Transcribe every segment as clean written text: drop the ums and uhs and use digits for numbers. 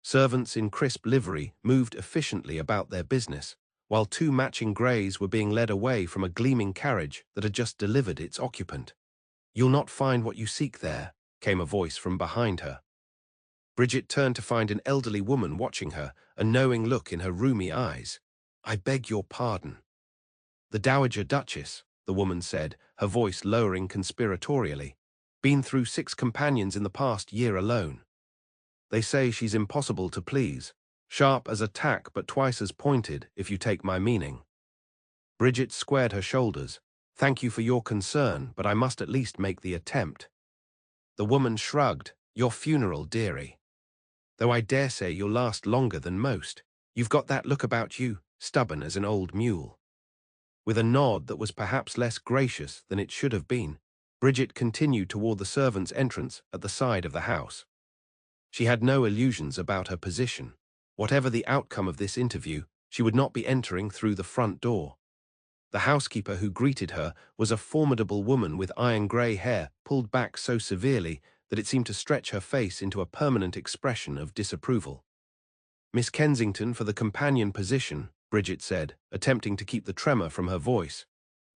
Servants in crisp livery moved efficiently about their business, while two matching greys were being led away from a gleaming carriage that had just delivered its occupant. "You'll not find what you seek there," came a voice from behind her. Bridget turned to find an elderly woman watching her, a knowing look in her rheumy eyes. "I beg your pardon." "The Dowager Duchess," the woman said, her voice lowering conspiratorially. "Been through 6 companions in the past year alone. They say she's impossible to please. Sharp as a tack but twice as pointed, if you take my meaning." Bridget squared her shoulders. "Thank you for your concern, but I must at least make the attempt." The woman shrugged. "Your funeral, dearie. Though I dare say you'll last longer than most. You've got that look about you, stubborn as an old mule." With a nod that was perhaps less gracious than it should have been, Bridget continued toward the servants' entrance at the side of the house. She had no illusions about her position. Whatever the outcome of this interview, she would not be entering through the front door. The housekeeper who greeted her was a formidable woman with iron-grey hair pulled back so severely that it seemed to stretch her face into a permanent expression of disapproval. "Miss Kensington for the companion position," Bridget said, attempting to keep the tremor from her voice.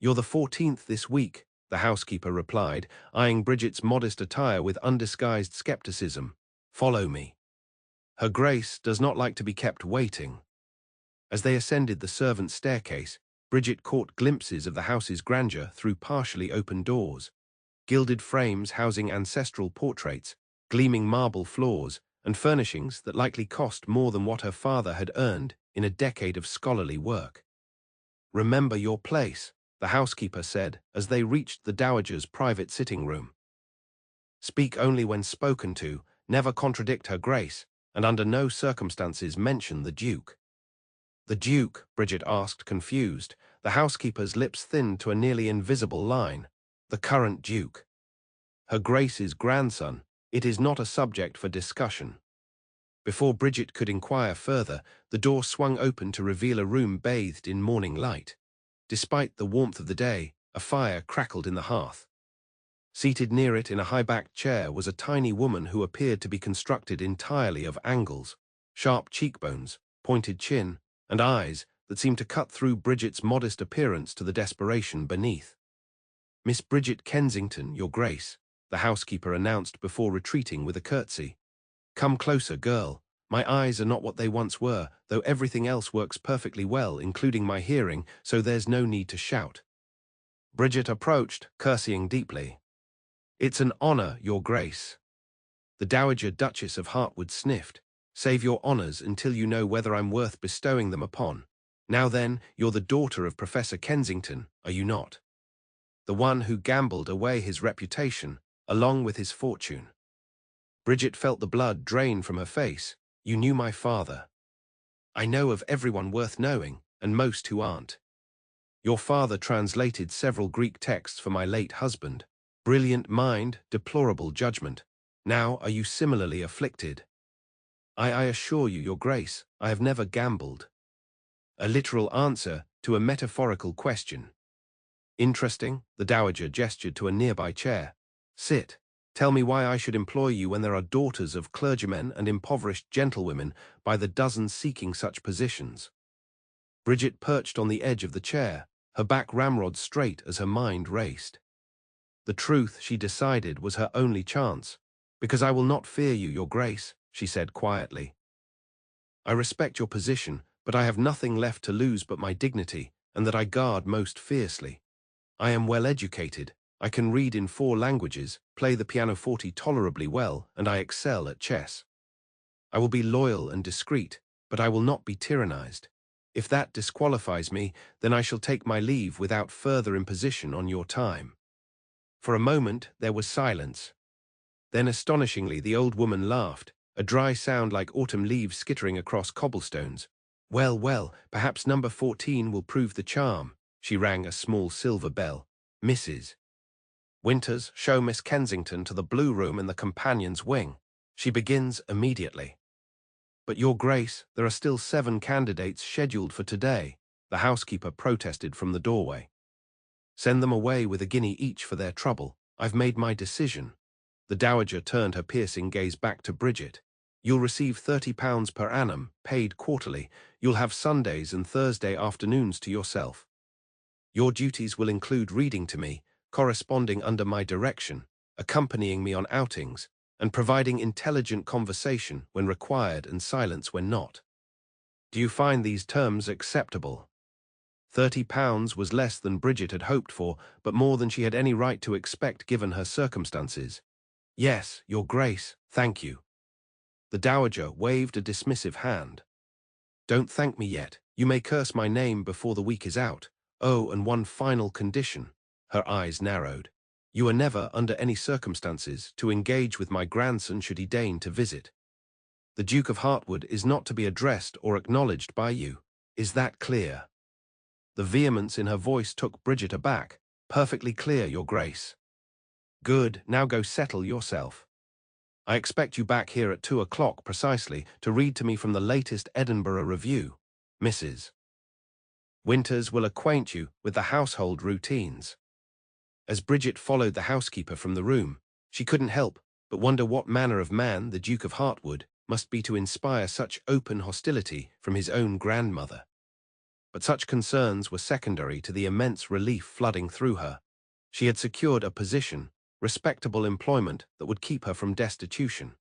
"You're the 14th this week," the housekeeper replied, eyeing Bridget's modest attire with undisguised skepticism. "Follow me." Her Grace does not like to be kept waiting. As they ascended the servants' staircase, Bridget caught glimpses of the house's grandeur through partially open doors. Gilded frames housing ancestral portraits, gleaming marble floors, and furnishings that likely cost more than what her father had earned in a decade of scholarly work. "Remember your place," the housekeeper said as they reached the dowager's private sitting room. "Speak only when spoken to, never contradict her Grace, and under no circumstances mention the Duke." "The Duke?" Bridget asked, confused. The housekeeper's lips thinned to a nearly invisible line. "The current Duke. Her Grace's grandson. It is not a subject for discussion." Before Bridget could inquire further, the door swung open to reveal a room bathed in morning light. Despite the warmth of the day, a fire crackled in the hearth. Seated near it in a high-backed chair was a tiny woman who appeared to be constructed entirely of angles, sharp cheekbones, pointed chin, and eyes that seemed to cut through Bridget's modest appearance to the desperation beneath. "Miss Bridget Kensington, Your Grace," the housekeeper announced before retreating with a curtsy. "Come closer, girl. My eyes are not what they once were, though everything else works perfectly well, including my hearing, so there's no need to shout." Bridget approached, curtsying deeply. "It's an honor, Your Grace." The Dowager Duchess of Hartwood sniffed. "Save your honors until you know whether I'm worth bestowing them upon. Now then, you're the daughter of Professor Kensington, are you not? The one who gambled away his reputation, along with his fortune." Bridget felt the blood drain from her face. "You knew my father." "I know of everyone worth knowing, and most who aren't. Your father translated several Greek texts for my late husband. Brilliant mind, deplorable judgment. Now are you similarly afflicted?" I assure you, Your Grace, I have never gambled." A literal answer to a metaphorical question. "Interesting," the dowager gestured to a nearby chair. "Sit. Tell me why I should employ you when there are daughters of clergymen and impoverished gentlewomen by the dozen seeking such positions." Bridget perched on the edge of the chair, her back ramrod straight as her mind raced. The truth, she decided, was her only chance. "Because I will not fear you, Your Grace," she said quietly. "I respect your position, but I have nothing left to lose but my dignity, and that I guard most fiercely. I am well educated. I can read in 4 languages, play the pianoforte tolerably well, and I excel at chess. I will be loyal and discreet, but I will not be tyrannized. If that disqualifies me, then I shall take my leave without further imposition on your time." For a moment there was silence. Then astonishingly the old woman laughed, a dry sound like autumn leaves skittering across cobblestones. "Well, well, perhaps number 14 will prove the charm." She rang a small silver bell. "Mrs. Winters, show Miss Kensington to the blue room in the companion's wing. She begins immediately." "But Your Grace, there are still 7 candidates scheduled for today," the housekeeper protested from the doorway. "Send them away with a guinea each for their trouble. I've made my decision." The dowager turned her piercing gaze back to Bridget. You'll receive £30 per annum, paid quarterly. You'll have Sundays and Thursday afternoons to yourself. Your duties will include reading to me, corresponding under my direction, accompanying me on outings, and providing intelligent conversation when required and silence when not. Do you find these terms acceptable? £30 was less than Bridget had hoped for, but more than she had any right to expect given her circumstances. Yes, Your Grace, thank you. The Dowager waved a dismissive hand. Don't thank me yet. You may curse my name before the week is out. Oh, and one final condition. Her eyes narrowed. You are never, under any circumstances, to engage with my grandson should he deign to visit. The Duke of Hartwood is not to be addressed or acknowledged by you. Is that clear? The vehemence in her voice took Bridget aback. Perfectly clear, Your Grace. Good, now go settle yourself. I expect you back here at 2 o'clock precisely to read to me from the latest Edinburgh Review. Mrs. Winters will acquaint you with the household routines. As Bridget followed the housekeeper from the room, she couldn't help but wonder what manner of man the Duke of Hartwood must be to inspire such open hostility from his own grandmother. But such concerns were secondary to the immense relief flooding through her. She had secured a position, respectable employment that would keep her from destitution.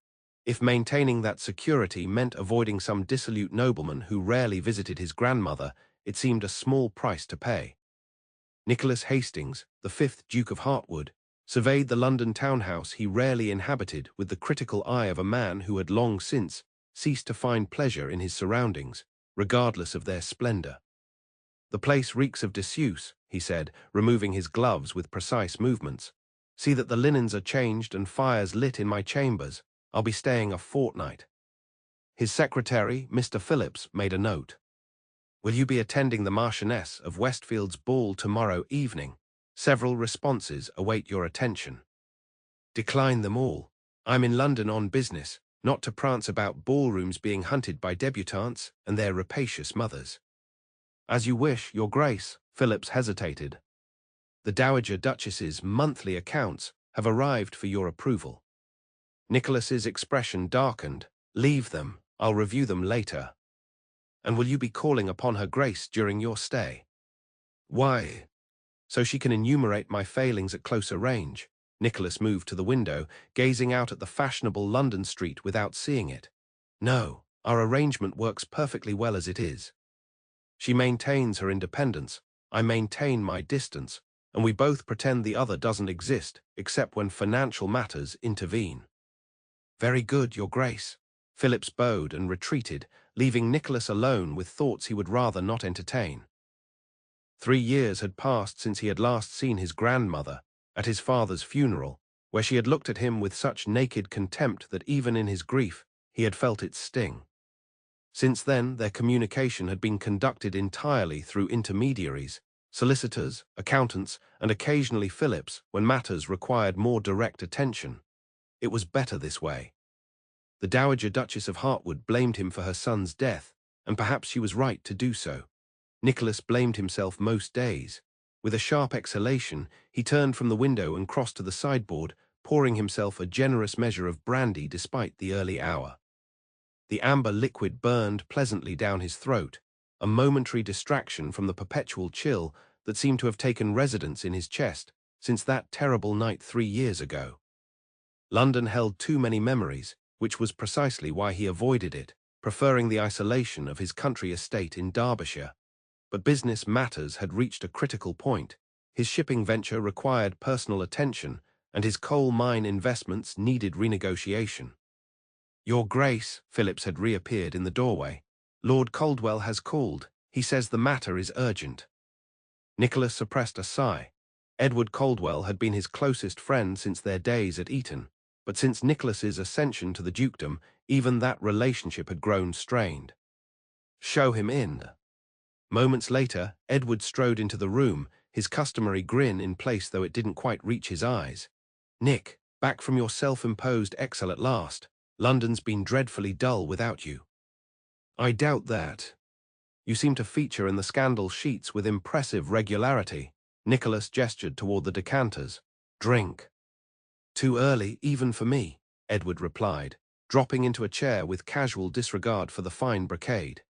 If maintaining that security meant avoiding some dissolute nobleman who rarely visited his grandmother, it seemed a small price to pay. Nicholas Hastings, the 5th Duke of Hartwood, surveyed the London townhouse he rarely inhabited with the critical eye of a man who had long since ceased to find pleasure in his surroundings, regardless of their splendor. The place reeks of disuse, he said, removing his gloves with precise movements. See that the linens are changed and fires lit in my chambers. I'll be staying a fortnight. His secretary, Mr. Phillips, made a note. Will you be attending the Marchioness of Westfield's ball tomorrow evening? Several responses await your attention. Decline them all. I'm in London on business, not to prance about ballrooms being hunted by debutantes and their rapacious mothers. As you wish, Your Grace. Phillips hesitated. The Dowager Duchess's monthly accounts have arrived for your approval. Nicholas's expression darkened. Leave them. I'll review them later. And will you be calling upon her Grace during your stay? Why? So she can enumerate my failings at closer range. Nicholas moved to the window, gazing out at the fashionable London street without seeing it. No, our arrangement works perfectly well as it is. She maintains her independence, I maintain my distance, and we both pretend the other doesn't exist, except when financial matters intervene. Very good, Your Grace. Phillips bowed and retreated, leaving Nicholas alone with thoughts he would rather not entertain. 3 years had passed since he had last seen his grandmother, at his father's funeral, where she had looked at him with such naked contempt that even in his grief he had felt its sting. Since then, their communication had been conducted entirely through intermediaries, solicitors, accountants, and occasionally Phillips when matters required more direct attention. It was better this way. The Dowager Duchess of Hartwood blamed him for her son's death, and perhaps she was right to do so. Nicholas blamed himself most days. With a sharp exhalation, he turned from the window and crossed to the sideboard, pouring himself a generous measure of brandy despite the early hour. The amber liquid burned pleasantly down his throat, a momentary distraction from the perpetual chill that seemed to have taken residence in his chest since that terrible night 3 years ago. London held too many memories, which was precisely why he avoided it, preferring the isolation of his country estate in Derbyshire. But business matters had reached a critical point. His shipping venture required personal attention, and his coal mine investments needed renegotiation. Your Grace, Phillips had reappeared in the doorway. Lord Coldwell has called. He says the matter is urgent. Nicholas suppressed a sigh. Edward Coldwell had been his closest friend since their days at Eton, but since Nicholas's ascension to the dukedom, even that relationship had grown strained. Show him in. Moments later, Edward strode into the room, his customary grin in place though it didn't quite reach his eyes. Nick, back from your self-imposed exile at last. London's been dreadfully dull without you. I doubt that. You seem to feature in the scandal sheets with impressive regularity. Nicholas gestured toward the decanters. Drink. Too early, even for me, Edward replied. dropping into a chair with casual disregard for the fine brocade.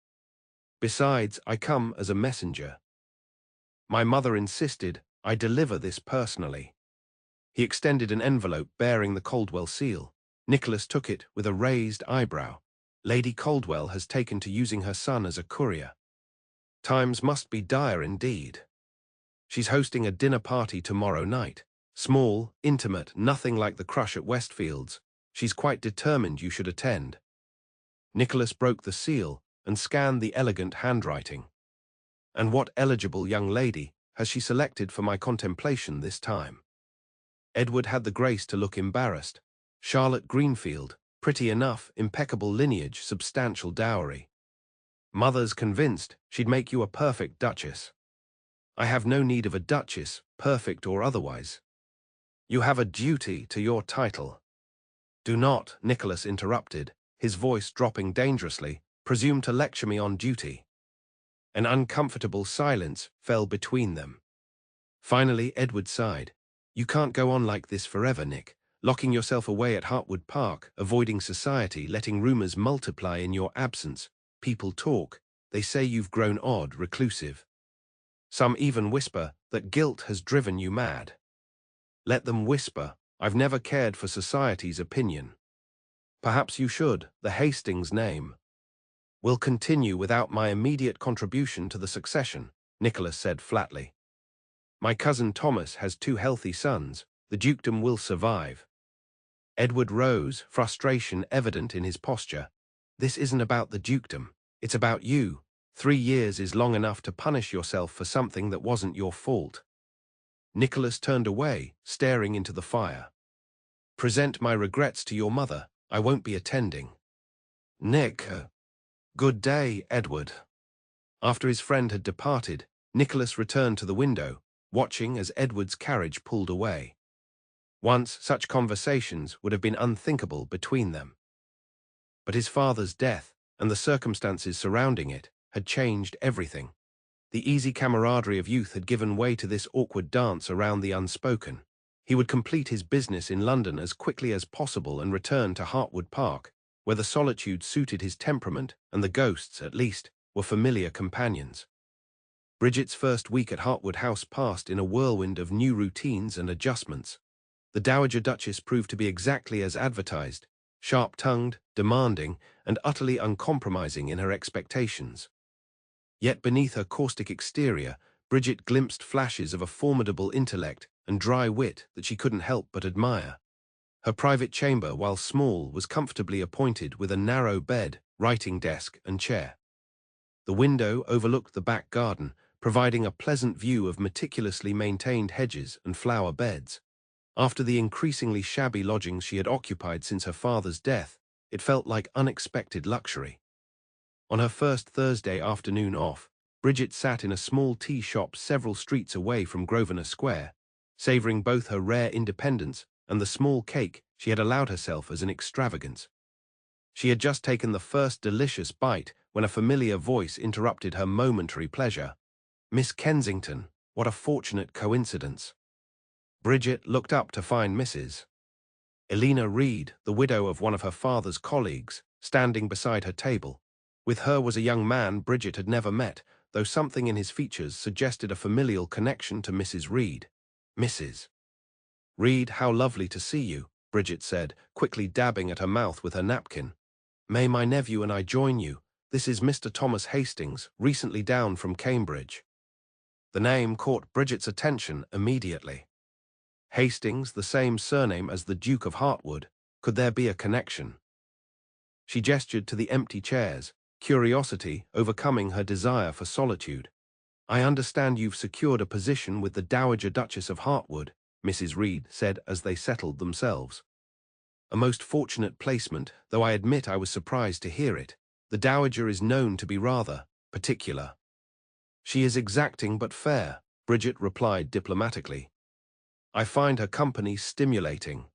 "Besides, I come as a messenger. My mother insisted I deliver this personally." He extended an envelope bearing the Coldwell seal. Nicholas took it with a raised eyebrow. "Lady Coldwell has taken to using her son as a courier. Times must be dire indeed. She's hosting a dinner party tomorrow night. Small, intimate, nothing like the crush at Westfields. She's quite determined you should attend." Nicholas broke the seal and scanned the elegant handwriting. "And what eligible young lady has she selected for my contemplation this time?" Edward had the grace to look embarrassed. "Charlotte Greenfield, pretty enough, impeccable lineage, substantial dowry. Mother's convinced she'd make you a perfect duchess." "I have no need of a duchess, perfect or otherwise. You have a duty to your title." "Do not," Nicholas interrupted, his voice dropping dangerously, "presume to lecture me on duty." An uncomfortable silence fell between them. Finally, Edward sighed. "You can't go on like this forever, Nick, locking yourself away at Hartwood Park, avoiding society, letting rumors multiply in your absence. People talk. They say you've grown odd, reclusive. Some even whisper that guilt has driven you mad. Let them whisper. I've never cared for society's opinion. Perhaps you should. The Hastings name will continue without my immediate contribution to the succession," Nicholas said flatly. "My cousin Thomas has 2 healthy sons. The dukedom will survive." Edward rose, frustration evident in his posture. "This isn't about the dukedom. It's about you. 3 years is long enough to punish yourself for something that wasn't your fault." Nicholas turned away, staring into the fire. "Present my regrets to your mother. I won't be attending." "Nick, good day, Edward." After his friend had departed, Nicholas returned to the window, watching as Edward's carriage pulled away. Once, such conversations would have been unthinkable between them. But his father's death, and the circumstances surrounding it, had changed everything. The easy camaraderie of youth had given way to this awkward dance around the unspoken. He would complete his business in London as quickly as possible and return to Hartwood Park, where the solitude suited his temperament and the ghosts, at least, were familiar companions. Bridget's first week at Hartwood House passed in a whirlwind of new routines and adjustments. The Dowager Duchess proved to be exactly as advertised, sharp-tongued, demanding, and utterly uncompromising in her expectations. Yet beneath her caustic exterior, Bridget glimpsed flashes of a formidable intellect and dry wit that she couldn't help but admire. Her private chamber, while small, was comfortably appointed with a narrow bed, writing desk, and chair. The window overlooked the back garden, providing a pleasant view of meticulously maintained hedges and flower beds. After the increasingly shabby lodgings she had occupied since her father's death, it felt like unexpected luxury. On her first Thursday afternoon off, Bridget sat in a small tea shop several streets away from Grosvenor Square, savouring both her rare independence and the small cake she had allowed herself as an extravagance. She had just taken the first delicious bite when a familiar voice interrupted her momentary pleasure. "Miss Kensington, what a fortunate coincidence." Bridget looked up to find Mrs. Elena Reed, the widow of one of her father's colleagues, standing beside her table. With her was a young man Bridget had never met, though something in his features suggested a familial connection to Mrs. Reed. "Mrs. Reed, how lovely to see you," Bridget said, quickly dabbing at her mouth with her napkin. "May my nephew and I join you? This is Mr. Thomas Hastings, recently down from Cambridge." The name caught Bridget's attention immediately. Hastings, the same surname as the Duke of Hartwood. Could there be a connection? She gestured to the empty chairs, curiosity overcoming her desire for solitude. "I understand you've secured a position with the Dowager Duchess of Hartwood," Mrs. Reed said as they settled themselves. "A most fortunate placement, though I admit I was surprised to hear it. The Dowager is known to be rather particular." "She is exacting but fair," Bridget replied diplomatically. "I find her company stimulating."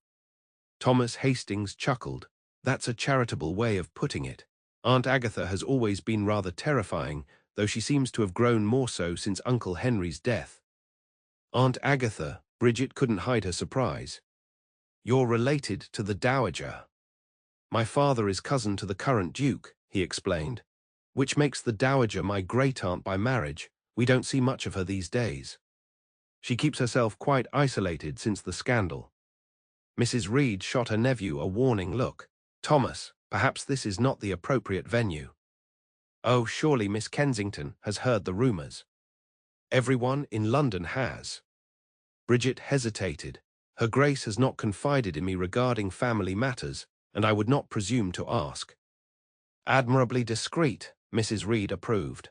Thomas Hastings chuckled. "That's a charitable way of putting it. Aunt Agatha has always been rather terrifying, though she seems to have grown more so since Uncle Henry's death." "Aunt Agatha," Bridget couldn't hide her surprise. "You're related to the Dowager." My father is cousin to the current duke, he explained, which makes the dowager my great-aunt by marriage. We don't see much of her these days. She keeps herself quite isolated since the scandal. Mrs. Reed shot her nephew a warning look. Thomas, perhaps this is not the appropriate venue. Oh, surely Miss Kensington has heard the rumours. Everyone in London has. Bridget hesitated. Her Grace has not confided in me regarding family matters, and I would not presume to ask. Admirably discreet, Mrs. Reed approved.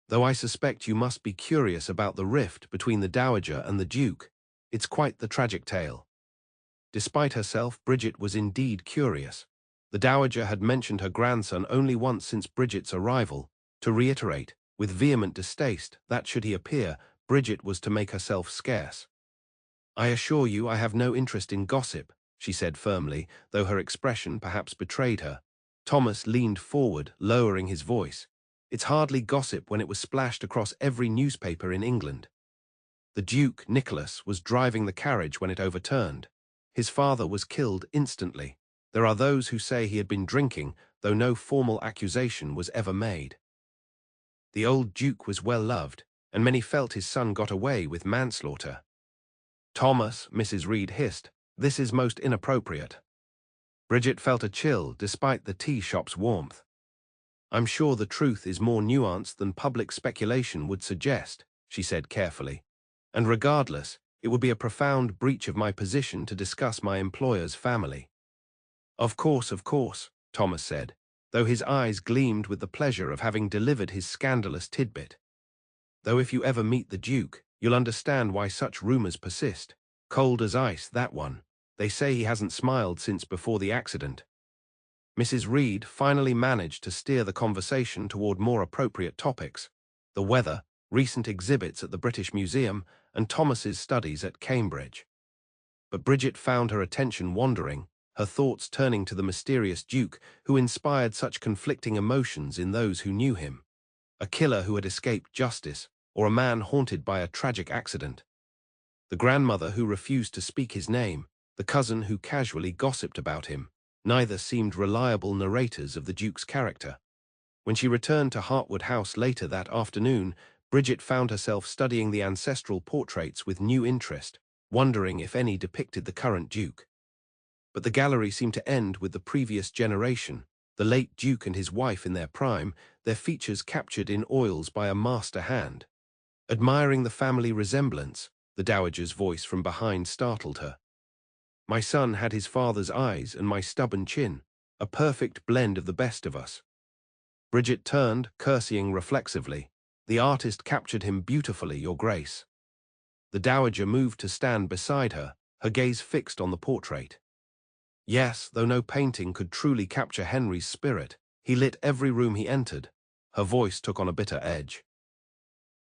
Though I suspect you must be curious about the rift between the Dowager and the Duke. It's quite the tragic tale. Despite herself, Bridget was indeed curious. The Dowager had mentioned her grandson only once since Bridget's arrival, to reiterate, with vehement distaste, that should he appear, Bridget was to make herself scarce. I assure you I have no interest in gossip, she said firmly, though her expression perhaps betrayed her. Thomas leaned forward, lowering his voice. It's hardly gossip when it was splashed across every newspaper in England. The Duke, Nicholas, was driving the carriage when it overturned. His father was killed instantly. There are those who say he had been drinking, though no formal accusation was ever made. The old Duke was well loved, and many felt his son got away with manslaughter. Thomas, Mrs. Reed hissed, this is most inappropriate. Bridget felt a chill despite the tea shop's warmth. I'm sure the truth is more nuanced than public speculation would suggest, she said carefully. And regardless, it would be a profound breach of my position to discuss my employer's family. Of course, Thomas said, though his eyes gleamed with the pleasure of having delivered his scandalous tidbit. Though if you ever meet the Duke, you'll understand why such rumors persist. Cold as ice, that one. They say he hasn't smiled since before the accident. Mrs. Reed finally managed to steer the conversation toward more appropriate topics: the weather, recent exhibits at the British Museum, and Thomas's studies at Cambridge. But Bridget found her attention wandering, her thoughts turning to the mysterious Duke who inspired such conflicting emotions in those who knew him. A killer who had escaped justice, or a man haunted by a tragic accident. The grandmother who refused to speak his name, the cousin who casually gossiped about him. Neither seemed reliable narrators of the Duke's character. When she returned to Hartwood House later that afternoon, Bridget found herself studying the ancestral portraits with new interest, wondering if any depicted the current Duke. But the gallery seemed to end with the previous generation, the late Duke and his wife in their prime, their features captured in oils by a master hand. Admiring the family resemblance, the Dowager's voice from behind startled her. My son had his father's eyes and my stubborn chin, a perfect blend of the best of us. Bridget turned, curtseying reflexively. The artist captured him beautifully, Your Grace. The Dowager moved to stand beside her, her gaze fixed on the portrait. Yes, though no painting could truly capture Henry's spirit, he lit every room he entered. Her voice took on a bitter edge.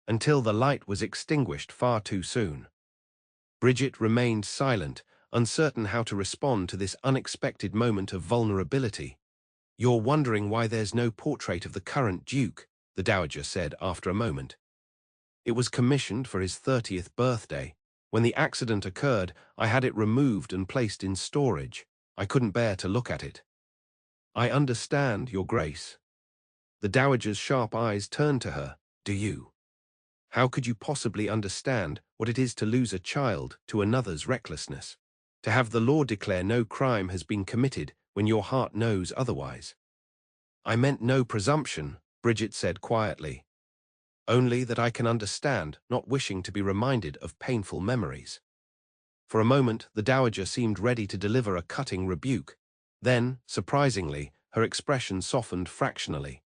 Until the light was extinguished far too soon. Bridget remained silent, uncertain how to respond to this unexpected moment of vulnerability. You're wondering why there's no portrait of the current Duke, the Dowager said after a moment. It was commissioned for his 30th birthday. When the accident occurred, I had it removed and placed in storage. I couldn't bear to look at it. I understand, Your Grace. The Dowager's sharp eyes turned to her. Do you? How could you possibly understand what it is to lose a child to another's recklessness? To have the law declare no crime has been committed when your heart knows otherwise. I meant no presumption, Bridget said quietly. Only that I can understand not wishing to be reminded of painful memories. For a moment, the Dowager seemed ready to deliver a cutting rebuke. Then, surprisingly, her expression softened fractionally.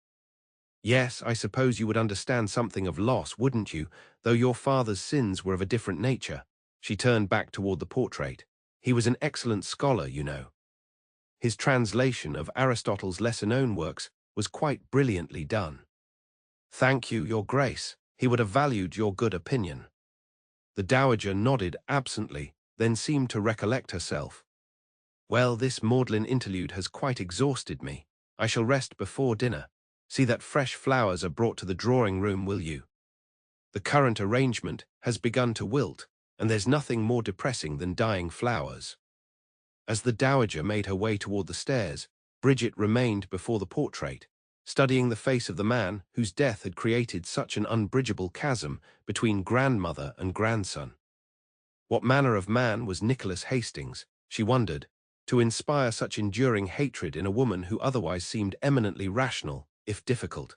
Yes, I suppose you would understand something of loss, wouldn't you, though your father's sins were of a different nature. She turned back toward the portrait. He was an excellent scholar, you know. His translation of Aristotle's lesser-known works was quite brilliantly done. Thank you, Your Grace. He would have valued your good opinion. The Dowager nodded absently, then seemed to recollect herself. Well, this maudlin interlude has quite exhausted me. I shall rest before dinner. See that fresh flowers are brought to the drawing-room, will you? The current arrangement has begun to wilt, and there's nothing more depressing than dying flowers. As the Dowager made her way toward the stairs, Bridget remained before the portrait, studying the face of the man whose death had created such an unbridgeable chasm between grandmother and grandson. What manner of man was Nicholas Hastings, she wondered, to inspire such enduring hatred in a woman who otherwise seemed eminently rational, if difficult?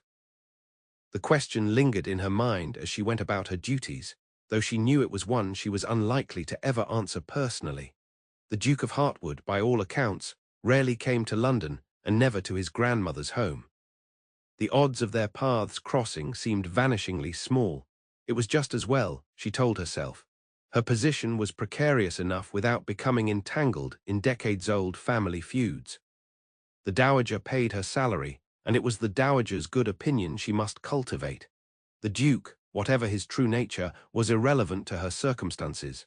The question lingered in her mind as she went about her duties, though she knew it was one she was unlikely to ever answer personally. The Duke of Hartwood, by all accounts, rarely came to London and never to his grandmother's home. The odds of their paths crossing seemed vanishingly small. It was just as well, she told herself. Her position was precarious enough without becoming entangled in decades-old family feuds. The Dowager paid her salary, and it was the Dowager's good opinion she must cultivate. The Duke, whatever his true nature, was irrelevant to her circumstances.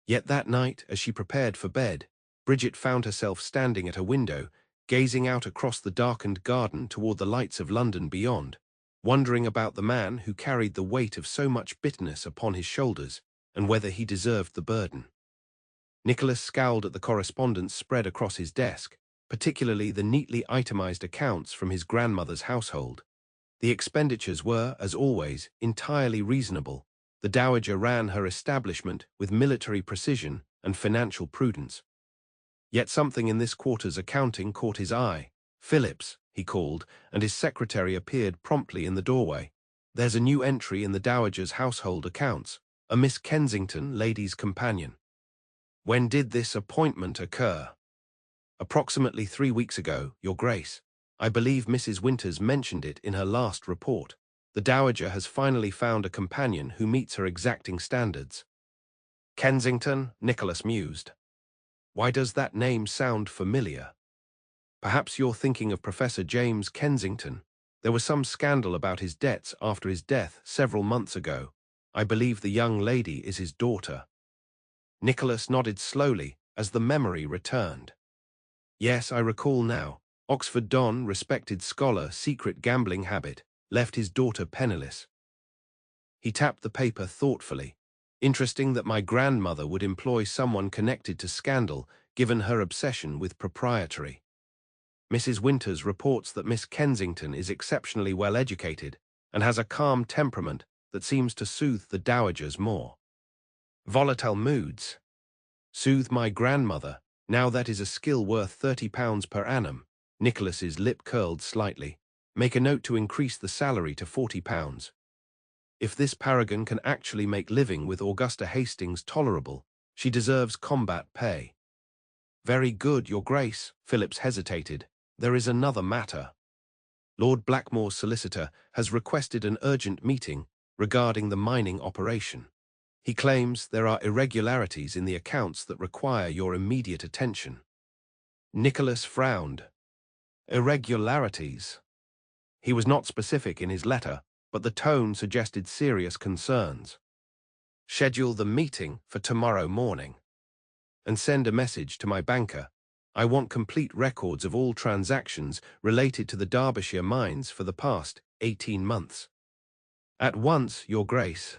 Yet that night, as she prepared for bed, Bridget found herself standing at a window, gazing out across the darkened garden toward the lights of London beyond, wondering about the man who carried the weight of so much bitterness upon his shoulders, and whether he deserved the burden. Nicholas scowled at the correspondence spread across his desk, particularly the neatly itemized accounts from his grandmother's household. The expenditures were, as always, entirely reasonable. The Dowager ran her establishment with military precision and financial prudence. Yet something in this quarter's accounting caught his eye. "Phillips," he called, and his secretary appeared promptly in the doorway. "There's a new entry in the Dowager's household accounts. A Miss Kensington, lady's companion." "When did this appointment occur?" "Approximately 3 weeks ago, Your Grace. I believe Mrs. Winters mentioned it in her last report. The Dowager has finally found a companion who meets her exacting standards." "Kensington?" Nicholas mused. "Why does that name sound familiar?" "Perhaps you're thinking of Professor James Kensington. There was some scandal about his debts after his death several months ago. I believe the young lady is his daughter." Nicholas nodded slowly as the memory returned. "Yes, I recall now. Oxford don, respected scholar, secret gambling habit, left his daughter penniless." He tapped the paper thoughtfully. "Interesting that my grandmother would employ someone connected to scandal, given her obsession with proprietary. Mrs. Winters reports that Miss Kensington is exceptionally well educated and has a calm temperament that seems to soothe the Dowagers more. Volatile moods. Soothe my grandmother. Now that is a skill worth £30 per annum." Nicholas's lip curled slightly. "Make a note to increase the salary to £40. If this paragon can actually make living with Augusta Hastings tolerable, she deserves combat pay." "Very good, Your Grace." Phillips hesitated. "There is another matter. Lord Blackmore's solicitor has requested an urgent meeting regarding the mining operation. He claims there are irregularities in the accounts that require your immediate attention." Nicholas frowned. Irregularities? He was not specific in his letter, but the tone suggested serious concerns. "Schedule the meeting for tomorrow morning. And send a message to my banker. I want complete records of all transactions related to the Derbyshire mines for the past 18 months. "At once, Your Grace."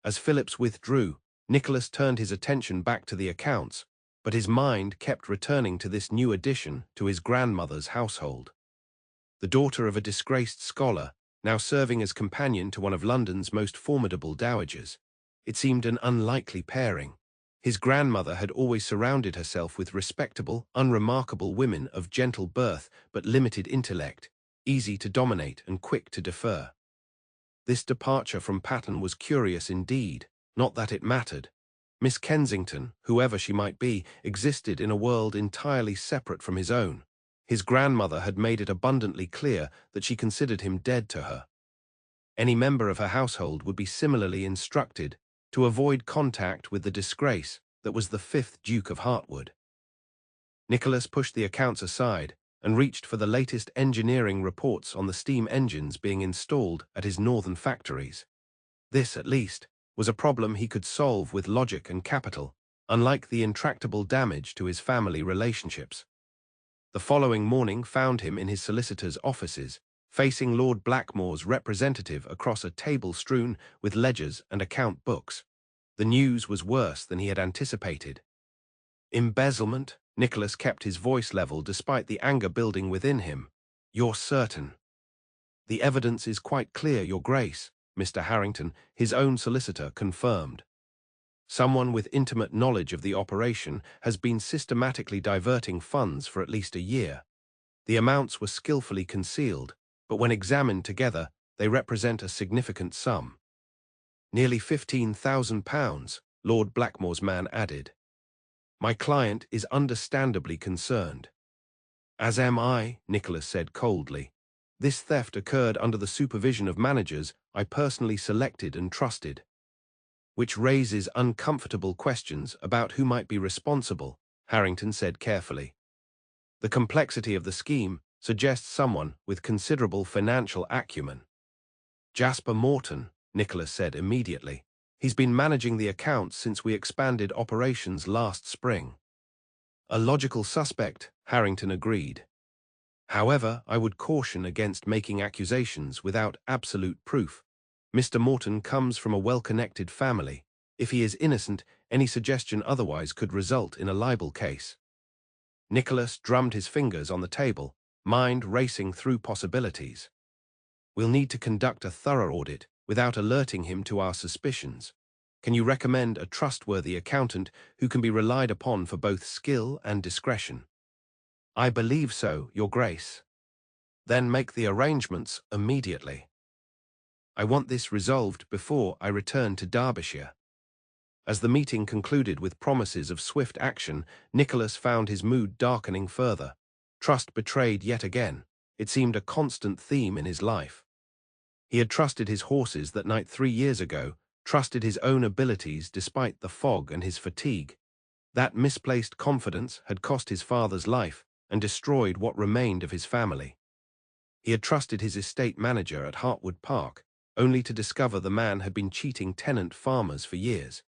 As Phillips withdrew, Nicholas turned his attention back to the accounts, but his mind kept returning to this new addition to his grandmother's household. The daughter of a disgraced scholar, now serving as companion to one of London's most formidable dowagers. It seemed an unlikely pairing. His grandmother had always surrounded herself with respectable, unremarkable women of gentle birth but limited intellect, easy to dominate and quick to defer. This departure from pattern was curious indeed, not that it mattered. Miss Kensington, whoever she might be, existed in a world entirely separate from his own. His grandmother had made it abundantly clear that she considered him dead to her. Any member of her household would be similarly instructed to avoid contact with the disgrace that was the 5th Duke of Hartwood. Nicholas pushed the accounts aside and reached for the latest engineering reports on the steam engines being installed at his northern factories. This, at least, was a problem he could solve with logic and capital, unlike the intractable damage to his family relationships. The following morning found him in his solicitor's offices, facing Lord Blackmore's representative across a table strewn with ledgers and account books. The news was worse than he had anticipated. "Embezzlement?" Nicholas kept his voice level despite the anger building within him. "You're certain?" "The evidence is quite clear, Your Grace," Mr. Harrington, his own solicitor, confirmed. "Someone with intimate knowledge of the operation has been systematically diverting funds for at least a year. The amounts were skillfully concealed, but when examined together, they represent a significant sum." "Nearly £15,000, Lord Blackmore's man added. "My client is understandably concerned." "As am I," Nicholas said coldly. "This theft occurred under the supervision of managers I personally selected and trusted." "Which raises uncomfortable questions about who might be responsible," Harrington said carefully. "The complexity of the scheme suggests someone with considerable financial acumen." "Jasper Morton," Nicholas said immediately. "He's been managing the accounts since we expanded operations last spring." "A logical suspect," Harrington agreed. "However, I would caution against making accusations without absolute proof. Mr. Morton comes from a well-connected family. If he is innocent, any suggestion otherwise could result in a libel case." Nicholas drummed his fingers on the table, mind racing through possibilities. "We'll need to conduct a thorough audit without alerting him to our suspicions. Can you recommend a trustworthy accountant who can be relied upon for both skill and discretion?" "I believe so, Your Grace." "Then make the arrangements immediately. I want this resolved before I return to Derbyshire." As the meeting concluded with promises of swift action, Nicholas found his mood darkening further. Trust betrayed yet again. It seemed a constant theme in his life. He had trusted his horses that night 3 years ago, trusted his own abilities despite the fog and his fatigue. That misplaced confidence had cost his father's life and destroyed what remained of his family. He had trusted his estate manager at Hartwood Park, only to discover the man had been cheating tenant farmers for years.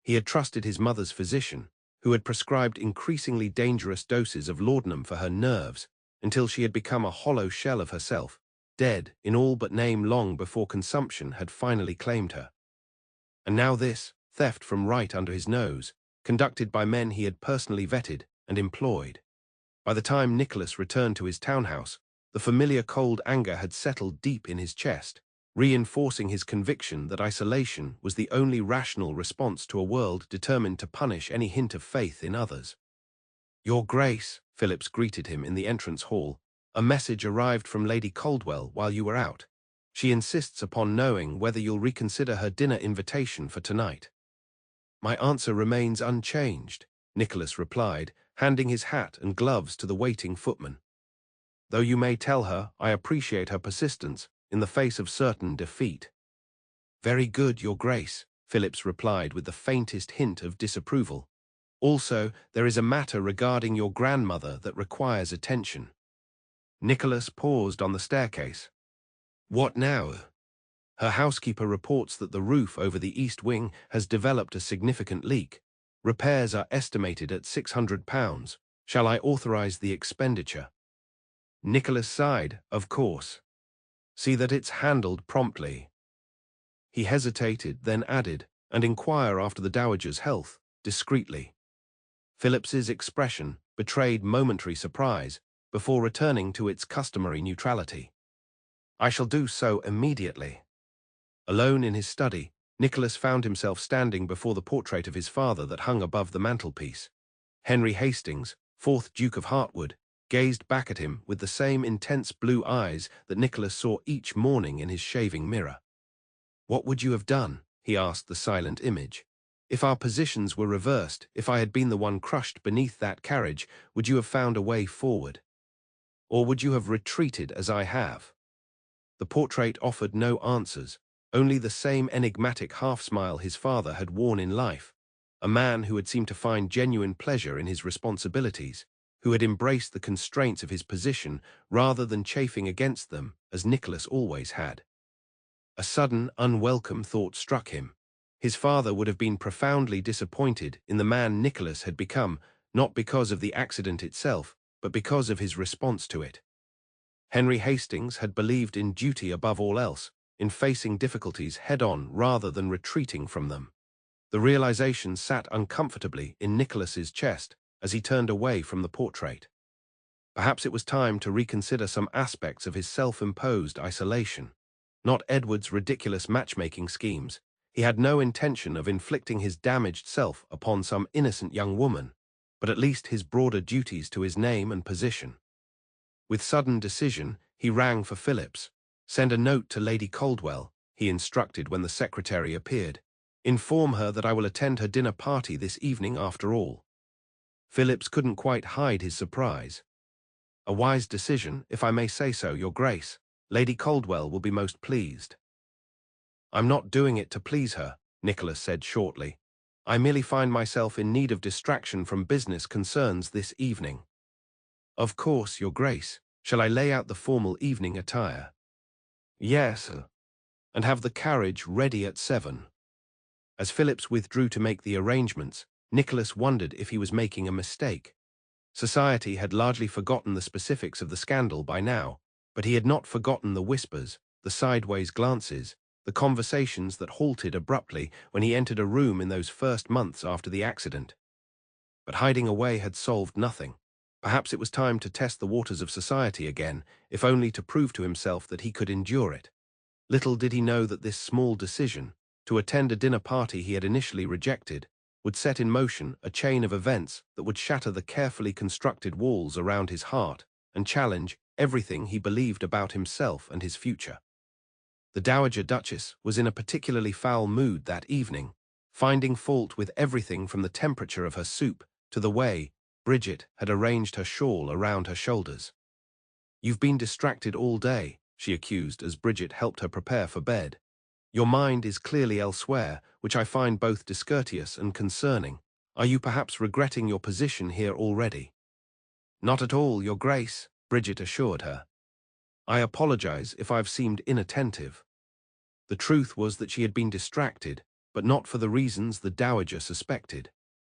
He had trusted his mother's physician, who had prescribed increasingly dangerous doses of laudanum for her nerves until she had become a hollow shell of herself, dead in all but name long before consumption had finally claimed her. And now this, theft from right under his nose, conducted by men he had personally vetted and employed. By the time Nicholas returned to his townhouse, the familiar cold anger had settled deep in his chest, reinforcing his conviction that isolation was the only rational response to a world determined to punish any hint of faith in others. "Your Grace," Phillips greeted him in the entrance hall, "a message arrived from Lady Caldwell while you were out. She insists upon knowing whether you'll reconsider her dinner invitation for tonight." "My answer remains unchanged," Nicholas replied, handing his hat and gloves to the waiting footman. "Though you may tell her I appreciate her persistence in the face of certain defeat." "Very good, Your Grace," Phillips replied with the faintest hint of disapproval. "Also, there is a matter regarding your grandmother that requires attention." Nicholas paused on the staircase. "What now?" "Her housekeeper reports that the roof over the east wing has developed a significant leak. Repairs are estimated at £600. Shall I authorize the expenditure?" Nicholas sighed. "Of course. See that it's handled promptly." He hesitated, then added, "And inquire after the Dowager's health, discreetly." Phillips's expression betrayed momentary surprise before returning to its customary neutrality. "I shall do so immediately." Alone in his study, Nicholas found himself standing before the portrait of his father that hung above the mantelpiece. Henry Hastings, 4th Duke of Hartwood, gazed back at him with the same intense blue eyes that Nicholas saw each morning in his shaving mirror. "What would you have done?" he asked the silent image. "If our positions were reversed, if I had been the one crushed beneath that carriage, would you have found a way forward? Or would you have retreated as I have?" The portrait offered no answers, only the same enigmatic half-smile his father had worn in life, a man who had seemed to find genuine pleasure in his responsibilities, who had embraced the constraints of his position rather than chafing against them, as Nicholas always had. A sudden, unwelcome thought struck him. His father would have been profoundly disappointed in the man Nicholas had become, not because of the accident itself, but because of his response to it. Henry Hastings had believed in duty above all else, in facing difficulties head-on rather than retreating from them. The realization sat uncomfortably in Nicholas's chest as he turned away from the portrait. Perhaps it was time to reconsider some aspects of his self-imposed isolation. Not Edward's ridiculous matchmaking schemes. He had no intention of inflicting his damaged self upon some innocent young woman, but at least his broader duties to his name and position. With sudden decision, he rang for Phillips. "Send a note to Lady Caldwell," he instructed when the secretary appeared. "Inform her that I will attend her dinner party this evening after all." Phillips couldn't quite hide his surprise. "A wise decision, if I may say so, Your Grace. Lady Caldwell will be most pleased." "I'm not doing it to please her," Nicholas said shortly. "I merely find myself in need of distraction from business concerns this evening." "Of course, Your Grace. Shall I lay out the formal evening attire?" "Yes, and have the carriage ready at 7. As Phillips withdrew to make the arrangements, Nicholas wondered if he was making a mistake. Society had largely forgotten the specifics of the scandal by now, but he had not forgotten the whispers, the sideways glances, the conversations that halted abruptly when he entered a room in those first months after the accident. But hiding away had solved nothing. Perhaps it was time to test the waters of society again, if only to prove to himself that he could endure it. Little did he know that this small decision, to attend a dinner party he had initially rejected, would set in motion a chain of events that would shatter the carefully constructed walls around his heart and challenge everything he believed about himself and his future. The Dowager Duchess was in a particularly foul mood that evening, finding fault with everything from the temperature of her soup to the way Bridget had arranged her shawl around her shoulders. "You've been distracted all day," she accused as Bridget helped her prepare for bed. "Your mind is clearly elsewhere, which I find both discourteous and concerning. Are you perhaps regretting your position here already?" "Not at all, Your Grace," Bridget assured her. "I apologize if I've seemed inattentive." The truth was that she had been distracted, but not for the reasons the Dowager suspected.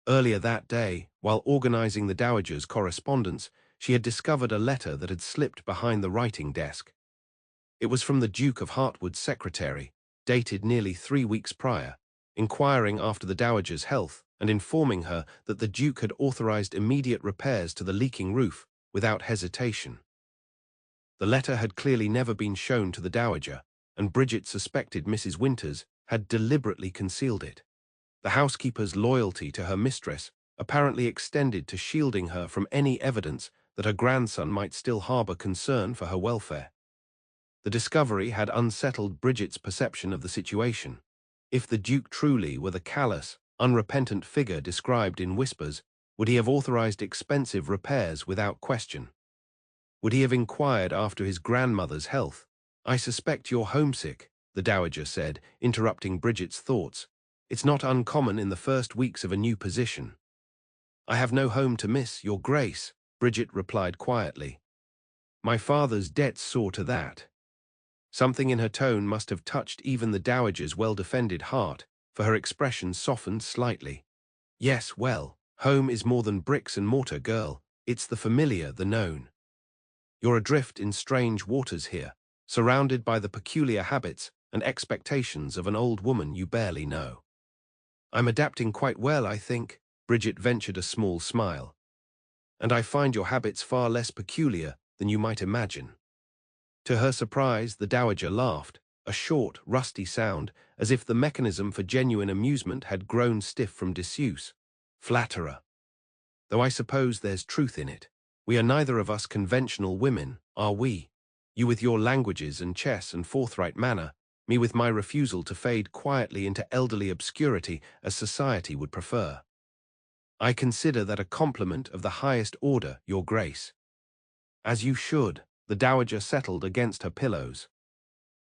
Earlier that day, while organizing the Dowager's correspondence, she had discovered a letter that had slipped behind the writing desk. It was from the Duke of Hartwood's secretary, dated nearly 3 weeks prior, inquiring after the Dowager's health and informing her that the Duke had authorized immediate repairs to the leaking roof without hesitation. The letter had clearly never been shown to the Dowager, and Bridget suspected Mrs. Winters had deliberately concealed it. The housekeeper's loyalty to her mistress apparently extended to shielding her from any evidence that her grandson might still harbor concern for her welfare. The discovery had unsettled Bridget's perception of the situation. If the Duke truly were the callous, unrepentant figure described in whispers, would he have authorized expensive repairs without question? Would he have inquired after his grandmother's health? "I suspect you're homesick," the Dowager said, interrupting Bridget's thoughts. "It's not uncommon in the first weeks of a new position." "I have no home to miss, Your Grace," Bridget replied quietly. "My father's debts saw to that." Something in her tone must have touched even the Dowager's well-defended heart, for her expression softened slightly. "Yes, well, home is more than bricks and mortar, girl. It's the familiar, the known. You're adrift in strange waters here, surrounded by the peculiar habits and expectations of an old woman you barely know." "I'm adapting quite well, I think," Bridget ventured a small smile. "And I find your habits far less peculiar than you might imagine." To her surprise, the Dowager laughed, a short, rusty sound, as if the mechanism for genuine amusement had grown stiff from disuse. "Flatterer. Though I suppose there's truth in it. We are neither of us conventional women, are we? You with your languages and chess and forthright manner, me with my refusal to fade quietly into elderly obscurity as society would prefer. I consider that a compliment of the highest order, Your Grace." "As you should," the Dowager settled against her pillows.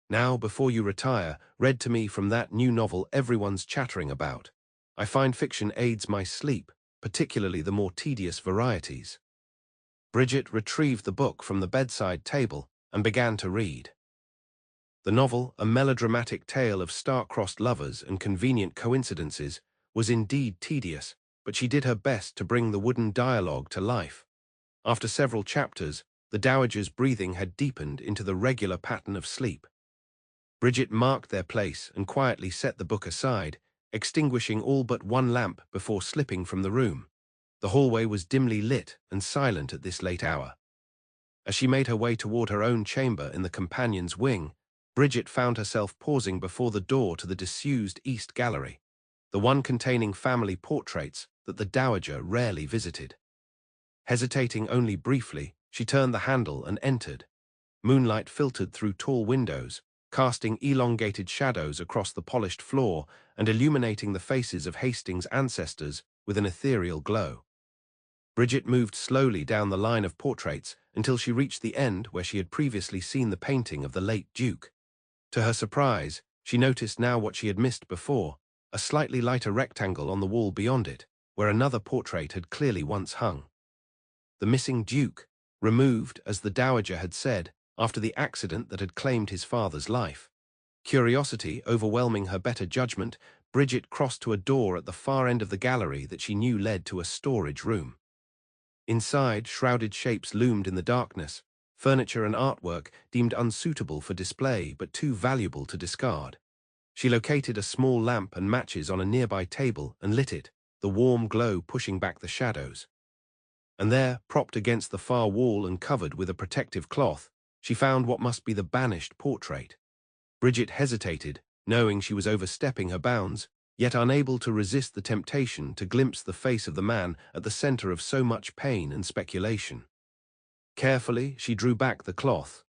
"Now, before you retire, read to me from that new novel everyone's chattering about. I find fiction aids my sleep, particularly the more tedious varieties." Bridget retrieved the book from the bedside table and began to read. The novel, a melodramatic tale of star-crossed lovers and convenient coincidences, was indeed tedious, but she did her best to bring the wooden dialogue to life. After several chapters, the Dowager's breathing had deepened into the regular pattern of sleep. Bridget marked their place and quietly set the book aside, extinguishing all but one lamp before slipping from the room. The hallway was dimly lit and silent at this late hour. As she made her way toward her own chamber in the companion's wing, Bridget found herself pausing before the door to the disused East Gallery, the one containing family portraits that the Dowager rarely visited. Hesitating only briefly, she turned the handle and entered. Moonlight filtered through tall windows, casting elongated shadows across the polished floor and illuminating the faces of Hastings' ancestors with an ethereal glow. Bridget moved slowly down the line of portraits until she reached the end where she had previously seen the painting of the late Duke. To her surprise, she noticed now what she had missed before, a slightly lighter rectangle on the wall beyond it, where another portrait had clearly once hung. The missing Duke, removed, as the Dowager had said, after the accident that had claimed his father's life. Curiosity overwhelming her better judgment, Bridget crossed to a door at the far end of the gallery that she knew led to a storage room. Inside, shrouded shapes loomed in the darkness, furniture and artwork deemed unsuitable for display but too valuable to discard. She located a small lamp and matches on a nearby table and lit it, the warm glow pushing back the shadows. And there, propped against the far wall and covered with a protective cloth, she found what must be the banished portrait. Bridget hesitated, knowing she was overstepping her bounds, yet unable to resist the temptation to glimpse the face of the man at the center of so much pain and speculation. Carefully, she drew back the cloth.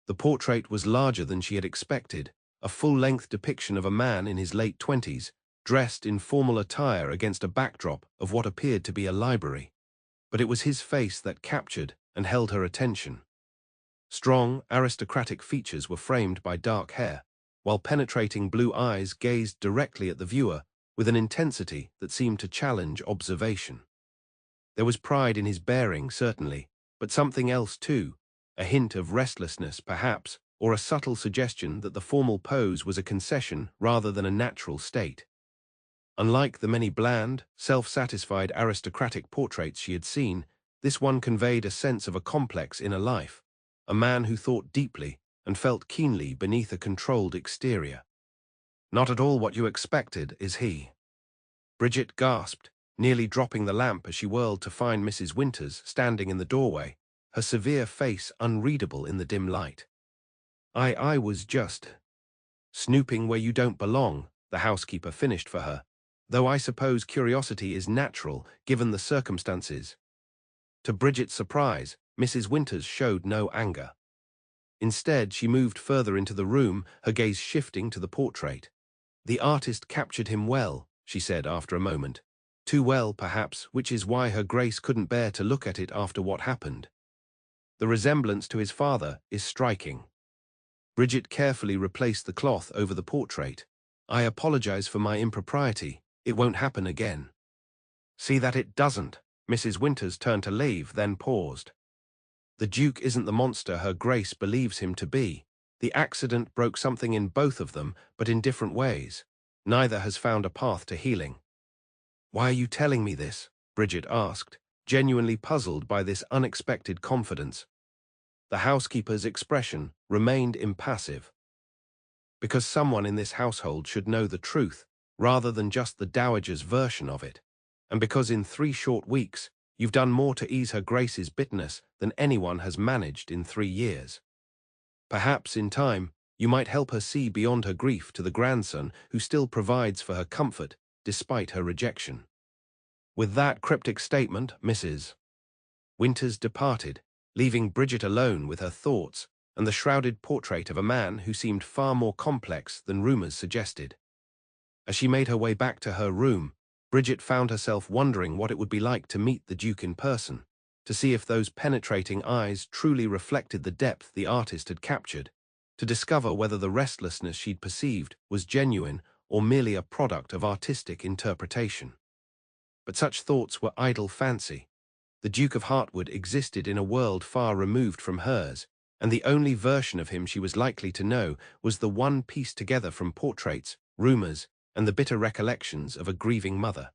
The portrait was larger than she had expected, a full-length depiction of a man in his late 20s, dressed in formal attire against a backdrop of what appeared to be a library. But it was his face that captured and held her attention. Strong, aristocratic features were framed by dark hair, while penetrating blue eyes gazed directly at the viewer with an intensity that seemed to challenge observation. There was pride in his bearing, certainly, but something else too, a hint of restlessness, perhaps, or a subtle suggestion that the formal pose was a concession rather than a natural state. Unlike the many bland, self-satisfied aristocratic portraits she had seen, this one conveyed a sense of a complex inner life, a man who thought deeply and felt keenly beneath a controlled exterior. "Not at all what you expected, is he?" Bridget gasped, nearly dropping the lamp as she whirled to find Mrs. Winters standing in the doorway, her severe face unreadable in the dim light. I was just snooping where you don't belong," the housekeeper finished for her, "though I suppose curiosity is natural, given the circumstances." To Bridget's surprise, Mrs. Winters showed no anger. Instead, she moved further into the room, her gaze shifting to the portrait. "The artist captured him well," she said after a moment. "Too well, perhaps, which is why Her Grace couldn't bear to look at it after what happened. The resemblance to his father is striking." Bridget carefully replaced the cloth over the portrait. "I apologize for my impropriety. It won't happen again." "See that it doesn't." Mrs. Winters turned to leave, then paused. "The Duke isn't the monster Her Grace believes him to be. The accident broke something in both of them, but in different ways. Neither has found a path to healing." "Why are you telling me this?" Bridget asked, genuinely puzzled by this unexpected confidence. The housekeeper's expression remained impassive. "Because someone in this household should know the truth, rather than just the Dowager's version of it. And because in 3 short weeks, you've done more to ease Her Grace's bitterness than anyone has managed in 3 years. Perhaps, in time, you might help her see beyond her grief to the grandson who still provides for her comfort, despite her rejection." With that cryptic statement, Mrs. Winters departed, leaving Bridget alone with her thoughts and the shrouded portrait of a man who seemed far more complex than rumors suggested. As she made her way back to her room, Bridget found herself wondering what it would be like to meet the Duke in person, to see if those penetrating eyes truly reflected the depth the artist had captured, to discover whether the restlessness she'd perceived was genuine or merely a product of artistic interpretation. But such thoughts were idle fancy. The Duke of Hartwood existed in a world far removed from hers, and the only version of him she was likely to know was the one pieced together from portraits, rumors, and the bitter recollections of a grieving mother.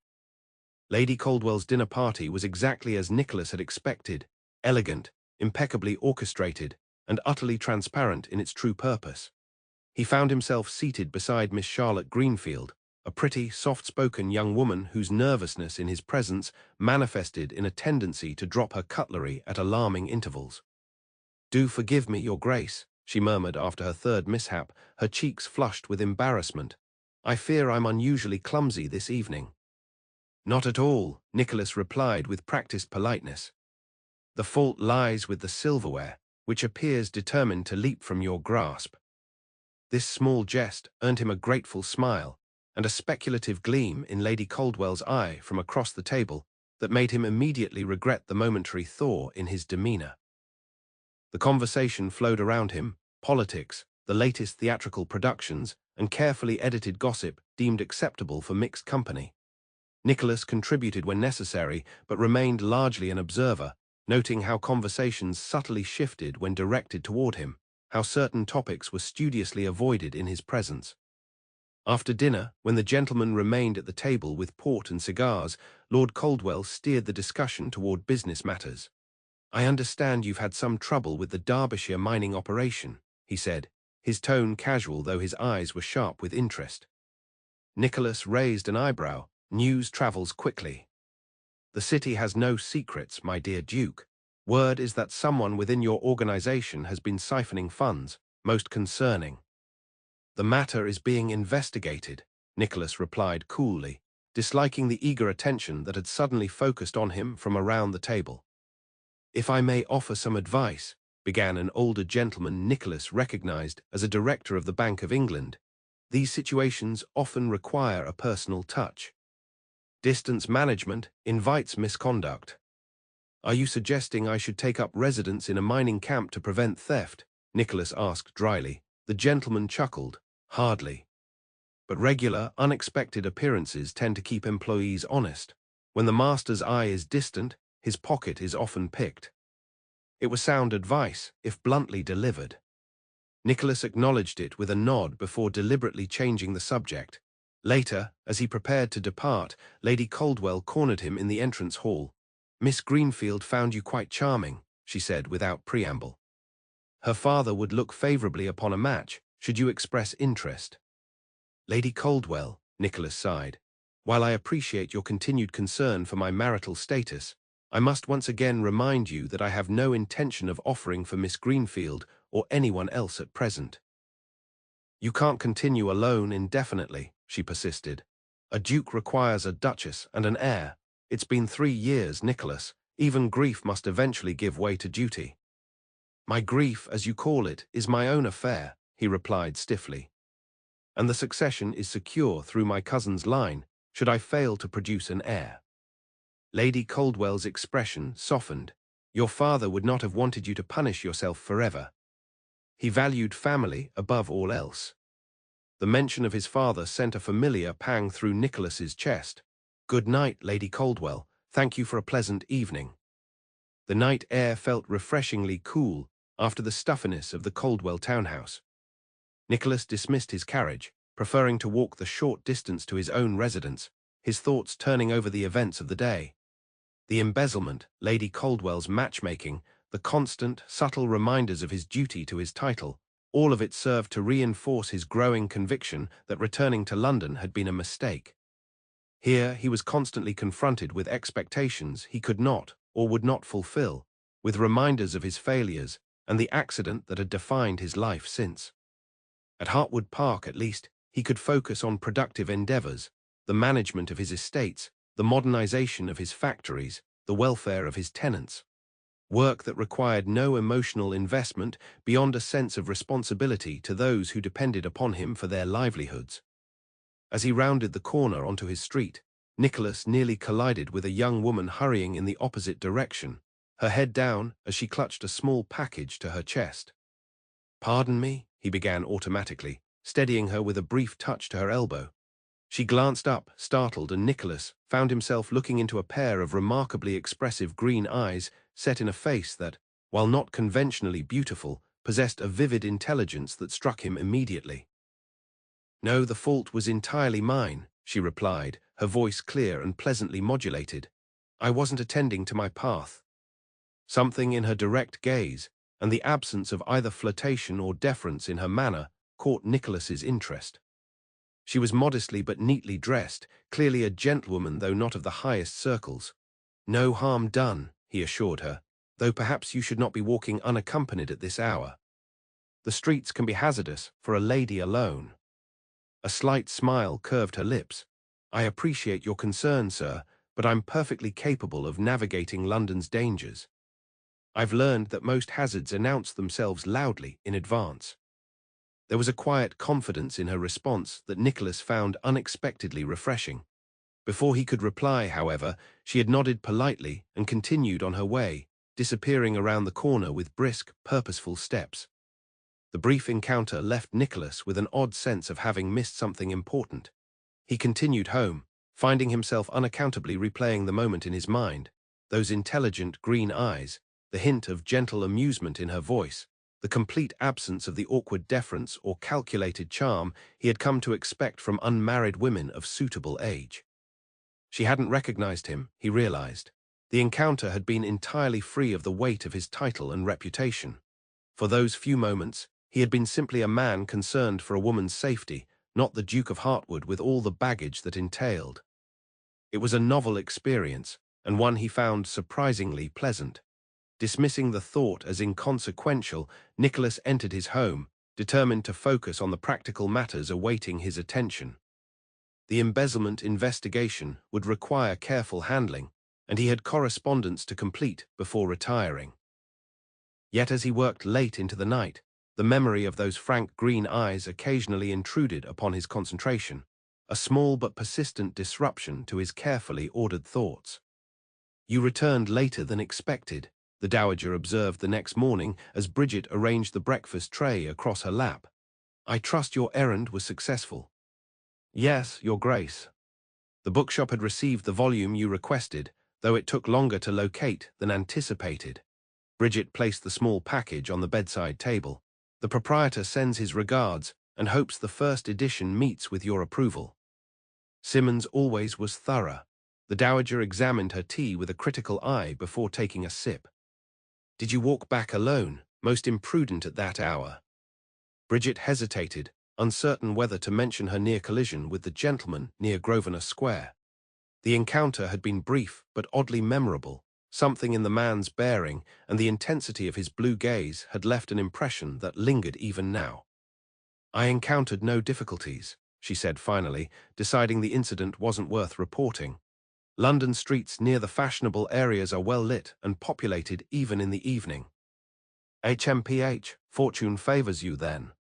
Lady Caldwell's dinner party was exactly as Nicholas had expected, elegant, impeccably orchestrated, and utterly transparent in its true purpose. He found himself seated beside Miss Charlotte Greenfield, a pretty, soft-spoken young woman whose nervousness in his presence manifested in a tendency to drop her cutlery at alarming intervals. "Do forgive me, Your Grace," she murmured after her third mishap, her cheeks flushed with embarrassment. "I fear I'm unusually clumsy this evening." "Not at all," Nicholas replied with practiced politeness. "The fault lies with the silverware, which appears determined to leap from your grasp." This small jest earned him a grateful smile, and a speculative gleam in Lady Caldwell's eye from across the table that made him immediately regret the momentary thaw in his demeanor. The conversation flowed around him: politics, the latest theatrical productions, and carefully edited gossip deemed acceptable for mixed company. Nicholas contributed when necessary, but remained largely an observer, noting how conversations subtly shifted when directed toward him, how certain topics were studiously avoided in his presence. After dinner, when the gentlemen remained at the table with port and cigars, Lord Caldwell steered the discussion toward business matters. "I understand you've had some trouble with the Derbyshire mining operation," he said, his tone casual though his eyes were sharp with interest. Nicholas raised an eyebrow. "News travels quickly." "The city has no secrets, my dear Duke. Word is that someone within your organization has been siphoning funds, most concerning." "The matter is being investigated," Nicholas replied coolly, disliking the eager attention that had suddenly focused on him from around the table. "If I may offer some advice," began an older gentleman Nicholas recognized as a director of the Bank of England, "these situations often require a personal touch. Distance management invites misconduct." "Are you suggesting I should take up residence in a mining camp to prevent theft?" Nicholas asked dryly. The gentleman chuckled. "Hardly. But regular, unexpected appearances tend to keep employees honest. When the master's eye is distant, his pocket is often picked." It was sound advice, if bluntly delivered. Nicholas acknowledged it with a nod before deliberately changing the subject. Later, as he prepared to depart, Lady Caldwell cornered him in the entrance hall. "Miss Greenfield found you quite charming," she said without preamble. "Her father would look favorably upon a match, should you express interest." "Lady Caldwell," Nicholas sighed, "while I appreciate your continued concern for my marital status, I must once again remind you that I have no intention of offering for Miss Greenfield or anyone else at present." "You can't continue alone indefinitely," she persisted. "A duke requires a duchess and an heir. It's been 3 years, Nicholas. Even grief must eventually give way to duty." "My grief, as you call it, is my own affair," he replied stiffly. "And the succession is secure through my cousin's line, should I fail to produce an heir." Lady Caldwell's expression softened. "Your father would not have wanted you to punish yourself forever. He valued family above all else." The mention of his father sent a familiar pang through Nicholas's chest. "Good night, Lady Caldwell. Thank you for a pleasant evening." The night air felt refreshingly cool after the stuffiness of the Caldwell townhouse. Nicholas dismissed his carriage, preferring to walk the short distance to his own residence, his thoughts turning over the events of the day. The embezzlement, Lady Caldwell's matchmaking, the constant, subtle reminders of his duty to his title, all of it served to reinforce his growing conviction that returning to London had been a mistake. Here he was constantly confronted with expectations he could not or would not fulfill, with reminders of his failures and the accident that had defined his life since. At Hartwood Park, at least, he could focus on productive endeavors, the management of his estates, the modernization of his factories, the welfare of his tenants. Work that required no emotional investment beyond a sense of responsibility to those who depended upon him for their livelihoods. As he rounded the corner onto his street, Nicholas nearly collided with a young woman hurrying in the opposite direction, her head down as she clutched a small package to her chest. "Pardon me," he began automatically, steadying her with a brief touch to her elbow. She glanced up, startled, and Nicholas found himself looking into a pair of remarkably expressive green eyes set in a face that, while not conventionally beautiful, possessed a vivid intelligence that struck him immediately. "No, the fault was entirely mine," she replied, her voice clear and pleasantly modulated. "I wasn't attending to my path." Something in her direct gaze, and the absence of either flirtation or deference in her manner, caught Nicholas's interest. She was modestly but neatly dressed, clearly a gentlewoman though not of the highest circles. "No harm done," he assured her, "though perhaps you should not be walking unaccompanied at this hour. The streets can be hazardous for a lady alone." A slight smile curved her lips. "I appreciate your concern, sir, but I'm perfectly capable of navigating London's dangers. I've learned that most hazards announce themselves loudly in advance." There was a quiet confidence in her response that Nicholas found unexpectedly refreshing. Before he could reply, however, she had nodded politely and continued on her way, disappearing around the corner with brisk, purposeful steps. The brief encounter left Nicholas with an odd sense of having missed something important. He continued home, finding himself unaccountably replaying the moment in his mind, those intelligent green eyes, the hint of gentle amusement in her voice, the complete absence of the awkward deference or calculated charm he had come to expect from unmarried women of suitable age. She hadn't recognized him, he realized. The encounter had been entirely free of the weight of his title and reputation. For those few moments, he had been simply a man concerned for a woman's safety, not the Duke of Hartwood with all the baggage that entailed. It was a novel experience, and one he found surprisingly pleasant. Dismissing the thought as inconsequential, Nicholas entered his home, determined to focus on the practical matters awaiting his attention. The embezzlement investigation would require careful handling, and he had correspondence to complete before retiring. Yet as he worked late into the night, the memory of those frank green eyes occasionally intruded upon his concentration, a small but persistent disruption to his carefully ordered thoughts. "You returned later than expected," the Dowager observed the next morning as Bridget arranged the breakfast tray across her lap. "I trust your errand was successful." "Yes, Your Grace. The bookshop had received the volume you requested, though it took longer to locate than anticipated." Bridget placed the small package on the bedside table. "The proprietor sends his regards and hopes the first edition meets with your approval." Simmons always was thorough. The Dowager examined her tea with a critical eye before taking a sip. "Did you walk back alone, most imprudent at that hour?" Bridget hesitated, uncertain whether to mention her near collision with the gentleman near Grosvenor Square. The encounter had been brief but oddly memorable. Something in the man's bearing and the intensity of his blue gaze had left an impression that lingered even now. "I encountered no difficulties," she said finally, deciding the incident wasn't worth reporting. "London streets near the fashionable areas are well lit and populated even in the evening." "HMPH, fortune favors you then."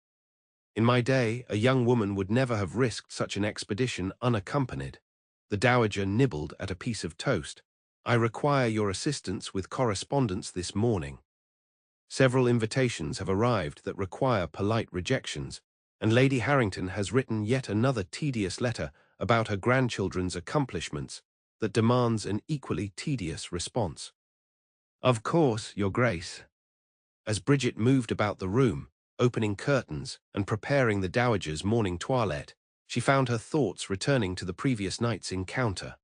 "In my day, a young woman would never have risked such an expedition unaccompanied." The Dowager nibbled at a piece of toast. "I require your assistance with correspondence this morning. Several invitations have arrived that require polite rejections, and Lady Harrington has written yet another tedious letter about her grandchildren's accomplishments that demands an equally tedious response." "Of course, Your Grace." As Bridget moved about the room, opening curtains and preparing the Dowager's morning toilette, she found her thoughts returning to the previous night's encounter.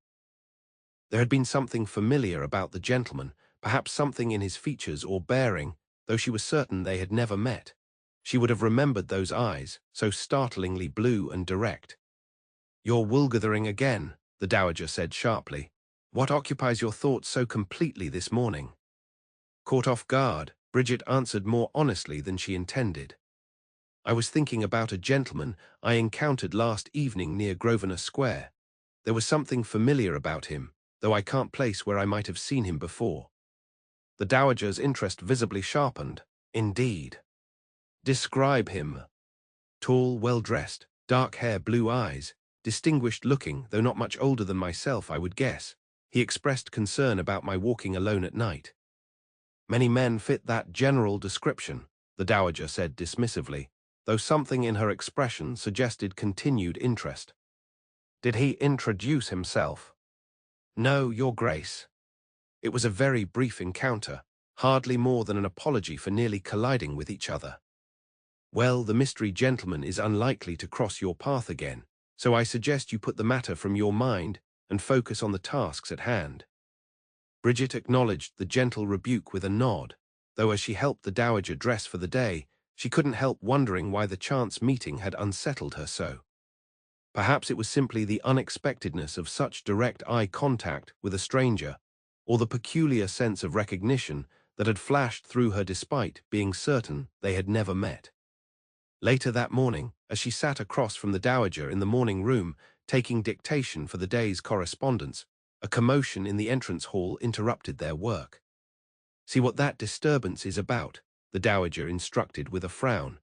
There had been something familiar about the gentleman, perhaps something in his features or bearing, though she was certain they had never met. She would have remembered those eyes, so startlingly blue and direct. "You're woolgathering again," the Dowager said sharply. "What occupies your thoughts so completely this morning?" Caught off guard, Bridget answered more honestly than she intended. "I was thinking about a gentleman I encountered last evening near Grosvenor Square. There was something familiar about him, though I can't place where I might have seen him before." The Dowager's interest visibly sharpened. "Indeed. Describe him." "Tall, well-dressed, dark hair, blue eyes, distinguished-looking, though not much older than myself, I would guess. He expressed concern about my walking alone at night." "Many men fit that general description," the Dowager said dismissively, though something in her expression suggested continued interest. "Did he introduce himself?" "No, Your Grace. It was a very brief encounter, hardly more than an apology for nearly colliding with each other." "Well, the mystery gentleman is unlikely to cross your path again, so I suggest you put the matter from your mind and focus on the tasks at hand." Bridget acknowledged the gentle rebuke with a nod, though as she helped the Dowager dress for the day, she couldn't help wondering why the chance meeting had unsettled her so. Perhaps it was simply the unexpectedness of such direct eye contact with a stranger, or the peculiar sense of recognition that had flashed through her despite being certain they had never met. Later that morning, as she sat across from the Dowager in the morning room, taking dictation for the day's correspondence, a commotion in the entrance hall interrupted their work. "See what that disturbance is about," the Dowager instructed with a frown.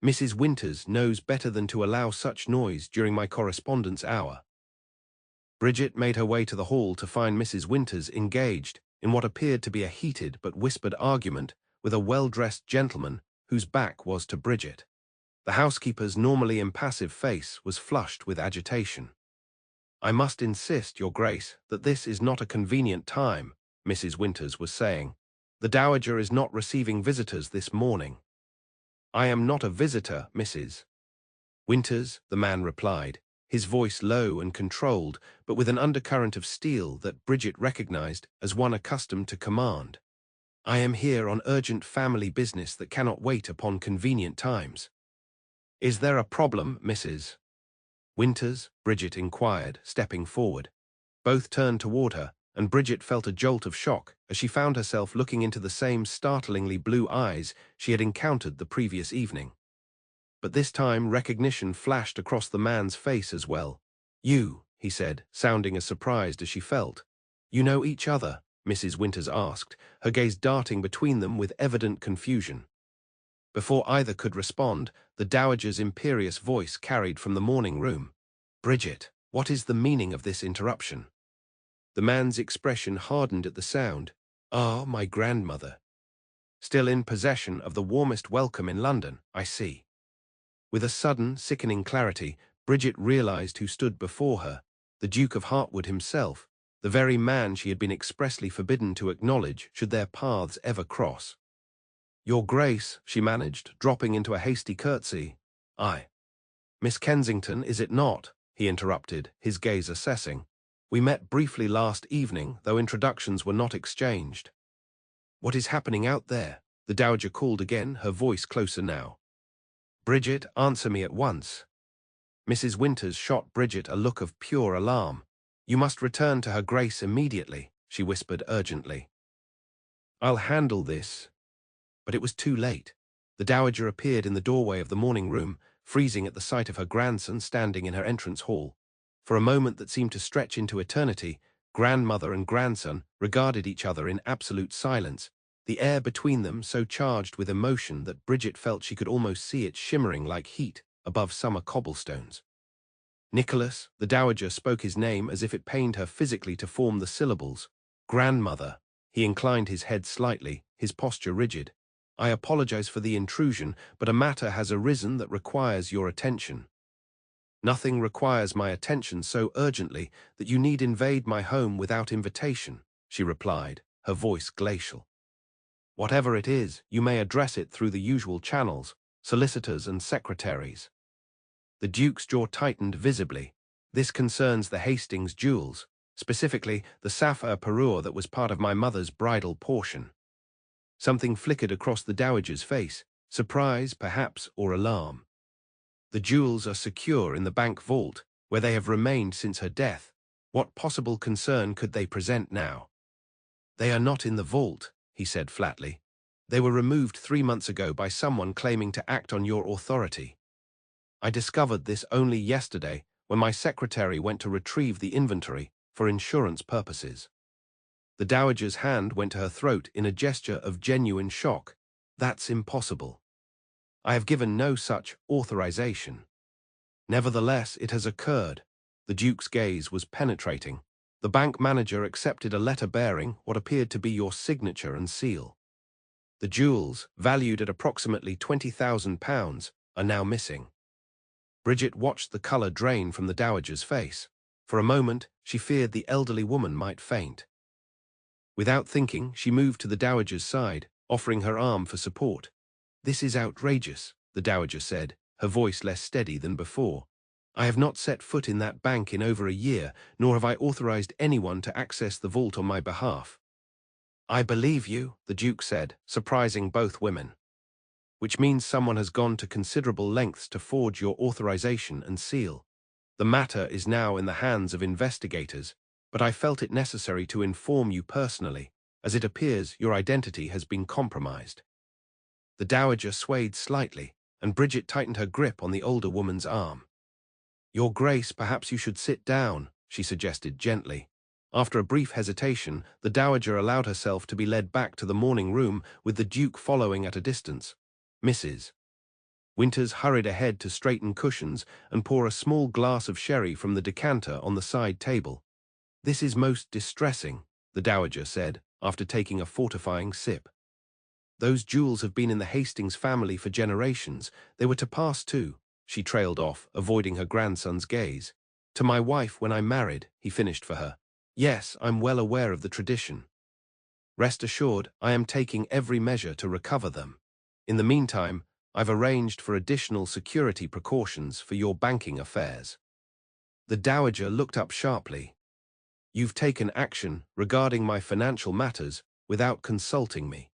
"Mrs. Winters knows better than to allow such noise during my correspondence hour." Bridget made her way to the hall to find Mrs. Winters engaged in what appeared to be a heated but whispered argument with a well-dressed gentleman whose back was to Bridget. The housekeeper's normally impassive face was flushed with agitation. "I must insist, Your Grace, that this is not a convenient time," Mrs. Winters was saying. "The Dowager is not receiving visitors this morning." "I am not a visitor, Mrs. Winters," the man replied, his voice low and controlled, but with an undercurrent of steel that Bridget recognized as one accustomed to command. "I am here on urgent family business that cannot wait upon convenient times." "Is there a problem, Mrs. Winters?" Bridget inquired, stepping forward. Both turned toward her, and Bridget felt a jolt of shock as she found herself looking into the same startlingly blue eyes she had encountered the previous evening. But this time recognition flashed across the man's face as well. "You," he said, sounding as surprised as she felt. "You know each other?" Mrs. Winters asked, her gaze darting between them with evident confusion. Before either could respond, the Dowager's imperious voice carried from the morning room. "Bridget, what is the meaning of this interruption?" The man's expression hardened at the sound. "Ah, my grandmother. Still in possession of the warmest welcome in London, I see." With a sudden, sickening clarity, Bridget realized who stood before her, the Duke of Hartwood himself, the very man she had been expressly forbidden to acknowledge should their paths ever cross. "Your Grace," she managed, dropping into a hasty curtsy. "I." "Miss Kensington, is it not?" he interrupted, his gaze assessing. "We met briefly last evening, though introductions were not exchanged." "What is happening out there?" the Dowager called again, her voice closer now. "Bridget, answer me at once." Mrs. Winters shot Bridget a look of pure alarm. "You must return to her Grace immediately," she whispered urgently. "I'll handle this." But it was too late. The Dowager appeared in the doorway of the morning room, freezing at the sight of her grandson standing in her entrance hall. For a moment that seemed to stretch into eternity, grandmother and grandson regarded each other in absolute silence, the air between them so charged with emotion that Bridget felt she could almost see it shimmering like heat above summer cobblestones. "Nicholas," the Dowager spoke his name as if it pained her physically to form the syllables. "Grandmother." He inclined his head slightly, his posture rigid. "I apologize for the intrusion, but a matter has arisen that requires your attention." "Nothing requires my attention so urgently that you need invade my home without invitation," she replied, her voice glacial. "Whatever it is, you may address it through the usual channels, solicitors and secretaries." The Duke's jaw tightened visibly. "This concerns the Hastings jewels, specifically the sapphire parure that was part of my mother's bridal portion." Something flickered across the Dowager's face, surprise, perhaps, or alarm. "The jewels are secure in the bank vault, where they have remained since her death. What possible concern could they present now?" "They are not in the vault," he said flatly. "They were removed 3 months ago by someone claiming to act on your authority. I discovered this only yesterday when my secretary went to retrieve the inventory for insurance purposes." The Dowager's hand went to her throat in a gesture of genuine shock. "That's impossible. I have given no such authorization." "Nevertheless, it has occurred." The Duke's gaze was penetrating. "The bank manager accepted a letter bearing what appeared to be your signature and seal. The jewels, valued at approximately £20,000, are now missing." Bridget watched the color drain from the Dowager's face. For a moment, she feared the elderly woman might faint. Without thinking, she moved to the Dowager's side, offering her arm for support. "This is outrageous," the Dowager said, her voice less steady than before. "I have not set foot in that bank in over a year, nor have I authorized anyone to access the vault on my behalf." "I believe you," the Duke said, surprising both women. "Which means someone has gone to considerable lengths to forge your authorization and seal." The matter is now in the hands of investigators, but I felt it necessary to inform you personally, as it appears your identity has been compromised." The dowager swayed slightly, and Bridget tightened her grip on the older woman's arm. "Your Grace, perhaps you should sit down," she suggested gently. After a brief hesitation, the dowager allowed herself to be led back to the morning room, with the Duke following at a distance. Mrs. Winters hurried ahead to straighten cushions and pour a small glass of sherry from the decanter on the side table. "This is most distressing," the dowager said, after taking a fortifying sip. "Those jewels have been in the Hastings family for generations. They were to pass too," she trailed off, avoiding her grandson's gaze. "To my wife when I married," he finished for her. "Yes, I'm well aware of the tradition. Rest assured, I am taking every measure to recover them. In the meantime, I've arranged for additional security precautions for your banking affairs." The dowager looked up sharply. "You've taken action regarding my financial matters without consulting me."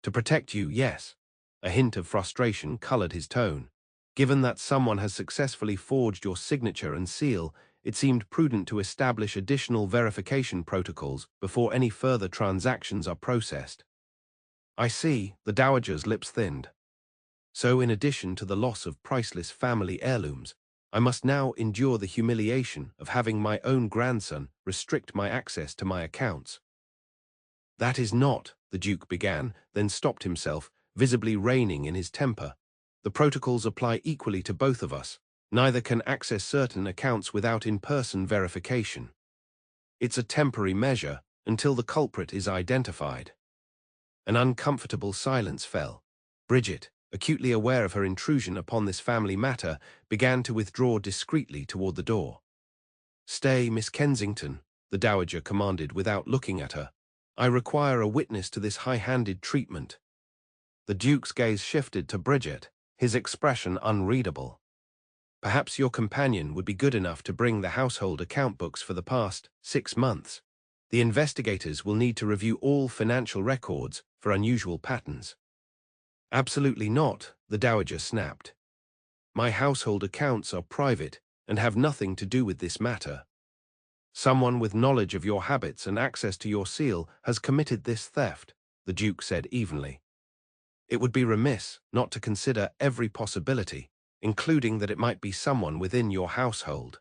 "To protect you, yes." A hint of frustration colored his tone. "Given that someone has successfully forged your signature and seal, it seemed prudent to establish additional verification protocols before any further transactions are processed." "I see," the dowager's lips thinned. "So in addition to the loss of priceless family heirlooms, I must now endure the humiliation of having my own grandson restrict my access to my accounts." "That is not," the Duke began, then stopped himself, visibly reining in his temper. "The protocols apply equally to both of us. Neither can access certain accounts without in-person verification. It's a temporary measure until the culprit is identified." An uncomfortable silence fell. Bridget, acutely aware of her intrusion upon this family matter, began to withdraw discreetly toward the door. "Stay, Miss Kensington," the dowager commanded without looking at her. "I require a witness to this high-handed treatment." The Duke's gaze shifted to Bridget, his expression unreadable. "Perhaps your companion would be good enough to bring the household account books for the past 6 months. The investigators will need to review all financial records for unusual patterns." "Absolutely not," the dowager snapped. "My household accounts are private and have nothing to do with this matter. Someone with knowledge of your habits and access to your seal has committed this theft," the Duke said evenly. "It would be remiss not to consider every possibility, including that it might be someone within your household."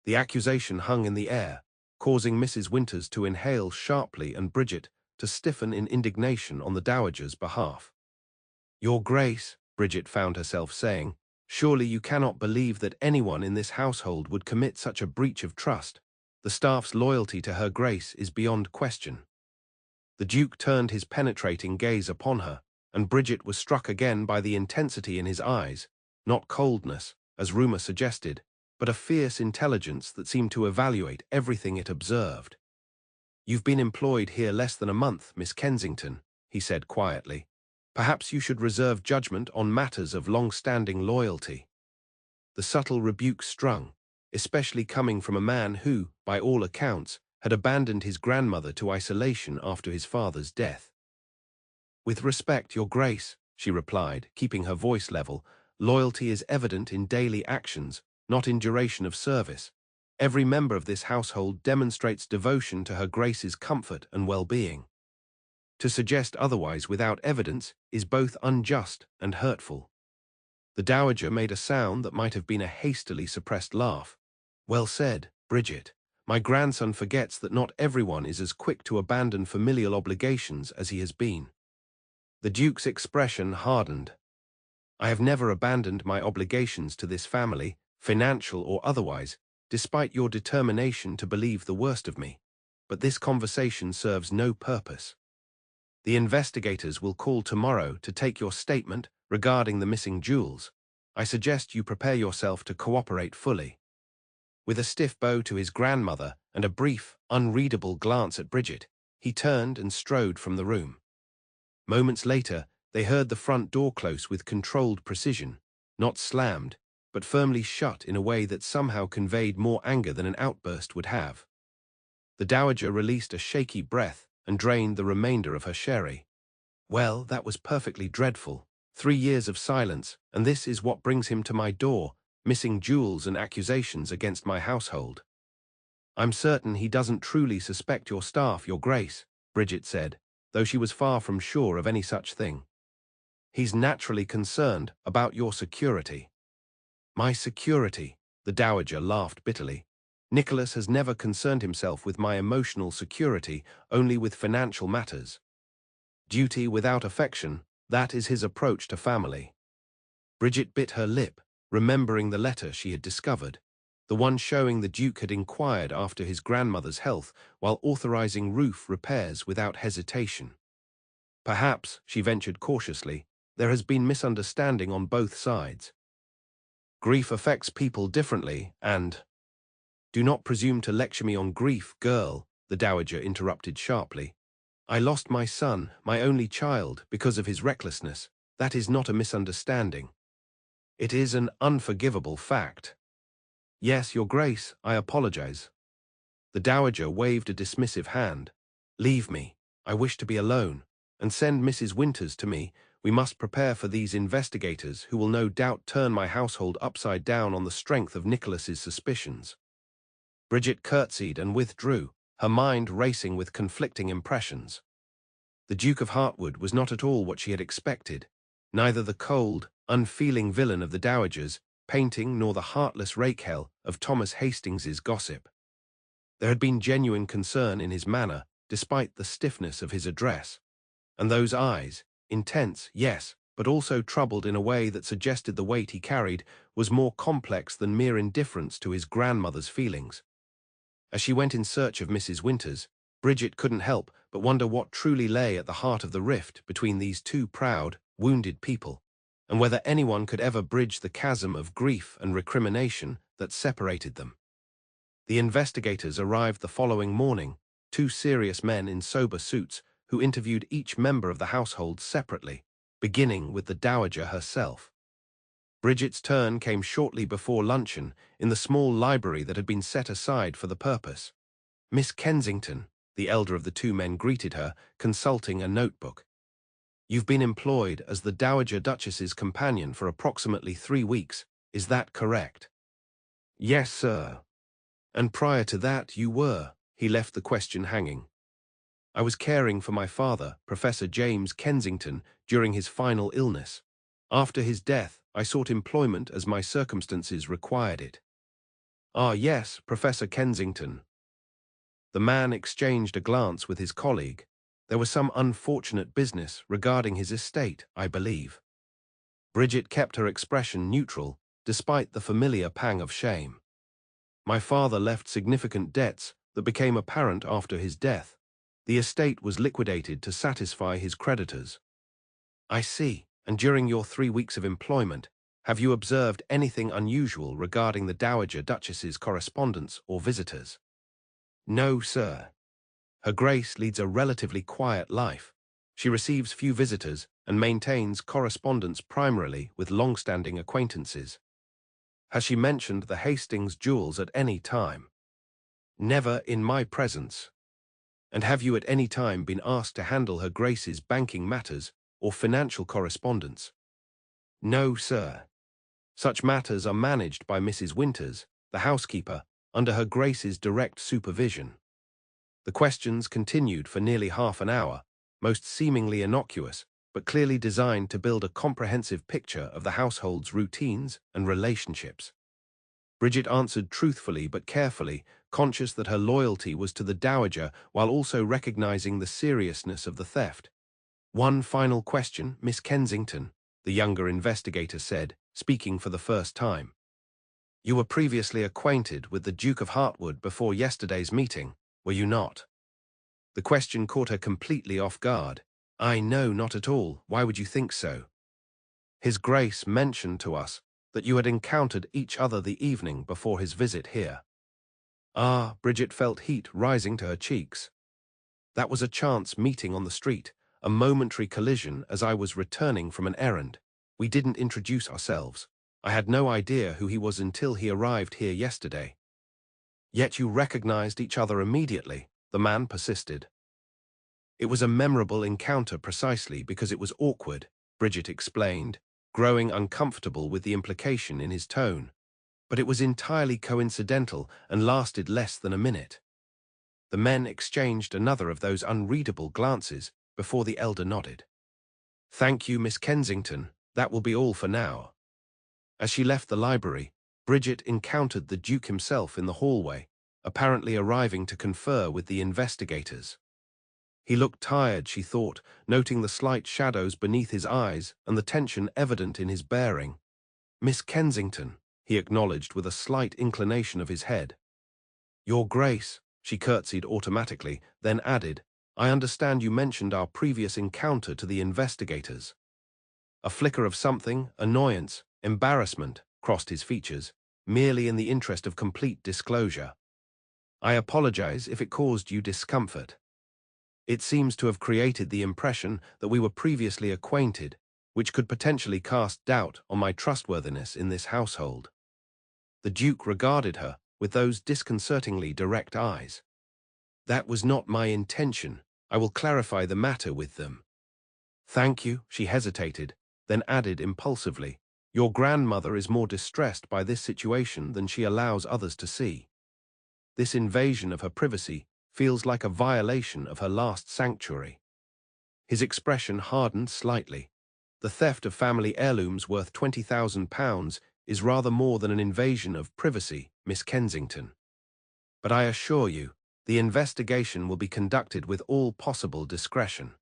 The accusation hung in the air, causing Mrs. Winters to inhale sharply and Bridget to stiffen in indignation on the dowager's behalf. "Your Grace," Bridget found herself saying, "surely you cannot believe that anyone in this household would commit such a breach of trust. The staff's loyalty to her Grace is beyond question." The Duke turned his penetrating gaze upon her, and Bridget was struck again by the intensity in his eyes, not coldness, as rumor suggested, but a fierce intelligence that seemed to evaluate everything it observed. "You've been employed here less than a month, Miss Kensington," he said quietly. "Perhaps you should reserve judgment on matters of long-standing loyalty." The subtle rebuke stung, especially coming from a man who, by all accounts, had abandoned his grandmother to isolation after his father's death. "With respect, Your Grace," she replied, keeping her voice level, "loyalty is evident in daily actions, not in duration of service. Every member of this household demonstrates devotion to her Grace's comfort and well-being. To suggest otherwise without evidence is both unjust and hurtful." The dowager made a sound that might have been a hastily suppressed laugh. "Well said, Bridget. My grandson forgets that not everyone is as quick to abandon familial obligations as he has been." The Duke's expression hardened. "I have never abandoned my obligations to this family, financial or otherwise, despite your determination to believe the worst of me. But this conversation serves no purpose. The investigators will call tomorrow to take your statement regarding the missing jewels. I suggest you prepare yourself to cooperate fully." With a stiff bow to his grandmother and a brief, unreadable glance at Bridget, he turned and strode from the room. Moments later, they heard the front door close with controlled precision, not slammed, but firmly shut in a way that somehow conveyed more anger than an outburst would have. The dowager released a shaky breath and drained the remainder of her sherry. "Well, that was perfectly dreadful. 3 years of silence, and this is what brings him to my door," missing jewels and accusations against my household. I'm certain he doesn't truly suspect your staff, Your Grace, Bridget said, though she was far from sure of any such thing. He's naturally concerned about your security. My security, the Dowager laughed bitterly. Nicholas has never concerned himself with my emotional security, only with financial matters. Duty without affection, that is his approach to family. Bridget bit her lip, remembering the letter she had discovered, the one showing the Duke had inquired after his grandmother's health while authorizing roof repairs without hesitation. Perhaps, she ventured cautiously, there has been misunderstanding on both sides. Grief affects people differently, and— Do not presume to lecture me on grief, girl, the Dowager interrupted sharply. I lost my son, my only child, because of his recklessness. That is not a misunderstanding. It is an unforgivable fact. Yes, Your Grace, I apologize. The Dowager waved a dismissive hand. Leave me. I wish to be alone. And send Mrs. Winters to me. We must prepare for these investigators who will no doubt turn my household upside down on the strength of Nicholas's suspicions. Bridget curtsied and withdrew, her mind racing with conflicting impressions. The Duke of Hartwood was not at all what she had expected, neither the cold, unfeeling villain of the Dowager's painting nor the heartless rakehell of Thomas Hastings's gossip. There had been genuine concern in his manner, despite the stiffness of his address. And those eyes, intense, yes, but also troubled in a way that suggested the weight he carried was more complex than mere indifference to his grandmother's feelings. As she went in search of Mrs. Winters, Bridget couldn't help but wonder what truly lay at the heart of the rift between these two proud, wounded people, and whether anyone could ever bridge the chasm of grief and recrimination that separated them. The investigators arrived the following morning, two serious men in sober suits who interviewed each member of the household separately, beginning with the Dowager herself. Bridget's turn came shortly before luncheon in the small library that had been set aside for the purpose. Miss Kensington, the elder of the two men, greeted her, consulting a notebook. You've been employed as the Dowager Duchess's companion for approximately 3 weeks, is that correct? Yes, sir. And prior to that you were, he left the question hanging. I was caring for my father, Professor James Kensington, during his final illness. After his death, I sought employment as my circumstances required it. Ah, yes, Professor Kensington. The man exchanged a glance with his colleague. There was some unfortunate business regarding his estate, I believe. Bridget kept her expression neutral, despite the familiar pang of shame. My father left significant debts that became apparent after his death. The estate was liquidated to satisfy his creditors. I see. And during your 3 weeks of employment, have you observed anything unusual regarding the Dowager Duchess's correspondence or visitors? No, sir. Her Grace leads a relatively quiet life. She receives few visitors and maintains correspondence primarily with long-standing acquaintances. Has she mentioned the Hastings jewels at any time? Never in my presence. And have you at any time been asked to handle Her Grace's banking matters or financial correspondence? No, sir. Such matters are managed by Mrs. Winters, the housekeeper, under Her Grace's direct supervision. The questions continued for nearly half an hour, most seemingly innocuous, but clearly designed to build a comprehensive picture of the household's routines and relationships. Bridget answered truthfully but carefully, conscious that her loyalty was to the Dowager while also recognizing the seriousness of the theft. One final question, Miss Kensington, the younger investigator said, speaking for the first time. You were previously acquainted with the Duke of Hartwood before yesterday's meeting, were you not? The question caught her completely off guard. I know, not at all. Why would you think so? His Grace mentioned to us that you had encountered each other the evening before his visit here. Ah, Bridget felt heat rising to her cheeks. That was a chance meeting on the street, a momentary collision as I was returning from an errand. We didn't introduce ourselves. I had no idea who he was until he arrived here yesterday. Yet you recognized each other immediately, the man persisted. It was a memorable encounter precisely because it was awkward, Bridget explained, growing uncomfortable with the implication in his tone. but it was entirely coincidental and lasted less than a minute. The men exchanged another of those unreadable glances before the elder nodded. "Thank you, Miss Kensington. That will be all for now." As she left the library, Bridget encountered the Duke himself in the hallway, apparently arriving to confer with the investigators. He looked tired, she thought, noting the slight shadows beneath his eyes and the tension evident in his bearing. "Miss Kensington," he acknowledged with a slight inclination of his head. "Your Grace," she curtsied automatically, then added, "I understand you mentioned our previous encounter to the investigators." A flicker of something, annoyance, embarrassment, crossed his features, merely in the interest of complete disclosure. "I apologize if it caused you discomfort. It seems to have created the impression that we were previously acquainted, which could potentially cast doubt on my trustworthiness in this household." The Duke regarded her with those disconcertingly direct eyes. "That was not my intention. I will clarify the matter with them." "Thank you," she hesitated, then added impulsively, "Your grandmother is more distressed by this situation than she allows others to see. This invasion of her privacy feels like a violation of her last sanctuary." His expression hardened slightly. "The theft of family heirlooms worth £20,000 is rather more than an invasion of privacy, Miss Kensington. But I assure you, the investigation will be conducted with all possible discretion."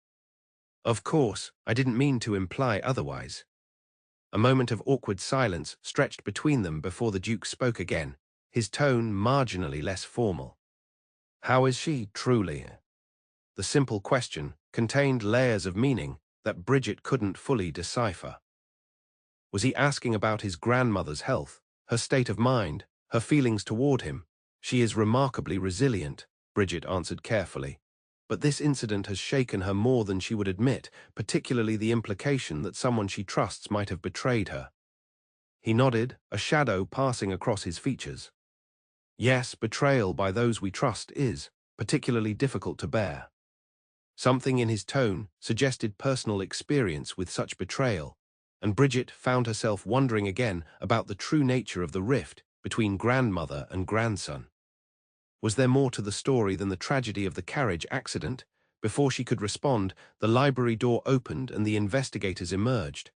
"Of course, I didn't mean to imply otherwise." A moment of awkward silence stretched between them before the Duke spoke again, his tone marginally less formal. "How is she, truly?" The simple question contained layers of meaning that Bridget couldn't fully decipher. Was he asking about his grandmother's health, her state of mind, her feelings toward him? "She is remarkably resilient," Bridget answered carefully. "But this incident has shaken her more than she would admit, particularly the implication that someone she trusts might have betrayed her." He nodded, a shadow passing across his features. "Yes, betrayal by those we trust is particularly difficult to bear." Something in his tone suggested personal experience with such betrayal, and Bridget found herself wondering again about the true nature of the rift between grandmother and grandson. Was there more to the story than the tragedy of the carriage accident? Before she could respond, the library door opened and the investigators emerged.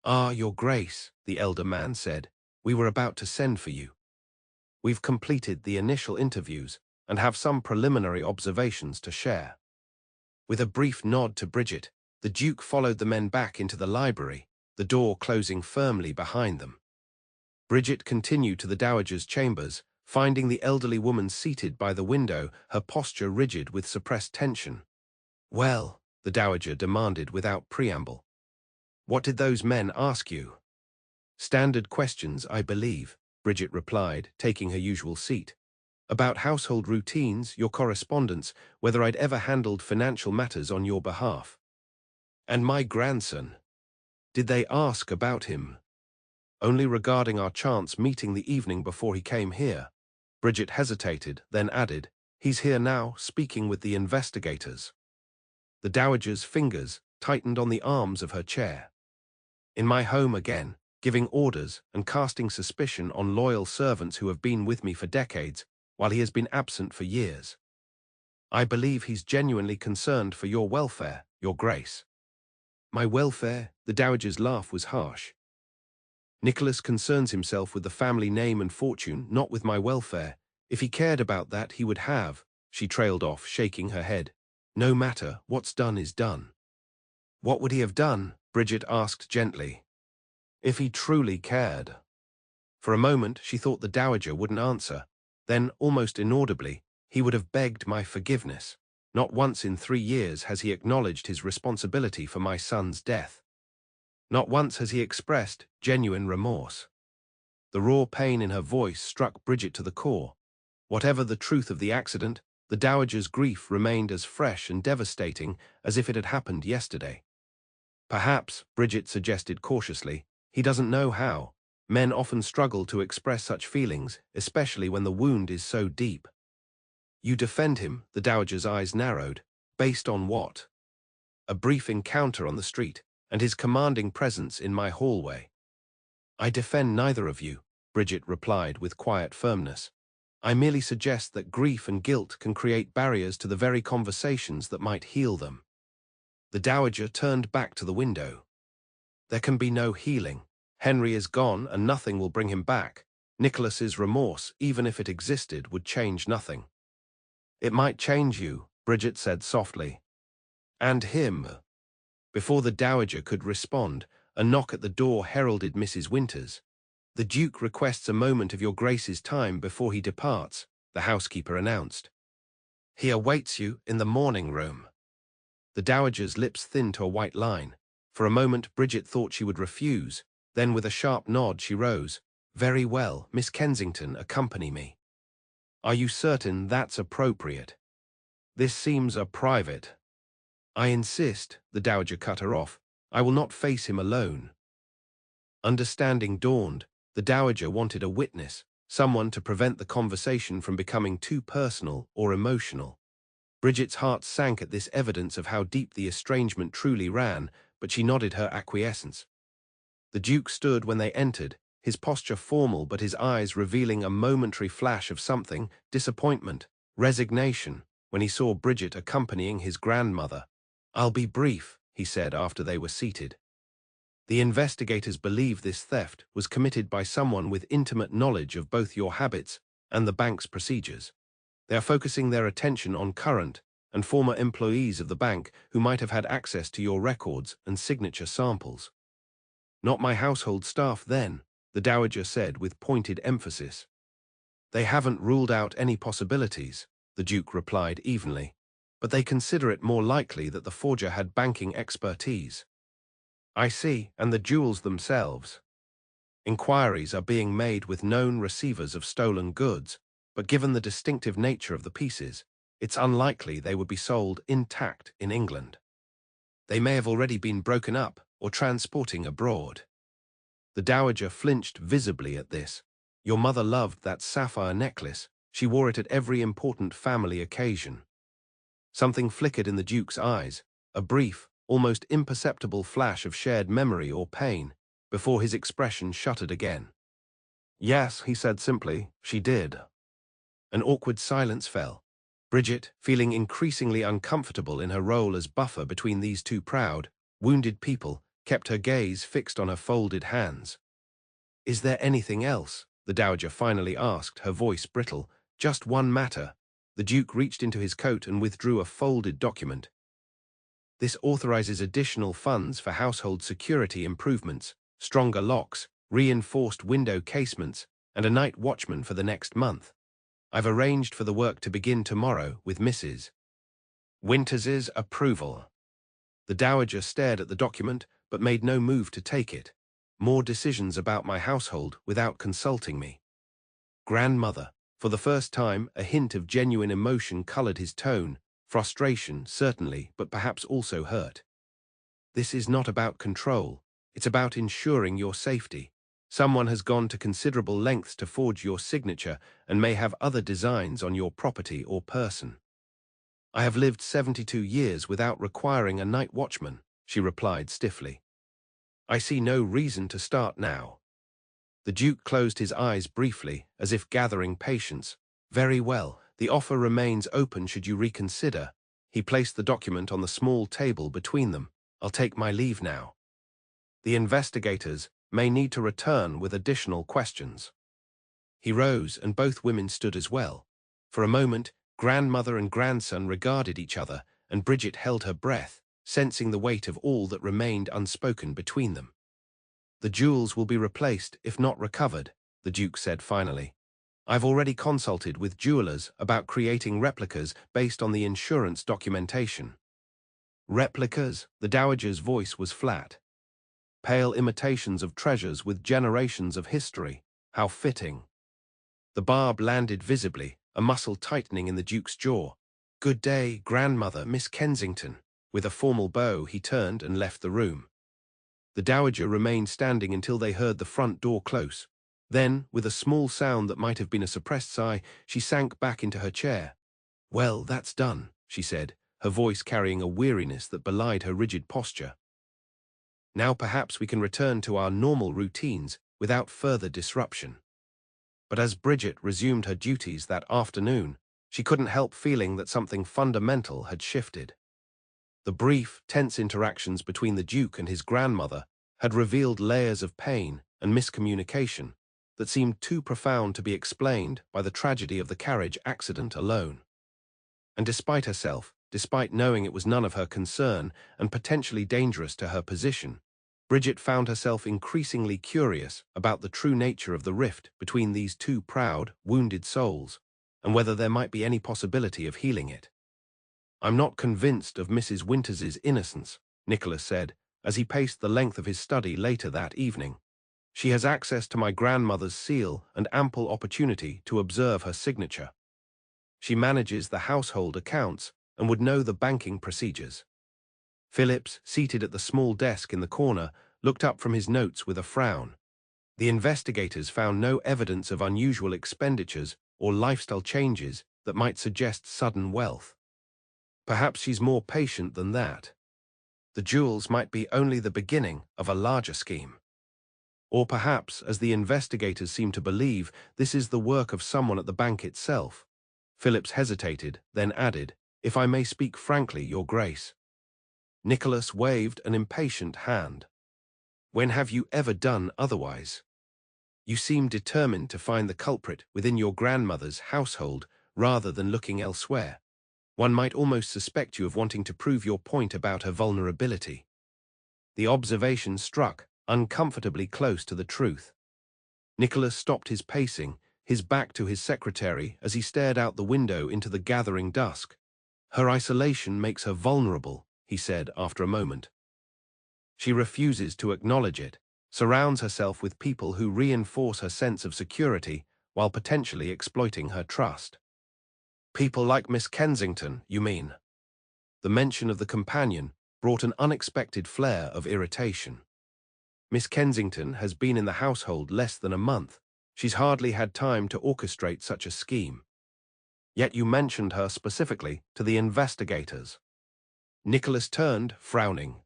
"Ah, Your Grace," the elder man said, "we were about to send for you. We've completed the initial interviews and have some preliminary observations to share." With a brief nod to Bridget, the Duke followed the men back into the library, the door closing firmly behind them. Bridget continued to the Dowager's chambers, finding the elderly woman seated by the window, her posture rigid with suppressed tension. "Well," the Dowager demanded without preamble, "what did those men ask you?" "Standard questions, I believe," Bridget replied, taking her usual seat. "About household routines, your correspondence, whether I'd ever handled financial matters on your behalf." "And my grandson? Did they ask about him?" "Only regarding our chance meeting the evening before he came here." Bridget hesitated, then added, "He's here now, speaking with the investigators." The Dowager's fingers tightened on the arms of her chair. "In my home again, giving orders and casting suspicion on loyal servants who have been with me for decades, while he has been absent for years. I believe he's genuinely concerned for your welfare, Your Grace." "My welfare?" The Dowager's laugh was harsh. "Nicholas concerns himself with the family name and fortune, not with my welfare. If he cared about that, he would have," she trailed off, shaking her head. "No matter, what's done is done." "What would he have done?" Bridget asked gently. "If he truly cared." For a moment, she thought the Dowager wouldn't answer. Then, almost inaudibly, "He would have begged my forgiveness. Not once in 3 years has he acknowledged his responsibility for my son's death. Not once has he expressed genuine remorse." The raw pain in her voice struck Bridget to the core. Whatever the truth of the accident, the Dowager's grief remained as fresh and devastating as if it had happened yesterday. "Perhaps," Bridget suggested cautiously, "he doesn't know how. Men often struggle to express such feelings, especially when the wound is so deep." "You defend him," the Dowager's eyes narrowed. "Based on what?" "A brief encounter on the street, and his commanding presence in my hallway." "I defend neither of you," Bridget replied with quiet firmness. I merely suggest that grief and guilt can create barriers to the very conversations that might heal them. The Dowager turned back to the window. There can be no healing. Henry is gone and nothing will bring him back. Nicholas's remorse, even if it existed, would change nothing. It might change you, Bridget said softly. And him. Before the Dowager could respond, a knock at the door heralded Mrs. Winters. The Duke requests a moment of your Grace's time before he departs, the housekeeper announced. He awaits you in the morning room. The Dowager's lips thinned to a white line. For a moment Bridget thought she would refuse, then with a sharp nod she rose. Very well, Miss Kensington, accompany me. Are you certain that's appropriate? This seems a private. I insist, the Dowager cut her off. I will not face him alone. Understanding dawned. The Dowager wanted a witness, someone to prevent the conversation from becoming too personal or emotional. Bridget's heart sank at this evidence of how deep the estrangement truly ran, but she nodded her acquiescence. The Duke stood when they entered, his posture formal but his eyes revealing a momentary flash of something, disappointment, resignation, when he saw Bridget accompanying his grandmother. I'll be brief, he said after they were seated. The investigators believe this theft was committed by someone with intimate knowledge of both your habits and the bank's procedures. They are focusing their attention on current and former employees of the bank who might have had access to your records and signature samples. Not my household staff then, the Dowager said with pointed emphasis. They haven't ruled out any possibilities, the Duke replied evenly, but they consider it more likely that the forger had banking expertise. I see, and the jewels themselves. Inquiries are being made with known receivers of stolen goods, but given the distinctive nature of the pieces, it's unlikely they would be sold intact in England. They may have already been broken up or transporting abroad. The Dowager flinched visibly at this. Your mother loved that sapphire necklace. She wore it at every important family occasion. Something flickered in the Duke's eyes, a brief, almost imperceptible flash of shared memory or pain, before his expression shuttered again. Yes, he said simply, she did. An awkward silence fell. Bridget, feeling increasingly uncomfortable in her role as buffer between these two proud, wounded people, kept her gaze fixed on her folded hands. Is there anything else? The Dowager finally asked, her voice brittle. Just one matter. The Duke reached into his coat and withdrew a folded document. This authorizes additional funds for household security improvements, stronger locks, reinforced window casements, and a night watchman for the next month. I've arranged for the work to begin tomorrow with Mrs. Winters's approval. The Dowager stared at the document but made no move to take it. More decisions about my household without consulting me. Grandmother. For the first time, a hint of genuine emotion colored his tone. Frustration, certainly, but perhaps also hurt. This is not about control. It's about ensuring your safety. Someone has gone to considerable lengths to forge your signature and may have other designs on your property or person. I have lived 72 years without requiring a night watchman, she replied stiffly. I see no reason to start now. The Duke closed his eyes briefly, as if gathering patience. Very well, the offer remains open should you reconsider. He placed the document on the small table between them. I'll take my leave now. The investigators may need to return with additional questions. He rose, and both women stood as well. For a moment, grandmother and grandson regarded each other, and Bridget held her breath, sensing the weight of all that remained unspoken between them. The jewels will be replaced, if not recovered, the Duke said finally. I've already consulted with jewelers about creating replicas based on the insurance documentation. Replicas? The Dowager's voice was flat. Pale imitations of treasures with generations of history. How fitting. The barb landed visibly, a muscle tightening in the Duke's jaw. Good day, grandmother, Miss Kensington. With a formal bow, he turned and left the room. The Dowager remained standing until they heard the front door close. Then, with a small sound that might have been a suppressed sigh, she sank back into her chair. Well, that's done, she said, her voice carrying a weariness that belied her rigid posture. Now perhaps we can return to our normal routines without further disruption. But as Bridget resumed her duties that afternoon, she couldn't help feeling that something fundamental had shifted. The brief, tense interactions between the Duke and his grandmother had revealed layers of pain and miscommunication that seemed too profound to be explained by the tragedy of the carriage accident alone. And despite herself, despite knowing it was none of her concern and potentially dangerous to her position, Bridget found herself increasingly curious about the true nature of the rift between these two proud, wounded souls, and whether there might be any possibility of healing it. "I'm not convinced of Mrs. Winters's innocence," Nicholas said, as he paced the length of his study later that evening. "She has access to my grandmother's seal and ample opportunity to observe her signature. She manages the household accounts and would know the banking procedures." Phillips, seated at the small desk in the corner, looked up from his notes with a frown. The investigators found no evidence of unusual expenditures or lifestyle changes that might suggest sudden wealth. Perhaps she's more patient than that. The jewels might be only the beginning of a larger scheme. Or perhaps, as the investigators seem to believe, this is the work of someone at the bank itself. Phillips hesitated, then added, "If I may speak frankly, Your Grace." Nicholas waved an impatient hand. "When have you ever done otherwise? You seem determined to find the culprit within your grandmother's household rather than looking elsewhere. One might almost suspect you of wanting to prove your point about her vulnerability." The observation struck uncomfortably close to the truth. Nicholas stopped his pacing, his back to his secretary, as he stared out the window into the gathering dusk. "Her isolation makes her vulnerable," he said after a moment. "She refuses to acknowledge it, surrounds herself with people who reinforce her sense of security while potentially exploiting her trust." "People like Miss Kensington, you mean?" The mention of the companion brought an unexpected flare of irritation. "Miss Kensington has been in the household less than a month. She's hardly had time to orchestrate such a scheme. Yet you mentioned her specifically to the investigators." Nicholas turned, frowning.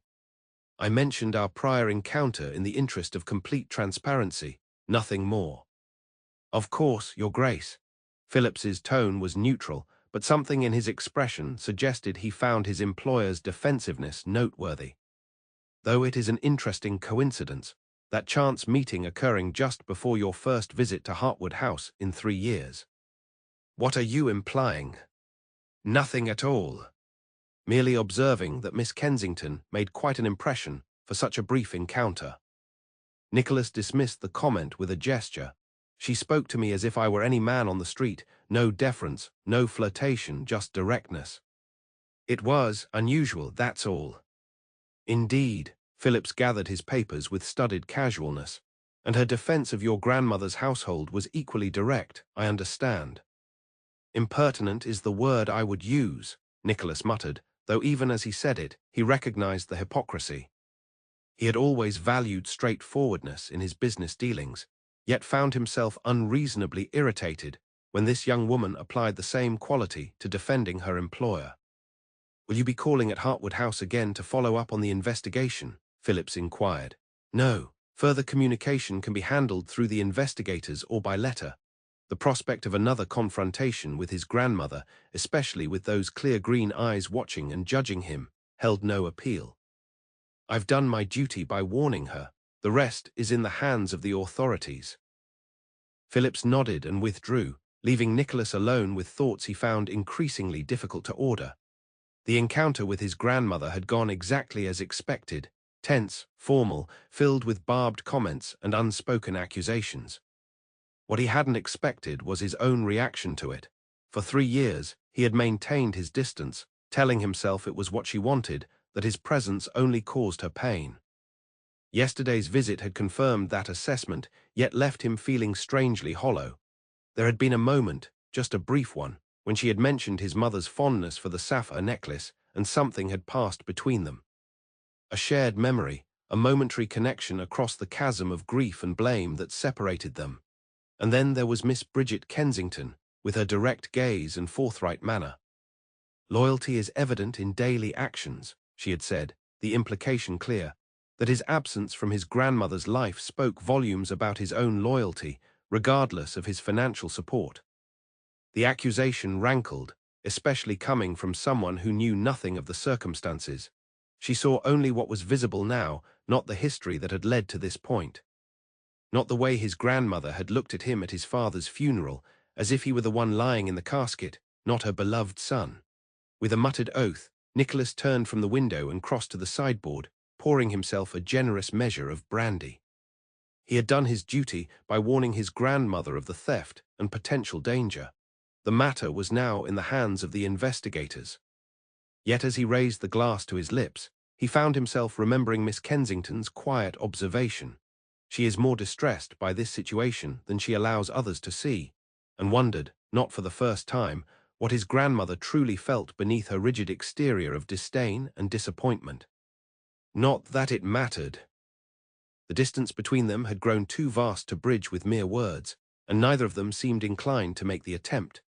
"I mentioned our prior encounter in the interest of complete transparency, nothing more." "Of course, Your Grace." Phillips's tone was neutral, but something in his expression suggested he found his employer's defensiveness noteworthy. "Though it is an interesting coincidence, that chance meeting occurring just before your first visit to Hartwood House in 3 years. What are you implying?" "Nothing at all. Merely observing that Miss Kensington made quite an impression for such a brief encounter." Nicholas dismissed the comment with a gesture. "She spoke to me as if I were any man on the street, no deference, no flirtation, just directness. It was unusual, that's all." "Indeed." Phillips gathered his papers with studied casualness. "And her defense of your grandmother's household was equally direct, I understand." "Impertinent is the word I would use," Nicholas muttered, though even as he said it, he recognized the hypocrisy. He had always valued straightforwardness in his business dealings, yet found himself unreasonably irritated when this young woman applied the same quality to defending her employer. "Will you be calling at Hartwood House again to follow up on the investigation?" Phillips inquired. "No. Further communication can be handled through the investigators or by letter." The prospect of another confrontation with his grandmother, especially with those clear green eyes watching and judging him, held no appeal. "I've done my duty by warning her. The rest is in the hands of the authorities." Phillips nodded and withdrew, leaving Nicholas alone with thoughts he found increasingly difficult to order. The encounter with his grandmother had gone exactly as expected, tense, formal, filled with barbed comments and unspoken accusations. What he hadn't expected was his own reaction to it. For 3 years, he had maintained his distance, telling himself it was what she wanted, that his presence only caused her pain. Yesterday's visit had confirmed that assessment, yet left him feeling strangely hollow. There had been a moment, just a brief one, when she had mentioned his mother's fondness for the sapphire necklace, and something had passed between them. A shared memory, a momentary connection across the chasm of grief and blame that separated them. And then there was Miss Bridget Kensington, with her direct gaze and forthright manner. "Loyalty is evident in daily actions," she had said, the implication clear, that his absence from his grandmother's life spoke volumes about his own loyalty, regardless of his financial support. The accusation rankled, especially coming from someone who knew nothing of the circumstances. She saw only what was visible now, not the history that had led to this point. Not the way his grandmother had looked at him at his father's funeral, as if he were the one lying in the casket, not her beloved son. With a muttered oath, Nicholas turned from the window and crossed to the sideboard, pouring himself a generous measure of brandy. He had done his duty by warning his grandmother of the theft and potential danger. The matter was now in the hands of the investigators. Yet as he raised the glass to his lips, he found himself remembering Miss Kensington's quiet observation. She is more distressed by this situation than she allows others to see, and wondered, not for the first time, what his grandmother truly felt beneath her rigid exterior of disdain and disappointment. Not that it mattered. The distance between them had grown too vast to bridge with mere words, and neither of them seemed inclined to make the attempt.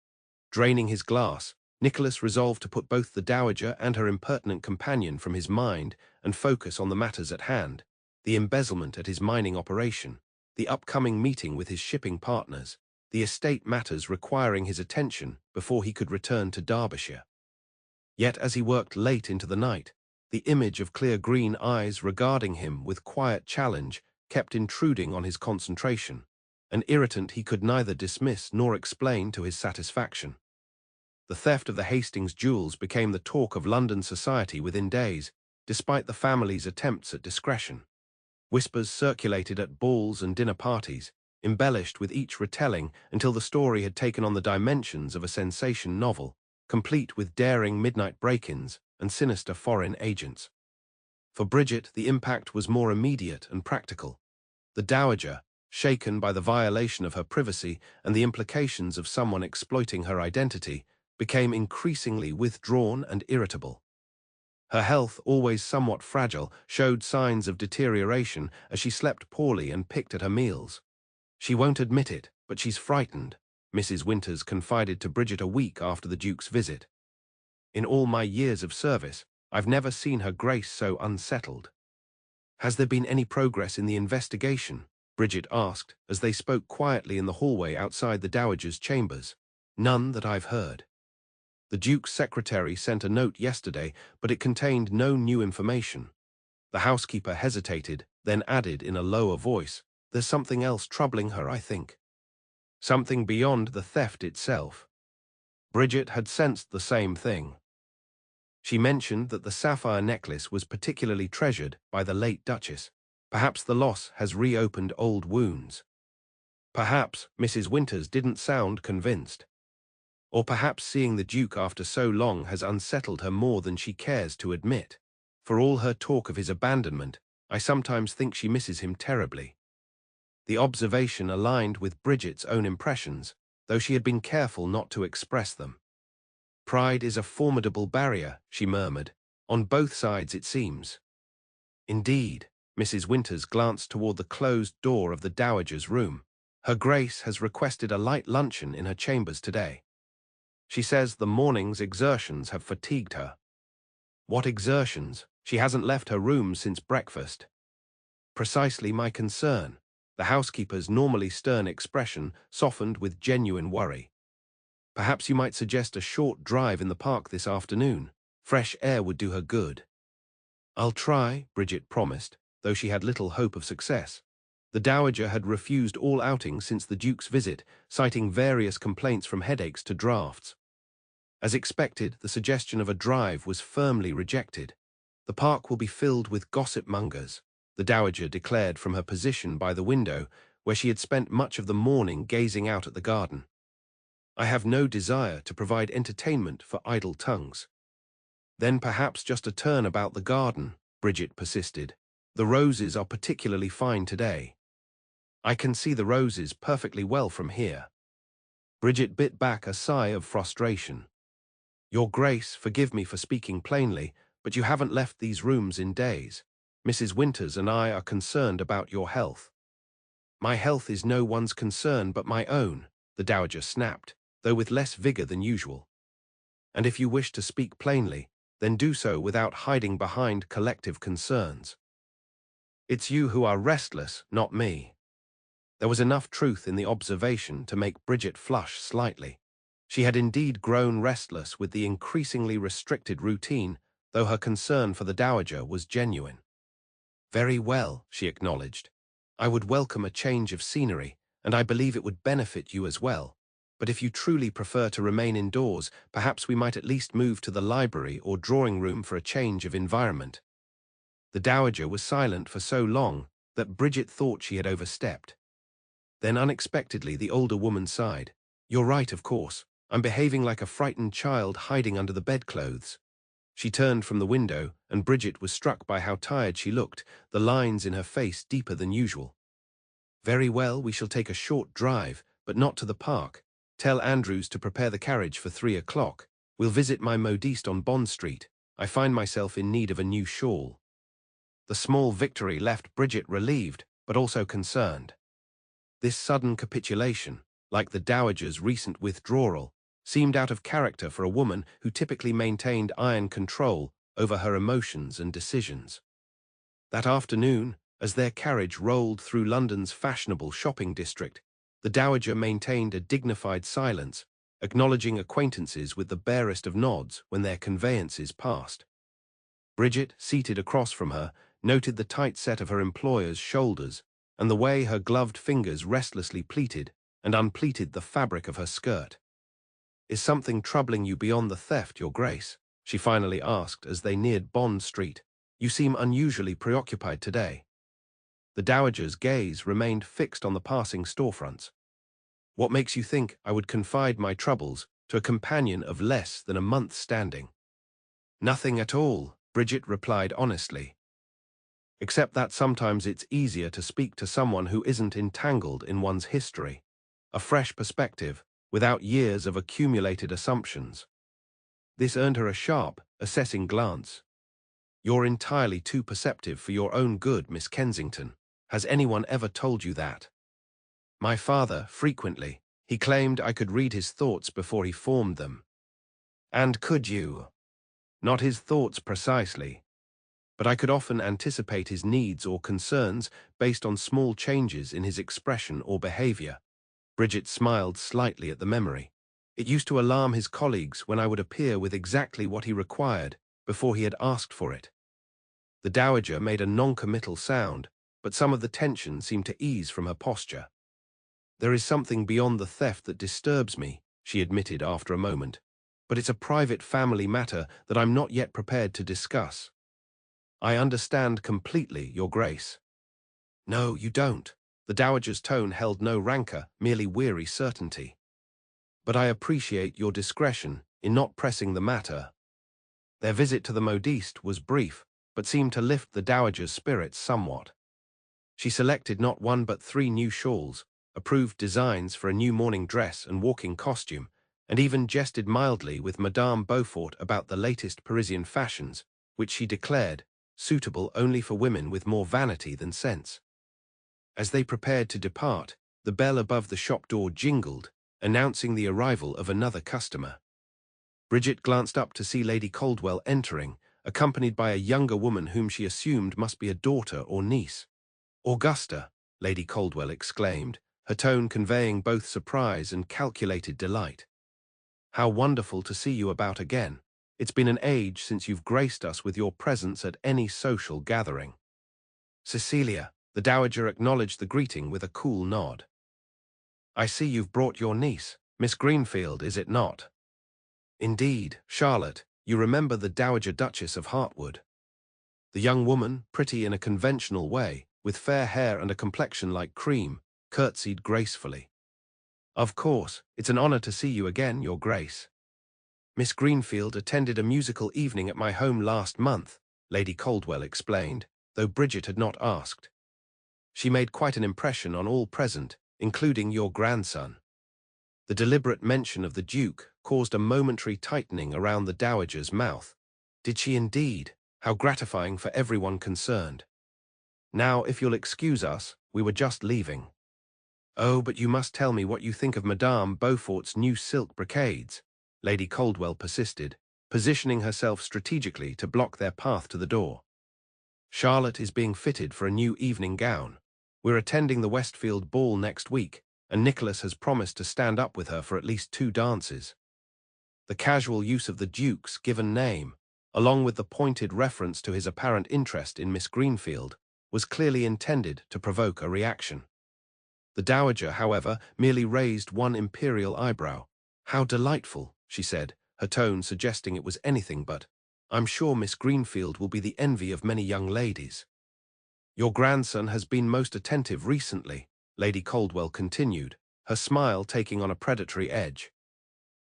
Draining his glass, Nicholas resolved to put both the dowager and her impertinent companion from his mind and focus on the matters at hand, the embezzlement at his mining operation, the upcoming meeting with his shipping partners, the estate matters requiring his attention before he could return to Derbyshire. Yet as he worked late into the night, the image of clear green eyes regarding him with quiet challenge kept intruding on his concentration, an irritant he could neither dismiss nor explain to his satisfaction. The theft of the Hastings jewels became the talk of London society within days, despite the family's attempts at discretion. Whispers circulated at balls and dinner parties, embellished with each retelling until the story had taken on the dimensions of a sensation novel, complete with daring midnight break-ins and sinister foreign agents. For Bridget, the impact was more immediate and practical. The dowager, shaken by the violation of her privacy and the implications of someone exploiting her identity, became increasingly withdrawn and irritable. Her health, always somewhat fragile, showed signs of deterioration as she slept poorly and picked at her meals. "She won't admit it, but she's frightened," Mrs. Winters confided to Bridget a week after the Duke's visit. "In all my years of service, I've never seen her Grace so unsettled." "Has there been any progress in the investigation?" Bridget asked as they spoke quietly in the hallway outside the Dowager's chambers. "None that I've heard. The Duke's secretary sent a note yesterday, but it contained no new information." The housekeeper hesitated, then added in a lower voice, "There's something else troubling her, I think." Something beyond the theft itself. Bridget had sensed the same thing. She mentioned that the sapphire necklace was particularly treasured by the late Duchess. Perhaps the loss has reopened old wounds. Perhaps Mrs. Winters didn't sound convinced. Or perhaps seeing the Duke after so long has unsettled her more than she cares to admit. For all her talk of his abandonment, I sometimes think she misses him terribly. The observation aligned with Bridget's own impressions, though she had been careful not to express them. "Pride is a formidable barrier," she murmured. "On both sides, it seems." "Indeed." Mrs. Winters glanced toward the closed door of the Dowager's room. "Her Grace has requested a light luncheon in her chambers today. She says the morning's exertions have fatigued her." "What exertions? She hasn't left her room since breakfast." "Precisely my concern." The housekeeper's normally stern expression softened with genuine worry. "Perhaps you might suggest a short drive in the park this afternoon. Fresh air would do her good." "I'll try," Bridget promised, though she had little hope of success. The Dowager had refused all outings since the Duke's visit, citing various complaints from headaches to draughts. As expected, the suggestion of a drive was firmly rejected. "The park will be filled with gossip mongers," the Dowager declared from her position by the window, where she had spent much of the morning gazing out at the garden. "I have no desire to provide entertainment for idle tongues." "Then perhaps just a turn about the garden," Bridget persisted. "The roses are particularly fine today." "I can see the roses perfectly well from here." Bridget bit back a sigh of frustration. "Your Grace, forgive me for speaking plainly, but you haven't left these rooms in days. Mrs. Winters and I are concerned about your health." "My health is no one's concern but my own," the Dowager snapped, though with less vigor than usual. "And if you wish to speak plainly, then do so without hiding behind collective concerns. It's you who are restless, not me." There was enough truth in the observation to make Bridget flush slightly. She had indeed grown restless with the increasingly restricted routine, though her concern for the dowager was genuine. "Very well," she acknowledged. "I would welcome a change of scenery, and I believe it would benefit you as well. But if you truly prefer to remain indoors, perhaps we might at least move to the library or drawing room for a change of environment." The dowager was silent for so long that Bridget thought she had overstepped. Then unexpectedly the older woman sighed. "You're right, of course. I'm behaving like a frightened child hiding under the bedclothes." She turned from the window, and Bridget was struck by how tired she looked, the lines in her face deeper than usual. "Very well, we shall take a short drive, but not to the park. Tell Andrews to prepare the carriage for 3 o'clock. We'll visit my modiste on Bond Street. I find myself in need of a new shawl." The small victory left Bridget relieved, but also concerned. This sudden capitulation, like the dowager's recent withdrawal, seemed out of character for a woman who typically maintained iron control over her emotions and decisions. That afternoon, as their carriage rolled through London's fashionable shopping district, the dowager maintained a dignified silence, acknowledging acquaintances with the barest of nods when their conveyances passed. Bridget, seated across from her, noted the tight set of her employer's shoulders and the way her gloved fingers restlessly pleated and unpleated the fabric of her skirt. "Is something troubling you beyond the theft, Your Grace?" she finally asked as they neared Bond Street. "You seem unusually preoccupied today." The dowager's gaze remained fixed on the passing storefronts. "What makes you think I would confide my troubles to a companion of less than a month's standing?" "Nothing at all," Bridget replied honestly. "Except that sometimes it's easier to speak to someone who isn't entangled in one's history. A fresh perspective, without years of accumulated assumptions." This earned her a sharp, assessing glance. "You're entirely too perceptive for your own good, Miss Kensington. Has anyone ever told you that?" "My father, frequently. He claimed I could read his thoughts before he formed them." "And could you?" "Not his thoughts precisely, but I could often anticipate his needs or concerns based on small changes in his expression or behavior." Bridget smiled slightly at the memory. "It used to alarm his colleagues when I would appear with exactly what he required before he had asked for it." The dowager made a non-committal sound, but some of the tension seemed to ease from her posture. "There is something beyond the theft that disturbs me," she admitted after a moment, "but it's a private family matter that I'm not yet prepared to discuss." "I understand completely, Your Grace." "No, you don't." The dowager's tone held no rancor, merely weary certainty. "But I appreciate your discretion in not pressing the matter." Their visit to the modiste was brief, but seemed to lift the dowager's spirits somewhat. She selected not one but 3 new shawls, approved designs for a new morning dress and walking costume, and even jested mildly with Madame Beaufort about the latest Parisian fashions, which she declared suitable only for women with more vanity than sense. As they prepared to depart, the bell above the shop door jingled, announcing the arrival of another customer. Bridget glanced up to see Lady Caldwell entering, accompanied by a younger woman whom she assumed must be a daughter or niece. "Augusta," Lady Caldwell exclaimed, her tone conveying both surprise and calculated delight. "How wonderful to see you about again. It's been an age since you've graced us with your presence at any social gathering." "Cecilia," the dowager acknowledged the greeting with a cool nod. "I see you've brought your niece. Miss Greenfield, is it not?" "Indeed, Charlotte, you remember the Dowager Duchess of Hartwood." The young woman, pretty in a conventional way, with fair hair and a complexion like cream, curtsied gracefully. "Of course, it's an honor to see you again, Your Grace." "Miss Greenfield attended a musical evening at my home last month," Lady Caldwell explained, though Bridget had not asked. "She made quite an impression on all present, including your grandson." The deliberate mention of the Duke caused a momentary tightening around the dowager's mouth. Did she indeed? How gratifying for everyone concerned. "Now, if you'll excuse us, we were just leaving." "Oh, but you must tell me what you think of Madame Beaufort's new silk brocades," Lady Caldwell persisted, positioning herself strategically to block their path to the door. "Charlotte is being fitted for a new evening gown." We're attending the Westfield ball next week, and Nicholas has promised to stand up with her for at least 2 dances. The casual use of the Duke's given name, along with the pointed reference to his apparent interest in Miss Greenfield, was clearly intended to provoke a reaction. The Dowager, however, merely raised one imperial eyebrow. "How delightful," she said, her tone suggesting it was anything but. "I'm sure Miss Greenfield will be the envy of many young ladies." "Your grandson has been most attentive recently," Lady Caldwell continued, her smile taking on a predatory edge.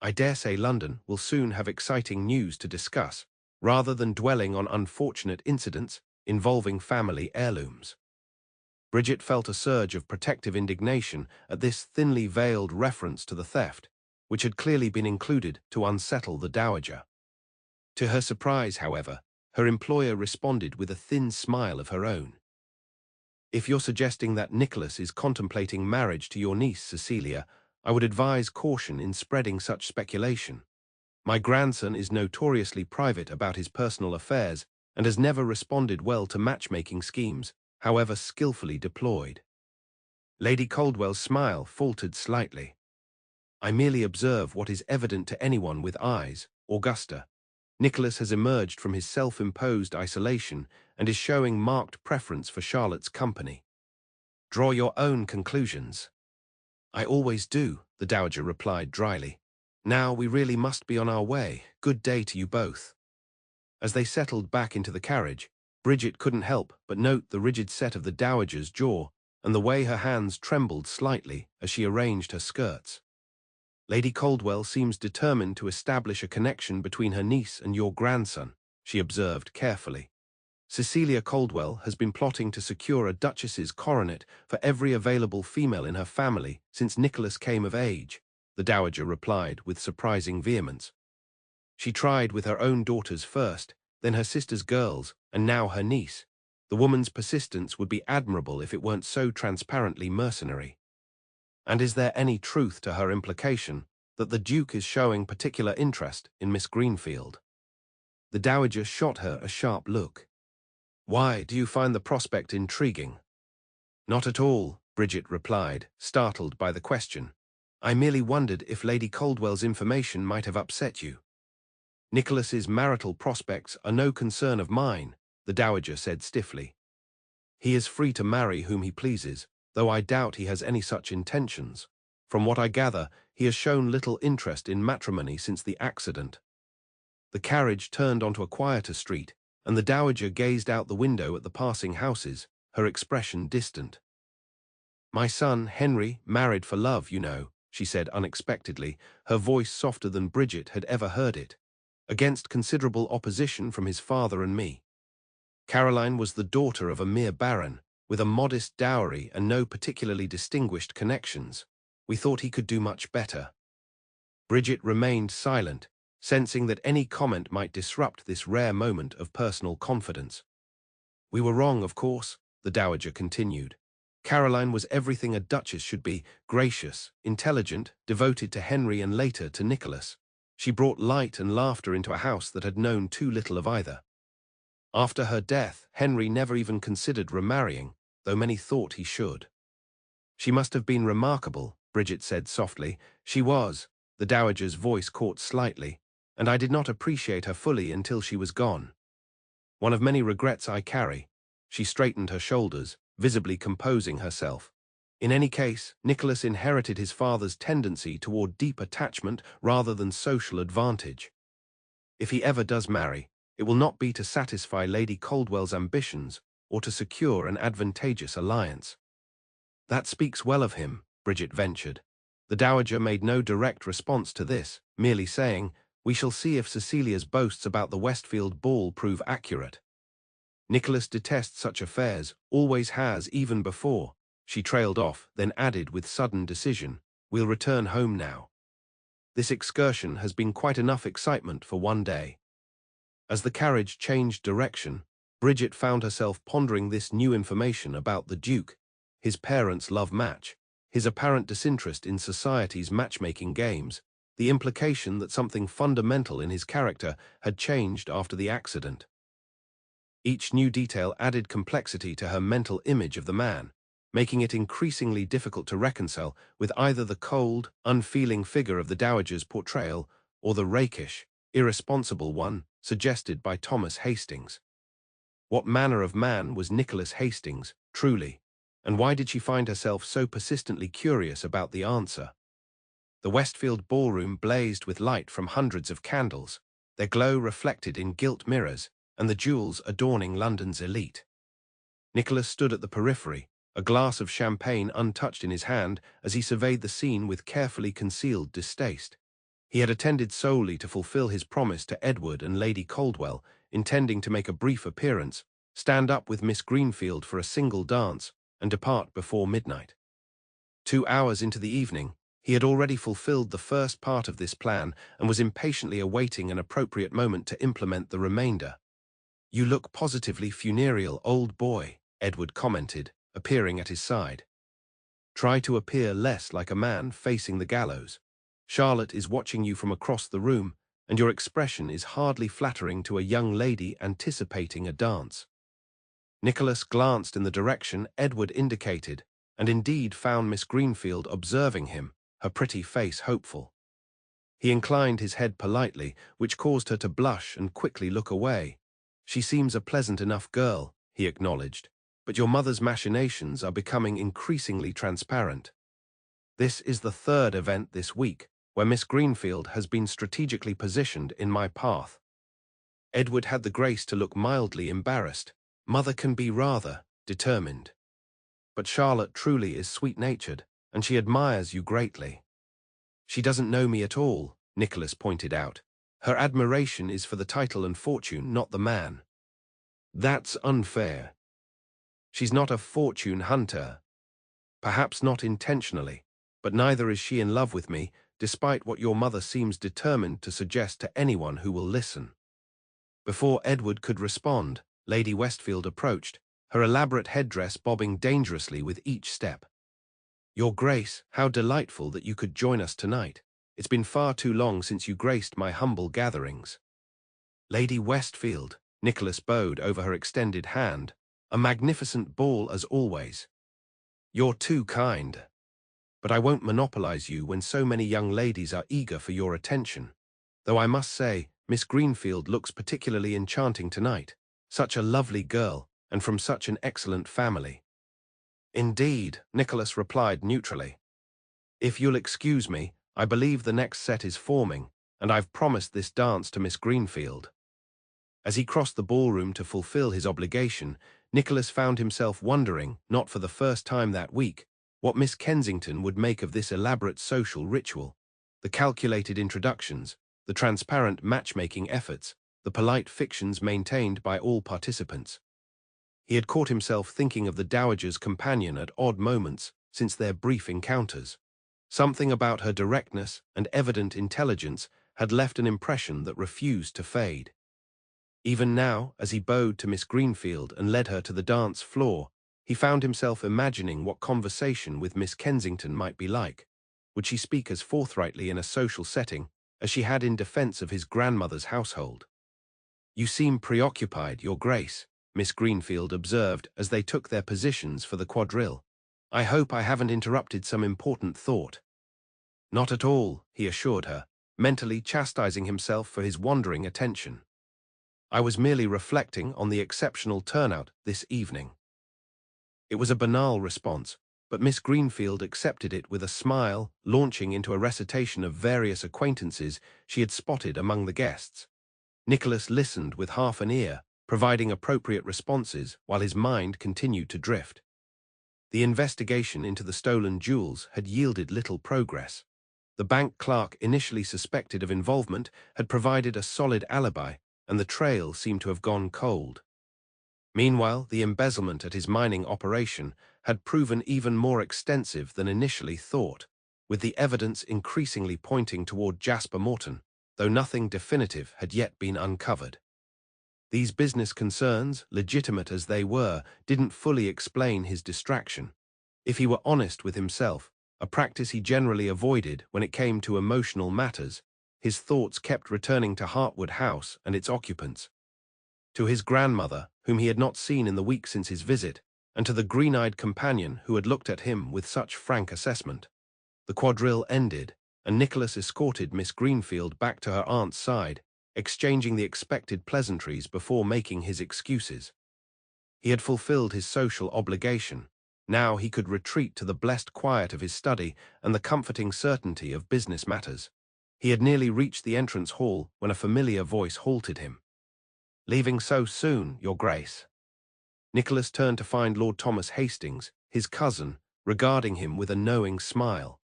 "I dare say London will soon have exciting news to discuss, rather than dwelling on unfortunate incidents involving family heirlooms." Bridget felt a surge of protective indignation at this thinly veiled reference to the theft, which had clearly been included to unsettle the Dowager. To her surprise, however, her employer responded with a thin smile of her own. "If you're suggesting that Nicholas is contemplating marriage to your niece, Cecilia, I would advise caution in spreading such speculation. My grandson is notoriously private about his personal affairs and has never responded well to matchmaking schemes, however skillfully deployed." Lady Caldwell's smile faltered slightly. "I merely observe what is evident to anyone with eyes, Augusta. Nicholas has emerged from his self-imposed isolation and is showing marked preference for Charlotte's company. Draw your own conclusions." "I always do," the Dowager replied dryly. "Now we really must be on our way. Good day to you both." As they settled back into the carriage, Bridget couldn't help but note the rigid set of the Dowager's jaw and the way her hands trembled slightly as she arranged her skirts. "Lady Caldwell seems determined to establish a connection between her niece and your grandson," she observed carefully. "Cecilia Caldwell has been plotting to secure a duchess's coronet for every available female in her family since Nicholas came of age," the Dowager replied with surprising vehemence. "She tried with her own daughters first, then her sister's girls, and now her niece. The woman's persistence would be admirable if it weren't so transparently mercenary. And is there any truth to her implication that the Duke is showing particular interest in Miss Greenfield?" The Dowager shot her a sharp look. "Why, do you find the prospect intriguing?" "Not at all," Bridget replied, startled by the question. "I merely wondered if Lady Caldwell's information might have upset you." "Nicholas's marital prospects are no concern of mine," the Dowager said stiffly. "He is free to marry whom he pleases, though I doubt he has any such intentions. From what I gather, he has shown little interest in matrimony since the accident." The carriage turned onto a quieter street, and the Dowager gazed out the window at the passing houses, her expression distant. "My son, Henry, married for love, you know," she said unexpectedly, her voice softer than Bridget had ever heard it, "against considerable opposition from his father and me. Caroline was the daughter of a mere baron, with a modest dowry and no particularly distinguished connections. We thought he could do much better." Bridget remained silent, sensing that any comment might disrupt this rare moment of personal confidence. "We were wrong, of course," the Dowager continued. "Caroline was everything a duchess should be: gracious, intelligent, devoted to Henry and later to Nicholas. She brought light and laughter into a house that had known too little of either. After her death, Henry never even considered remarrying, though many thought he should." "She must have been remarkable," Bridget said softly. "She was," the Dowager's voice caught slightly, "and I did not appreciate her fully until she was gone. One of many regrets I carry." She straightened her shoulders, visibly composing herself. "In any case, Nicholas inherited his father's tendency toward deep attachment rather than social advantage. If he ever does marry, it will not be to satisfy Lady Caldwell's ambitions or to secure an advantageous alliance." "That speaks well of him," Bridget ventured. The Dowager made no direct response to this, merely saying, "We shall see if Cecilia's boasts about the Westfield ball prove accurate. Nicholas detests such affairs, always has even before." She trailed off, then added with sudden decision, "We'll return home now. This excursion has been quite enough excitement for one day." As the carriage changed direction, Bridget found herself pondering this new information about the Duke, his parents' love match, his apparent disinterest in society's matchmaking games, the implication that something fundamental in his character had changed after the accident. Each new detail added complexity to her mental image of the man, making it increasingly difficult to reconcile with either the cold, unfeeling figure of the Dowager's portrayal or the rakish, irresponsible one suggested by Thomas Hastings. What manner of man was Nicholas Hastings, truly, and why did she find herself so persistently curious about the answer? The Westfield ballroom blazed with light from hundreds of candles, their glow reflected in gilt mirrors and the jewels adorning London's elite. Nicholas stood at the periphery, a glass of champagne untouched in his hand as he surveyed the scene with carefully concealed distaste. He had attended solely to fulfill his promise to Edward and Lady Caldwell, intending to make a brief appearance, stand up with Miss Greenfield for a single dance, and depart before midnight. 2 hours into the evening, he had already fulfilled the first part of this plan and was impatiently awaiting an appropriate moment to implement the remainder. "You look positively funereal, old boy," Edward commented, appearing at his side. "Try to appear less like a man facing the gallows. Charlotte is watching you from across the room, and your expression is hardly flattering to a young lady anticipating a dance." Nicholas glanced in the direction Edward indicated, and indeed found Miss Greenfield observing him, her pretty face hopeful. He inclined his head politely, which caused her to blush and quickly look away. "She seems a pleasant enough girl," he acknowledged, "but your mother's machinations are becoming increasingly transparent. This is the third event this week where Miss Greenfield has been strategically positioned in my path." Edward had the grace to look mildly embarrassed. "Mother can be rather determined. But Charlotte truly is sweet-natured, and she admires you greatly." "She doesn't know me at all," Nicholas pointed out. "Her admiration is for the title and fortune, not the man." "That's unfair. She's not a fortune hunter. Perhaps not intentionally, but neither is she in love with me, despite what your mother seems determined to suggest to anyone who will listen." Before Edward could respond, Lady Westfield approached, her elaborate headdress bobbing dangerously with each step. "Your Grace, how delightful that you could join us tonight. It's been far too long since you graced my humble gatherings." "Lady Westfield," Nicholas bowed over her extended hand, "a magnificent ball as always." "You're too kind. But I won't monopolize you when so many young ladies are eager for your attention. Though I must say, Miss Greenfield looks particularly enchanting tonight. Such a lovely girl, and from such an excellent family." "Indeed," Nicholas replied neutrally. "If you'll excuse me, I believe the next set is forming, and I've promised this dance to Miss Greenfield." As he crossed the ballroom to fulfill his obligation, Nicholas found himself wondering, not for the first time that week, what Miss Kensington would make of this elaborate social ritual. The calculated introductions, the transparent matchmaking efforts, the polite fictions maintained by all participants. He had caught himself thinking of the Dowager's companion at odd moments since their brief encounters. Something about her directness and evident intelligence had left an impression that refused to fade. Even now, as he bowed to Miss Greenfield and led her to the dance floor, he found himself imagining what conversation with Miss Kensington might be like. Would she speak as forthrightly in a social setting as she had in defense of his grandmother's household? "You seem preoccupied, Your Grace," Miss Greenfield observed as they took their positions for the quadrille. "I hope I haven't interrupted some important thought." "Not at all," he assured her, mentally chastising himself for his wandering attention. "I was merely reflecting on the exceptional turnout this evening." It was a banal response, but Miss Greenfield accepted it with a smile, launching into a recitation of various acquaintances she had spotted among the guests. Nicholas listened with half an ear, providing appropriate responses while his mind continued to drift. The investigation into the stolen jewels had yielded little progress. The bank clerk initially suspected of involvement had provided a solid alibi, and the trail seemed to have gone cold. Meanwhile, the embezzlement at his mining operation had proven even more extensive than initially thought, with the evidence increasingly pointing toward Jasper Morton, though nothing definitive had yet been uncovered. These business concerns, legitimate as they were, didn't fully explain his distraction. If he were honest with himself, a practice he generally avoided when it came to emotional matters, his thoughts kept returning to Hartwood House and its occupants. To his grandmother, whom he had not seen in the week since his visit, and to the green-eyed companion who had looked at him with such frank assessment. The quadrille ended, and Nicholas escorted Miss Greenfield back to her aunt's side, exchanging the expected pleasantries before making his excuses. He had fulfilled his social obligation. Now he could retreat to the blessed quiet of his study and the comforting certainty of business matters. He had nearly reached the entrance hall when a familiar voice halted him. "Leaving so soon, Your Grace?" Nicholas turned to find Lord Thomas Hastings, his cousin, regarding him with a knowing smile.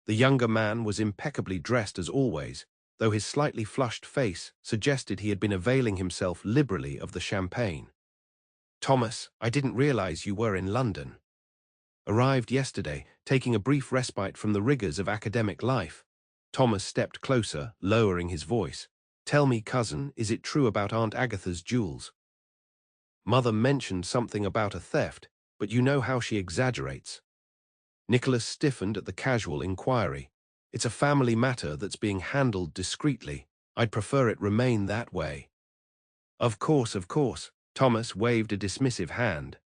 The younger man was impeccably dressed as always, though his slightly flushed face suggested he had been availing himself liberally of the champagne. "Thomas, I didn't realize you were in London." Arrived yesterday, taking a brief respite from the rigors of academic life. Thomas stepped closer, lowering his voice. "Tell me, cousin, is it true about Aunt Agatha's jewels? Mother mentioned something about a theft, but you know how she exaggerates." Nicholas stiffened at the casual inquiry. "It's a family matter that's being handled discreetly. I'd prefer it remain that way." Of course, of course." Thomas waved a dismissive hand.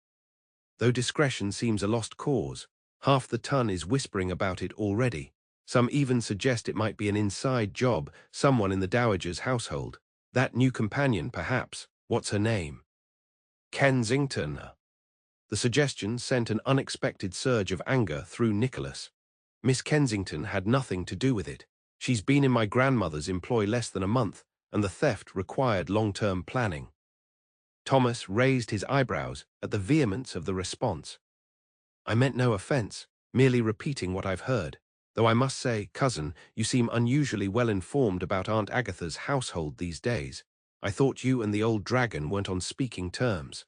"Though discretion seems a lost cause, half the ton is whispering about it already. Some even suggest it might be an inside job, someone in the Dowager's household. That new companion, perhaps. What's her name?" "Kensington." The suggestion sent an unexpected surge of anger through Nicholas. "Miss Kensington had nothing to do with it. She's been in my grandmother's employ less than a month, and the theft required long-term planning." Thomas raised his eyebrows at the vehemence of the response. "I meant no offense, merely repeating what I've heard. Though I must say, cousin, you seem unusually well informed about Aunt Agatha's household these days. I thought you and the old dragon weren't on speaking terms."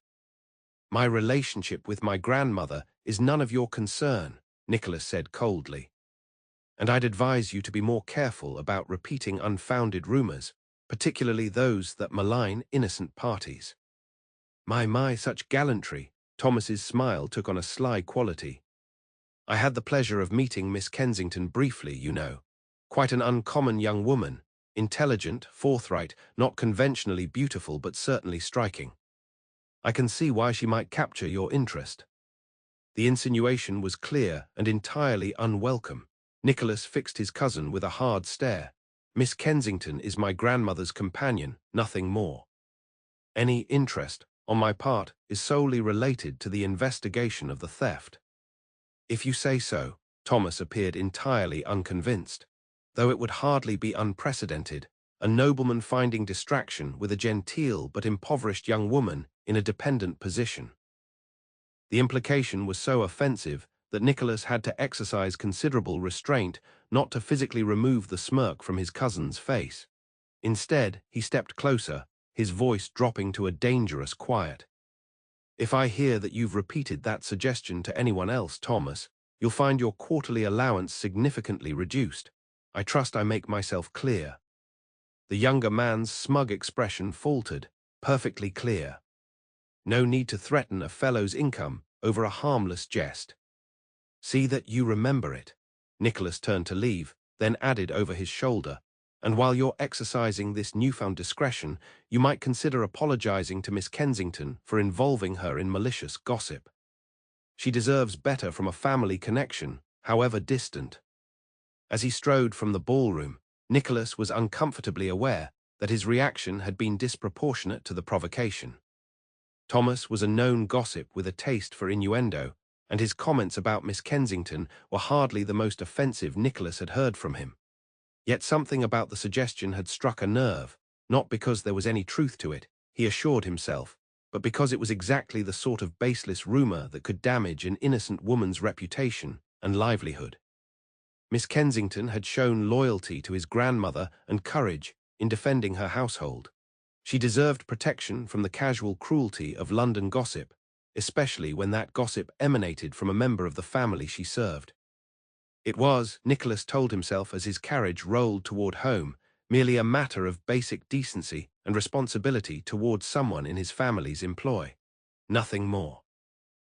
"My relationship with my grandmother is none of your concern," Nicholas said coldly. "And I'd advise you to be more careful about repeating unfounded rumors, particularly those that malign innocent parties." My, such gallantry." Thomas's smile took on a sly quality. "I had the pleasure of meeting Miss Kensington briefly, you know. Quite an uncommon young woman, intelligent, forthright, not conventionally beautiful but certainly striking. I can see why she might capture your interest." The insinuation was clear and entirely unwelcome. Nicholas fixed his cousin with a hard stare. "Miss Kensington is my grandmother's companion, nothing more. Any interest, on my part, is solely related to the investigation of the theft." "If you say so." Thomas appeared entirely unconvinced. "Though it would hardly be unprecedented, a nobleman finding distraction with a genteel but impoverished young woman in a dependent position." The implication was so offensive that Nicholas had to exercise considerable restraint not to physically remove the smirk from his cousin's face. Instead, he stepped closer, his voice dropping to a dangerous quiet. "If I hear that you've repeated that suggestion to anyone else, Thomas, you'll find your quarterly allowance significantly reduced. I trust I make myself clear." The younger man's smug expression faltered, perfectly clear. No need to threaten a fellow's income over a harmless jest. "See that you remember it." Nicholas turned to leave, then added over his shoulder, "And while you're exercising this newfound discretion, you might consider apologizing to Miss Kensington for involving her in malicious gossip. She deserves better from a family connection, however distant." As he strode from the ballroom, Nicholas was uncomfortably aware that his reaction had been disproportionate to the provocation. Thomas was a known gossip with a taste for innuendo, and his comments about Miss Kensington were hardly the most offensive Nicholas had heard from him. Yet something about the suggestion had struck a nerve, not because there was any truth to it, he assured himself, but because it was exactly the sort of baseless rumor that could damage an innocent woman's reputation and livelihood. Miss Kensington had shown loyalty to his grandmother and courage in defending her household. She deserved protection from the casual cruelty of London gossip, especially when that gossip emanated from a member of the family she served. It was, Nicholas told himself as his carriage rolled toward home, merely a matter of basic decency and responsibility towards someone in his family's employ. Nothing more.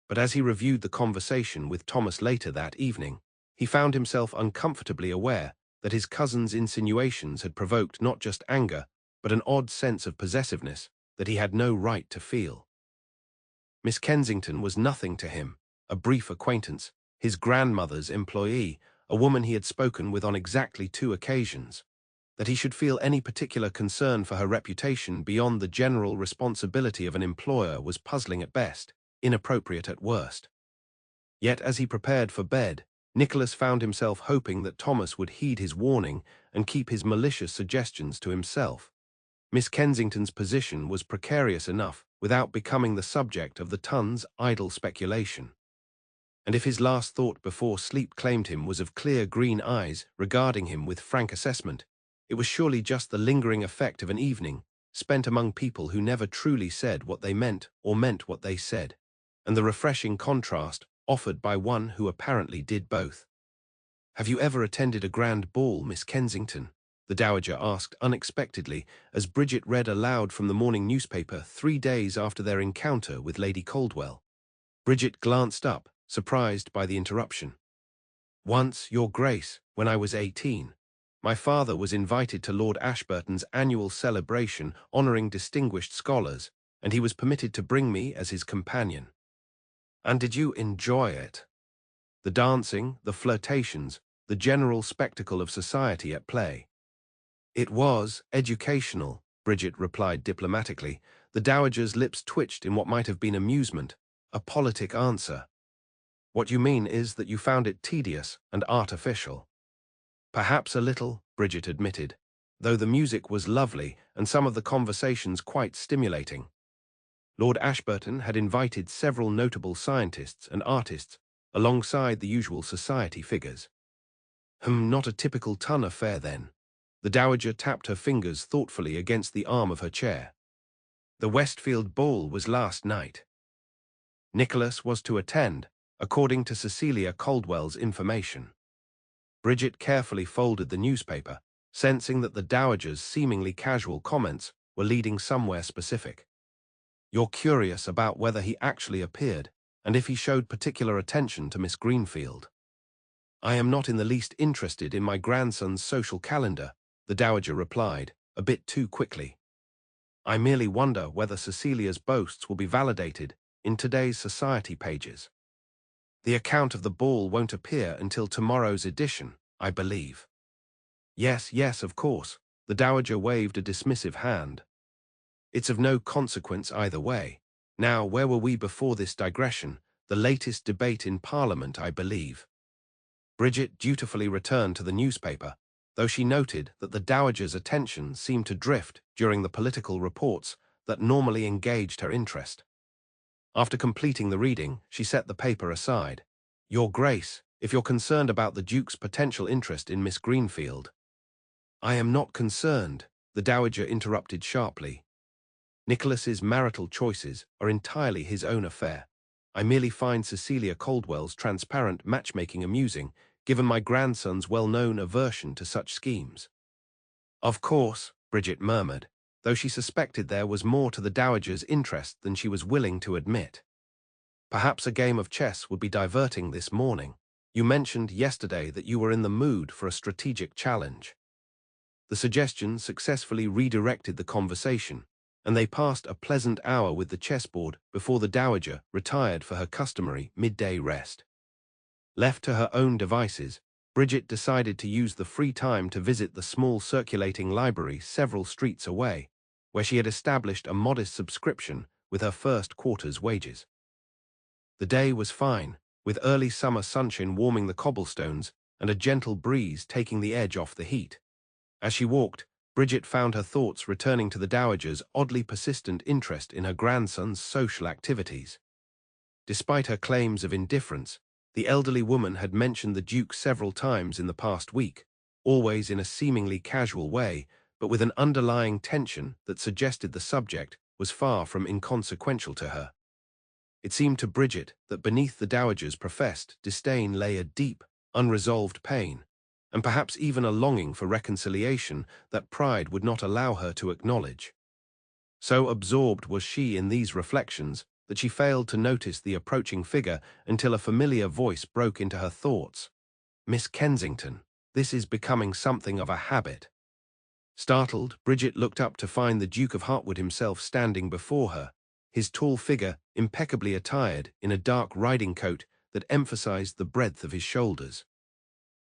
But as he reviewed the conversation with Thomas later that evening, he found himself uncomfortably aware that his cousin's insinuations had provoked not just anger, but an odd sense of possessiveness that he had no right to feel. Miss Kensington was nothing to him, a brief acquaintance, his grandmother's employee, a woman he had spoken with on exactly 2 occasions. That he should feel any particular concern for her reputation beyond the general responsibility of an employer was puzzling at best, inappropriate at worst. Yet as he prepared for bed, Nicholas found himself hoping that Thomas would heed his warning and keep his malicious suggestions to himself. Miss Kensington's position was precarious enough without becoming the subject of the ton's idle speculation. And if his last thought before sleep claimed him was of clear green eyes regarding him with frank assessment, it was surely just the lingering effect of an evening spent among people who never truly said what they meant or meant what they said, and the refreshing contrast offered by one who apparently did both. "Have you ever attended a grand ball, Miss Kensington?" the Dowager asked unexpectedly as Bridget read aloud from the morning newspaper 3 days after their encounter with Lady Caldwell. Bridget glanced up, surprised by the interruption. "Once, Your Grace, when I was 18. My father was invited to Lord Ashburton's annual celebration honoring distinguished scholars, and he was permitted to bring me as his companion." "And did you enjoy it?" "The dancing, the flirtations, the general spectacle of society at play." "It was educational," Bridget replied diplomatically. The Dowager's lips twitched in what might have been amusement, a politic answer. "What you mean is that you found it tedious and artificial." "Perhaps a little," Bridget admitted, though the music was lovely and some of the conversations quite stimulating. Lord Ashburton had invited several notable scientists and artists alongside the usual society figures. Not a typical ton affair then." The Dowager tapped her fingers thoughtfully against the arm of her chair. "The Westfield ball was last night. Nicholas was to attend, according to Cecilia Caldwell's information." Bridget carefully folded the newspaper, sensing that the Dowager's seemingly casual comments were leading somewhere specific. "You're curious about whether he actually appeared, and if he showed particular attention to Miss Greenfield." "I am not in the least interested in my grandson's social calendar," the Dowager replied, a bit too quickly. "I merely wonder whether Cecilia's boasts will be validated in today's society pages. The account of the ball won't appear until tomorrow's edition, I believe." Yes, of course," the Dowager waved a dismissive hand. "It's of no consequence either way. Now, where were we before this digression? The latest debate in Parliament, I believe." Bridget dutifully returned to the newspaper, though she noted that the Dowager's attention seemed to drift during the political reports that normally engaged her interest. After completing the reading, she set the paper aside. "Your Grace, if you're concerned about the Duke's potential interest in Miss Greenfield—" "I am not concerned," the Dowager interrupted sharply. "Nicholas's marital choices are entirely his own affair. I merely find Cecilia Caldwell's transparent matchmaking amusing, given my grandson's well-known aversion to such schemes." "Of course," Bridget murmured, though she suspected there was more to the Dowager's interest than she was willing to admit. "Perhaps a game of chess would be diverting this morning. You mentioned yesterday that you were in the mood for a strategic challenge." The suggestion successfully redirected the conversation, and they passed a pleasant hour with the chessboard before the Dowager retired for her customary midday rest. Left to her own devices, Bridget decided to use the free time to visit the small circulating library several streets away, where she had established a modest subscription with her first quarter's wages. The day was fine, with early summer sunshine warming the cobblestones and a gentle breeze taking the edge off the heat. As she walked, Bridget found her thoughts returning to the Dowager's oddly persistent interest in her grandson's social activities. Despite her claims of indifference, the elderly woman had mentioned the Duke several times in the past week, always in a seemingly casual way, but with an underlying tension that suggested the subject was far from inconsequential to her. It seemed to Bridget that beneath the Dowager's professed disdain lay a deep, unresolved pain, and perhaps even a longing for reconciliation that pride would not allow her to acknowledge. So absorbed was she in these reflections that she failed to notice the approaching figure until a familiar voice broke into her thoughts. "Miss Kensington, this is becoming something of a habit." Startled, Bridget looked up to find the Duke of Hartwood himself standing before her, his tall figure impeccably attired in a dark riding coat that emphasized the breadth of his shoulders.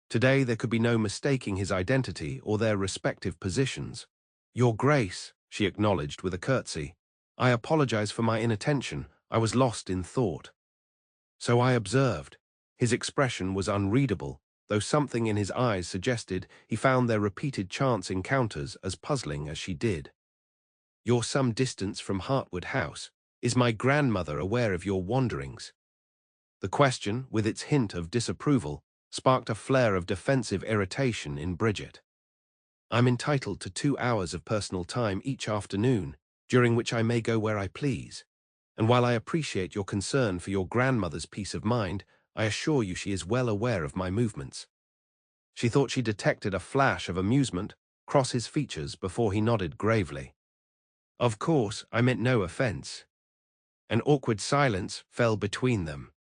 Today there could be no mistaking his identity or their respective positions. "Your Grace," she acknowledged with a curtsy. "I apologize for my inattention. I was lost in thought." "So I observed." His expression was unreadable, though something in his eyes suggested he found their repeated chance encounters as puzzling as she did. "You're some distance from Hartwood House. Is my grandmother aware of your wanderings?" The question, with its hint of disapproval, sparked a flare of defensive irritation in Bridget. "I'm entitled to 2 hours of personal time each afternoon, during which I may go where I please. And while I appreciate your concern for your grandmother's peace of mind, I assure you she is well aware of my movements." She thought she detected a flash of amusement cross his features before he nodded gravely. "Of course, I meant no offense." An awkward silence fell between them.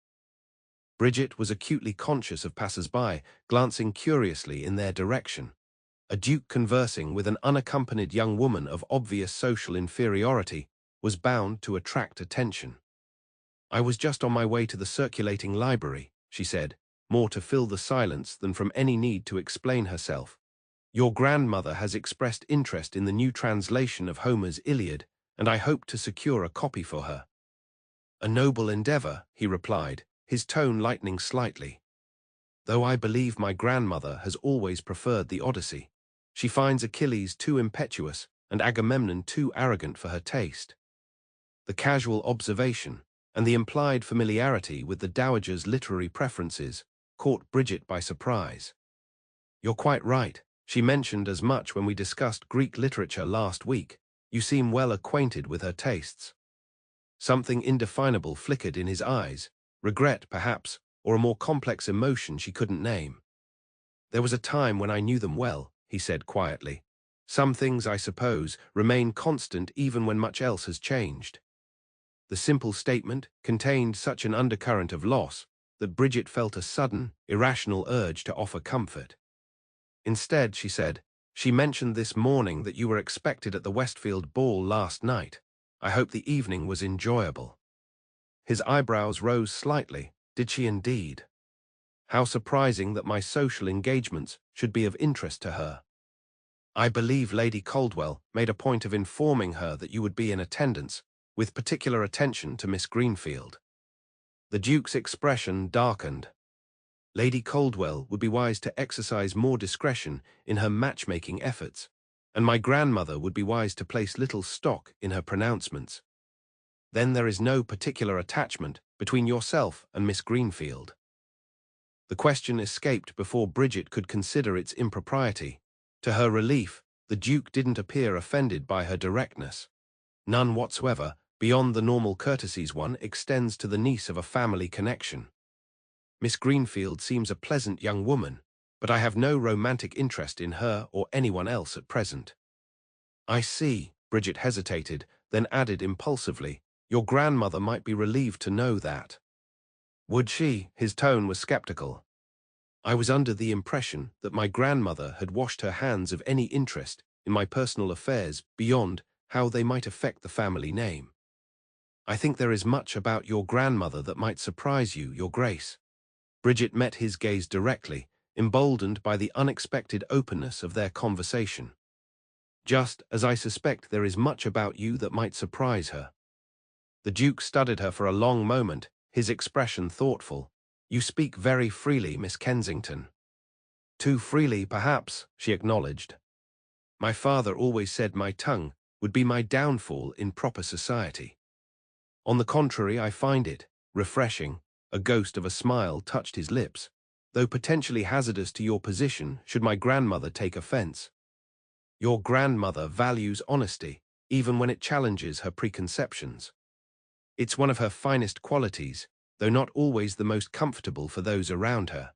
Bridget was acutely conscious of passers-by, glancing curiously in their direction. A duke conversing with an unaccompanied young woman of obvious social inferiority was bound to attract attention. "I was just on my way to the circulating library," she said, more to fill the silence than from any need to explain herself. "Your grandmother has expressed interest in the new translation of Homer's Iliad, and I hope to secure a copy for her." "A noble endeavor," he replied, his tone lightening slightly. "Though I believe my grandmother has always preferred the Odyssey. She finds Achilles too impetuous and Agamemnon too arrogant for her taste." The casual observation and the implied familiarity with the dowager's literary preferences caught Bridget by surprise. "You're quite right. She mentioned as much when we discussed Greek literature last week. You seem well acquainted with her tastes." Something indefinable flickered in his eyes, regret perhaps, or a more complex emotion she couldn't name. "There was a time when I knew them well," he said quietly. "Some things, I suppose, remain constant even when much else has changed." The simple statement contained such an undercurrent of loss that Bridget felt a sudden, irrational urge to offer comfort. Instead, she said, "She mentioned this morning that you were expected at the Westfield ball last night. I hope the evening was enjoyable." His eyebrows rose slightly. Did she indeed? How surprising that my social engagements should be of interest to her. "I believe Lady Caldwell made a point of informing her that you would be in attendance, with particular attention to Miss Greenfield." The Duke's expression darkened. Lady Caldwell would be wise to exercise more discretion in her matchmaking efforts, and my grandmother would be wise to place little stock in her pronouncements. "Then there is no particular attachment between yourself and Miss Greenfield?" The question escaped before Bridget could consider its impropriety. To her relief, the Duke didn't appear offended by her directness. "None whatsoever, beyond the normal courtesies one extends to the niece of a family connection. Miss Greenfield seems a pleasant young woman, but I have no romantic interest in her or anyone else at present." "I see," Bridget hesitated, then added impulsively, "Your grandmother might be relieved to know that." "Would she?" His tone was skeptical. "I was under the impression that my grandmother had washed her hands of any interest in my personal affairs beyond how they might affect the family name." "I think there is much about your grandmother that might surprise you, Your Grace." Bridget met his gaze directly, emboldened by the unexpected openness of their conversation. "Just as I suspect there is much about you that might surprise her." The Duke studied her for a long moment, his expression thoughtful. "You speak very freely, Miss Kensington." "Too freely, perhaps," she acknowledged. "My father always said my tongue would be my downfall in proper society. On the contrary, I find it refreshing." A ghost of a smile touched his lips. "Though potentially hazardous to your position should my grandmother take offense." "Your grandmother values honesty, even when it challenges her preconceptions. It's one of her finest qualities, though not always the most comfortable for those around her."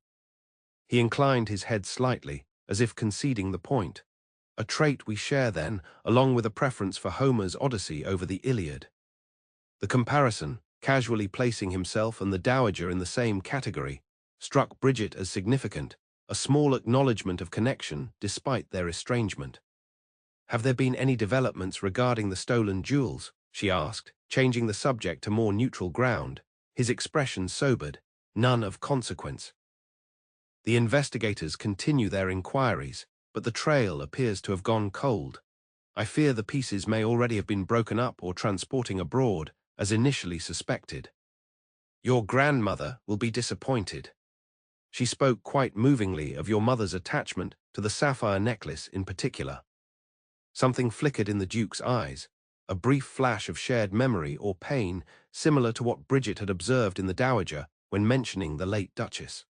He inclined his head slightly, as if conceding the point. "A trait we share then, along with a preference for Homer's Odyssey over the Iliad." The comparison, casually placing himself and the Dowager in the same category, struck Bridget as significant, a small acknowledgement of connection despite their estrangement. "Have there been any developments regarding the stolen jewels?" she asked, changing the subject to more neutral ground, his expression sobered, none of consequence. The investigators continue their inquiries, but the trail appears to have gone cold. I fear the pieces may already have been broken up or transporting abroad, as initially suspected. Your grandmother will be disappointed. She spoke quite movingly of your mother's attachment to the sapphire necklace in particular. Something flickered in the Duke's eyes, a brief flash of shared memory or pain similar to what Bridget had observed in the Dowager when mentioning the late Duchess.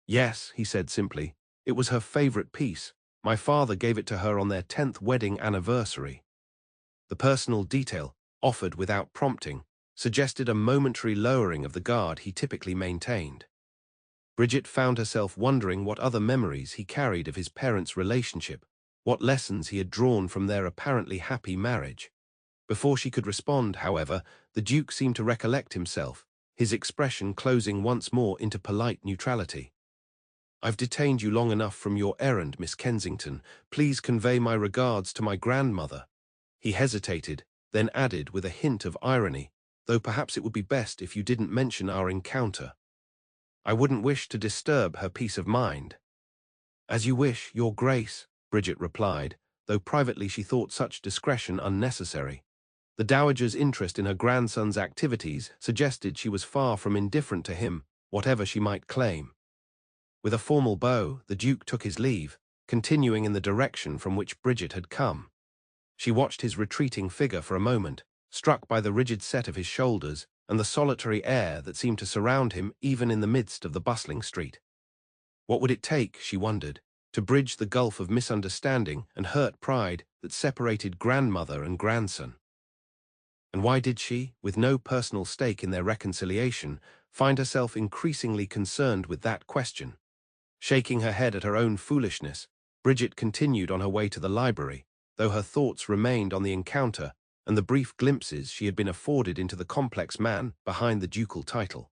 Yes, he said simply, it was her favorite piece. My father gave it to her on their 10th wedding anniversary. The personal detail, offered without prompting, suggested a momentary lowering of the guard he typically maintained. Bridget found herself wondering what other memories he carried of his parents' relationship, what lessons he had drawn from their apparently happy marriage. Before she could respond, however, the Duke seemed to recollect himself, his expression closing once more into polite neutrality. I've detained you long enough from your errand, Miss Kensington. Please convey my regards to my grandmother. He hesitated, then added with a hint of irony, though perhaps it would be best if you didn't mention our encounter. I wouldn't wish to disturb her peace of mind. As you wish, Your Grace, Bridget replied, though privately she thought such discretion unnecessary. The Dowager's interest in her grandson's activities suggested she was far from indifferent to him, whatever she might claim. With a formal bow, the Duke took his leave, continuing in the direction from which Bridget had come. She watched his retreating figure for a moment, struck by the rigid set of his shoulders and the solitary air that seemed to surround him even in the midst of the bustling street. What would it take, she wondered, to bridge the gulf of misunderstanding and hurt pride that separated grandmother and grandson? And why did she, with no personal stake in their reconciliation, find herself increasingly concerned with that question? Shaking her head at her own foolishness, Bridget continued on her way to the library, though her thoughts remained on the encounter and the brief glimpses she had been afforded into the complex man behind the ducal title.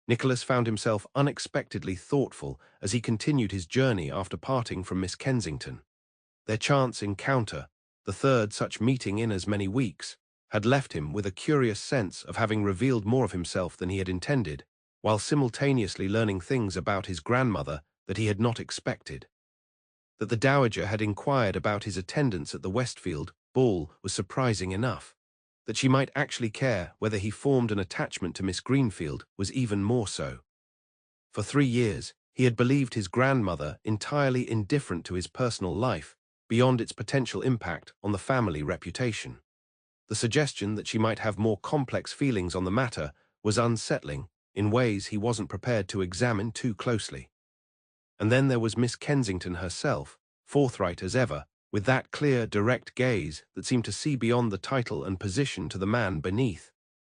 Nicholas found himself unexpectedly thoughtful as he continued his journey after parting from Miss Kensington. Their chance encounter, the third such meeting in as many weeks, had left him with a curious sense of having revealed more of himself than he had intended, while simultaneously learning things about his grandmother that he had not expected. That the Dowager had inquired about his attendance at the Westfield ball was surprising enough. That she might actually care whether he formed an attachment to Miss Greenfield was even more so. For 3 years, he had believed his grandmother entirely indifferent to his personal life, beyond its potential impact on the family reputation. The suggestion that she might have more complex feelings on the matter was unsettling in ways he wasn't prepared to examine too closely. And then there was Miss Kensington herself, forthright as ever, with that clear, direct gaze that seemed to see beyond the title and position to the man beneath.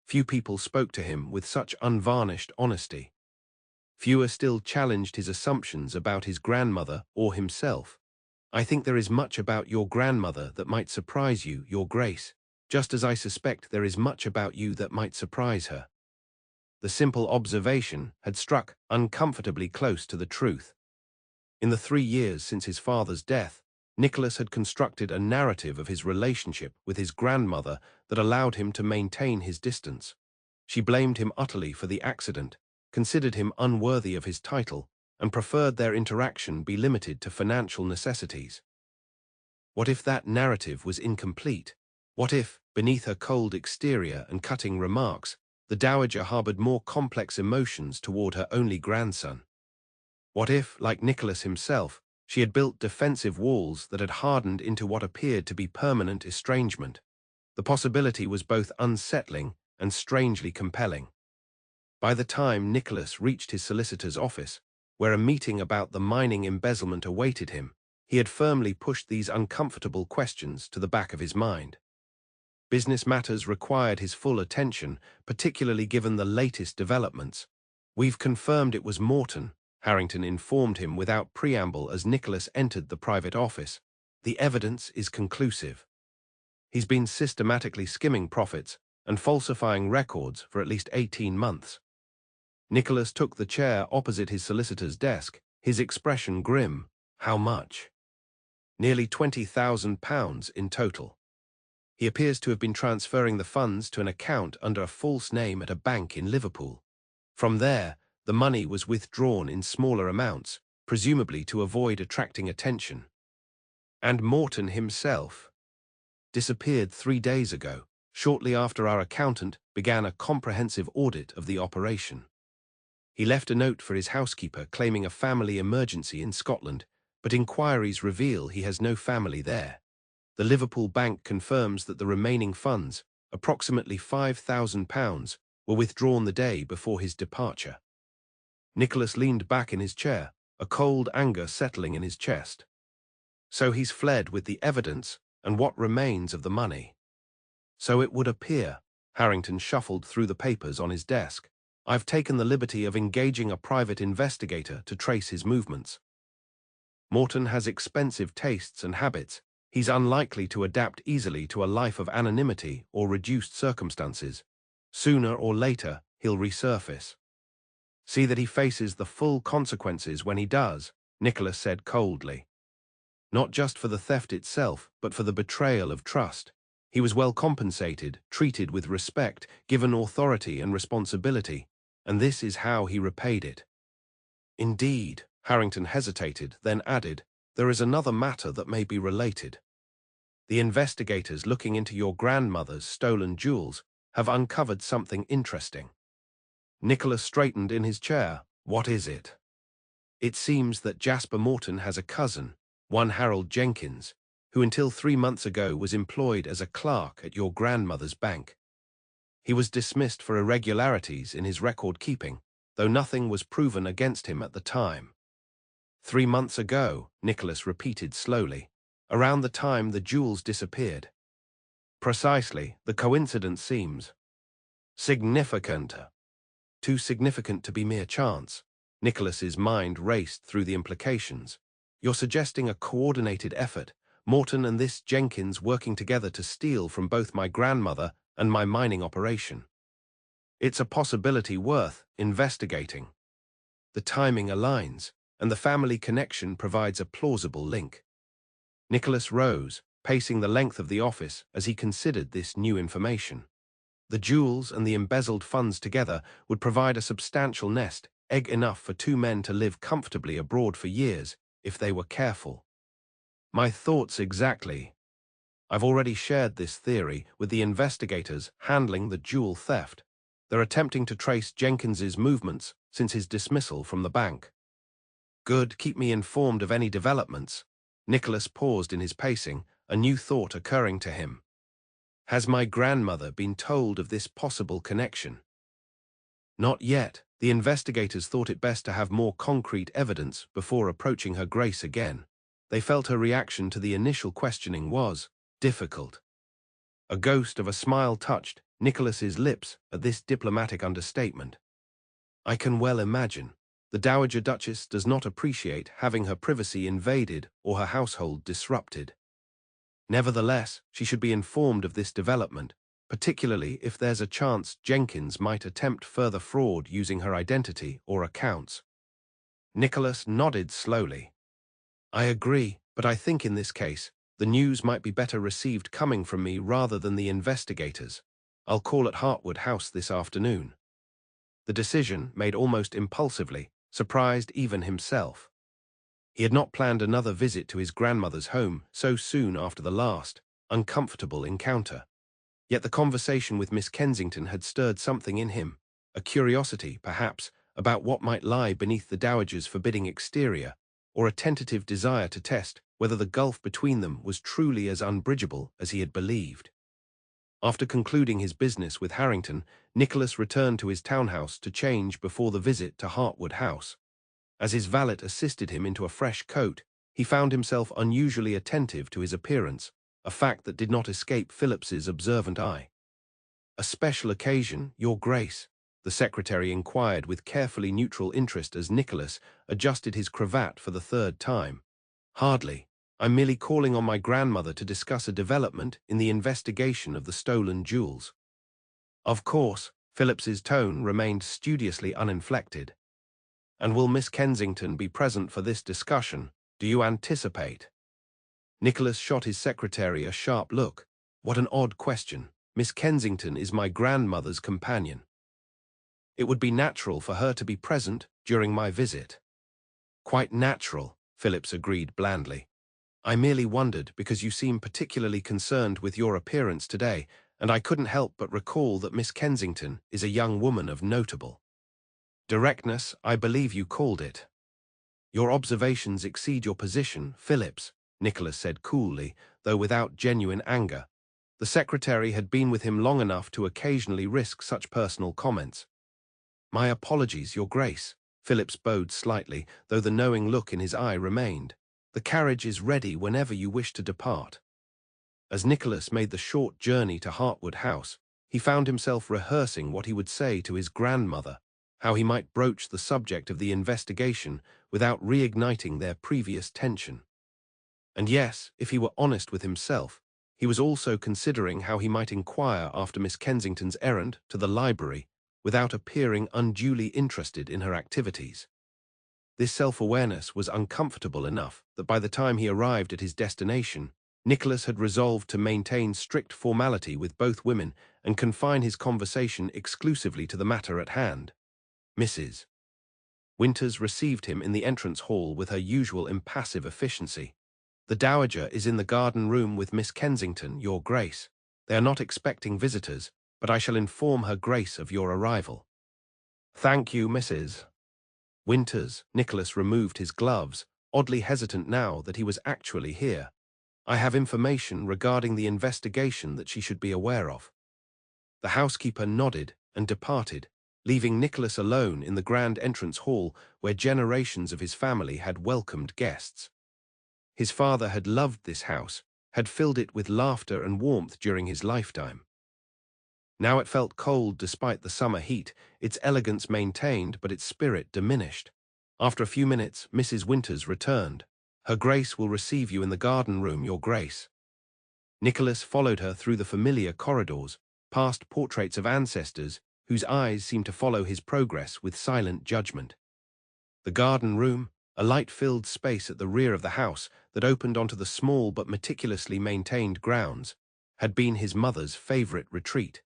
Few people spoke to him with such unvarnished honesty. Fewer still challenged his assumptions about his grandmother or himself. I think there is much about your grandmother that might surprise you, Your Grace, just as I suspect there is much about you that might surprise her. The simple observation had struck uncomfortably close to the truth. In the 3 years since his father's death, Nicholas had constructed a narrative of his relationship with his grandmother that allowed him to maintain his distance. She blamed him utterly for the accident, considered him unworthy of his title, and preferred their interaction be limited to financial necessities. What if that narrative was incomplete? What if, beneath her cold exterior and cutting remarks, the Dowager harbored more complex emotions toward her only grandson? What if, like Nicholas himself, she had built defensive walls that had hardened into what appeared to be permanent estrangement? The possibility was both unsettling and strangely compelling. By the time Nicholas reached his solicitor's office, where a meeting about the mining embezzlement awaited him, he had firmly pushed these uncomfortable questions to the back of his mind. Business matters required his full attention, particularly given the latest developments. We've confirmed it was Morton, Harrington informed him without preamble as Nicholas entered the private office. The evidence is conclusive. He's been systematically skimming profits and falsifying records for at least 18 months. Nicholas took the chair opposite his solicitor's desk, his expression grim. How much? Nearly £20,000 in total. He appears to have been transferring the funds to an account under a false name at a bank in Liverpool. From there, the money was withdrawn in smaller amounts, presumably to avoid attracting attention. And Morton himself disappeared 3 days ago, shortly after our accountant began a comprehensive audit of the operation. He left a note for his housekeeper claiming a family emergency in Scotland, but inquiries reveal he has no family there. The Liverpool bank confirms that the remaining funds, approximately £5,000, were withdrawn the day before his departure. Nicholas leaned back in his chair, a cold anger settling in his chest. So he's fled with the evidence and what remains of the money. So it would appear. Harrington shuffled through the papers on his desk. I've taken the liberty of engaging a private investigator to trace his movements. Morton has expensive tastes and habits. He's unlikely to adapt easily to a life of anonymity or reduced circumstances. Sooner or later, he'll resurface. See that he faces the full consequences when he does, Nicholas said coldly. Not just for the theft itself, but for the betrayal of trust. He was well compensated, treated with respect, given authority and responsibility, and this is how he repaid it. Indeed, Harrington hesitated, then added, there is another matter that may be related. The investigators looking into your grandmother's stolen jewels have uncovered something interesting. Nicholas straightened in his chair. What is it? It seems that Jasper Morton has a cousin, one Harold Jenkins, who until 3 months ago was employed as a clerk at your grandmother's bank. He was dismissed for irregularities in his record-keeping, though nothing was proven against him at the time. 3 months ago, Nicholas repeated slowly, around the time the jewels disappeared. Precisely, the coincidence seems significant. Too significant to be mere chance. Nicholas's mind raced through the implications. You're suggesting a coordinated effort, Morton and this Jenkins working together to steal from both my grandmother and my mining operation. It's a possibility worth investigating. The timing aligns, and the family connection provides a plausible link. Nicholas rose, pacing the length of the office as he considered this new information. The jewels and the embezzled funds together would provide a substantial nest egg enough for 2 men to live comfortably abroad for years, if they were careful. My thoughts exactly. I've already shared this theory with the investigators handling the jewel theft. They're attempting to trace Jenkins's movements since his dismissal from the bank. Good, keep me informed of any developments. Nicholas paused in his pacing, a new thought occurring to him. Has my grandmother been told of this possible connection? Not yet. The investigators thought it best to have more concrete evidence before approaching her grace again. They felt her reaction to the initial questioning was difficult. A ghost of a smile touched Nicholas's lips at this diplomatic understatement. I can well imagine. The Dowager Duchess does not appreciate having her privacy invaded or her household disrupted. Nevertheless, she should be informed of this development, particularly if there's a chance Jenkins might attempt further fraud using her identity or accounts. Nicholas nodded slowly. I agree, but I think in this case, the news might be better received coming from me rather than the investigators. I'll call at Hartwood House this afternoon. The decision, made almost impulsively, surprised even himself. He had not planned another visit to his grandmother's home so soon after the last, uncomfortable encounter. Yet the conversation with Miss Kensington had stirred something in him, a curiosity, perhaps, about what might lie beneath the dowager's forbidding exterior, or a tentative desire to test whether the gulf between them was truly as unbridgeable as he had believed. After concluding his business with Harrington, Nicholas returned to his townhouse to change before the visit to Hartwood House. As his valet assisted him into a fresh coat, he found himself unusually attentive to his appearance, a fact that did not escape Phillips's observant eye. A special occasion, Your Grace, the secretary inquired with carefully neutral interest as Nicholas adjusted his cravat for the 3rd time. Hardly. I'm merely calling on my grandmother to discuss a development in the investigation of the stolen jewels. Of course, Phillips's tone remained studiously uninflected. And will Miss Kensington be present for this discussion, do you anticipate? Nicholas shot his secretary a sharp look. What an odd question. Miss Kensington is my grandmother's companion. It would be natural for her to be present during my visit. Quite natural, Phillips agreed blandly. I merely wondered because you seem particularly concerned with your appearance today, and I couldn't help but recall that Miss Kensington is a young woman of notable directness, I believe you called it. Your observations exceed your position, Phillips, Nicholas said coolly, though without genuine anger. The secretary had been with him long enough to occasionally risk such personal comments. My apologies, Your Grace. Phillips bowed slightly, though the knowing look in his eye remained. The carriage is ready whenever you wish to depart. As Nicholas made the short journey to Hartwood House, he found himself rehearsing what he would say to his grandmother, how he might broach the subject of the investigation without reigniting their previous tension. And yes, if he were honest with himself, he was also considering how he might inquire after Miss Kensington's errand to the library without appearing unduly interested in her activities. This self-awareness was uncomfortable enough that by the time he arrived at his destination, Nicholas had resolved to maintain strict formality with both women and confine his conversation exclusively to the matter at hand. Mrs. Winters received him in the entrance hall with her usual impassive efficiency. The Dowager is in the garden room with Miss Kensington, Your Grace. They are not expecting visitors, but I shall inform Her Grace of your arrival. Thank you, Mrs. Winters. Nicholas removed his gloves, oddly hesitant now that he was actually here. I have information regarding the investigation that she should be aware of. The housekeeper nodded and departed, leaving Nicholas alone in the grand entrance hall where generations of his family had welcomed guests. His father had loved this house, had filled it with laughter and warmth during his lifetime. Now it felt cold despite the summer heat, its elegance maintained but its spirit diminished. After a few minutes, Mrs. Winters returned. Her Grace will receive you in the garden room, Your Grace. Nicholas followed her through the familiar corridors, past portraits of ancestors whose eyes seemed to follow his progress with silent judgment. The garden room, a light-filled space at the rear of the house that opened onto the small but meticulously maintained grounds, had been his mother's favorite retreat.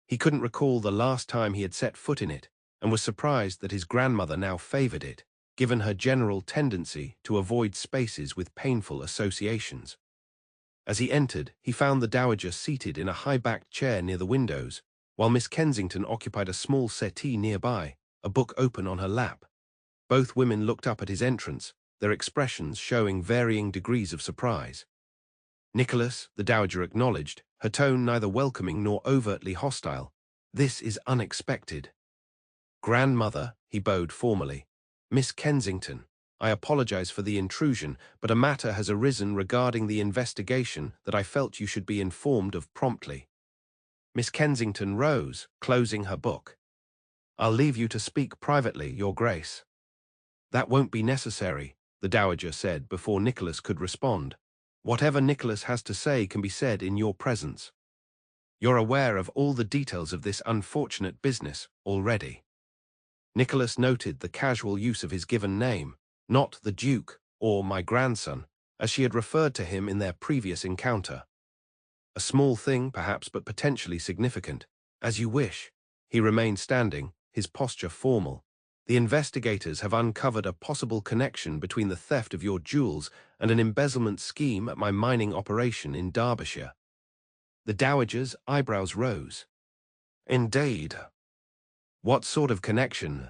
He couldn't recall the last time he had set foot in it, and was surprised that his grandmother now favored it, given her general tendency to avoid spaces with painful associations. As he entered, he found the Dowager seated in a high-backed chair near the windows, while Miss Kensington occupied a small settee nearby, a book open on her lap. Both women looked up at his entrance, their expressions showing varying degrees of surprise. Nicholas, the Dowager acknowledged, her tone neither welcoming nor overtly hostile. This is unexpected. Grandmother, he bowed formally. Miss Kensington, I apologize for the intrusion, but a matter has arisen regarding the investigation that I felt you should be informed of promptly. Miss Kensington rose, closing her book. I'll leave you to speak privately, Your Grace. That won't be necessary, the Dowager said before Nicholas could respond. Whatever Nicholas has to say can be said in your presence. You're aware of all the details of this unfortunate business already. Nicholas noted the casual use of his given name, not the Duke or my grandson, as she had referred to him in their previous encounter. A small thing, perhaps, but potentially significant. As you wish. He remained standing, his posture formal. The investigators have uncovered a possible connection between the theft of your jewels and an embezzlement scheme at my mining operation in Derbyshire. The Dowager's eyebrows rose. Indeed. What sort of connection?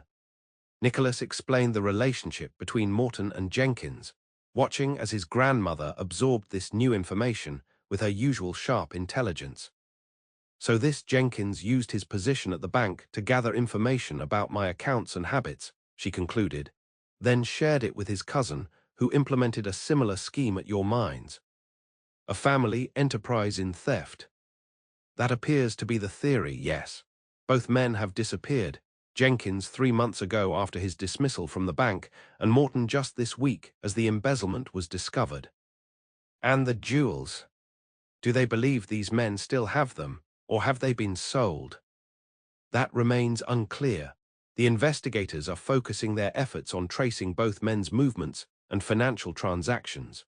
Nicholas explained the relationship between Morton and Jenkins, watching as his grandmother absorbed this new information with her usual sharp intelligence. So this Jenkins used his position at the bank to gather information about my accounts and habits, she concluded, then shared it with his cousin, who implemented a similar scheme at your mines. A family enterprise in theft. That appears to be the theory, yes. Both men have disappeared, Jenkins 3 months ago after his dismissal from the bank, and Morton just this week as the embezzlement was discovered. And the jewels. Do they believe these men still have them? Or have they been sold? That remains unclear. The investigators are focusing their efforts on tracing both men's movements and financial transactions.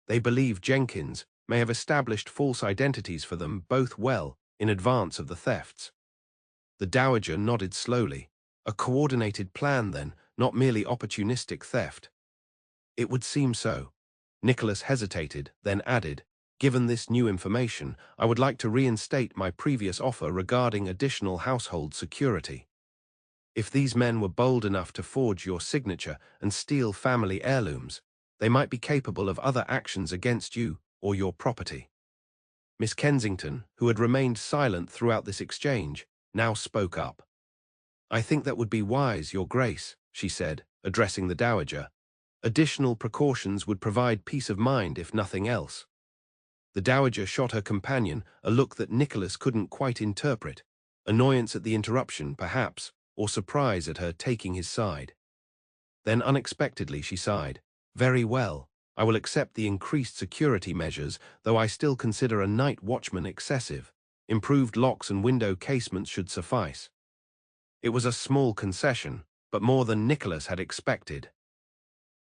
They believe Jenkins, may have established false identities for them both well in advance of the thefts. The Dowager nodded slowly. A coordinated plan, then, not merely opportunistic theft. It would seem so. Nicholas hesitated, then added, "Given this new information, I would like to reinstate my previous offer regarding additional household security. If these men were bold enough to forge your signature and steal family heirlooms, they might be capable of other actions against you or your property." Miss Kensington, who had remained silent throughout this exchange, now spoke up. "I think that would be wise, Your Grace," she said, addressing the Dowager. "Additional precautions would provide peace of mind if nothing else." The Dowager shot her companion a look that Nicholas couldn't quite interpret, annoyance at the interruption, perhaps, or surprise at her taking his side. Then unexpectedly she sighed. "Very well, I will accept the increased security measures, though I still consider a night watchman excessive. Improved locks and window casements should suffice." It was a small concession, but more than Nicholas had expected.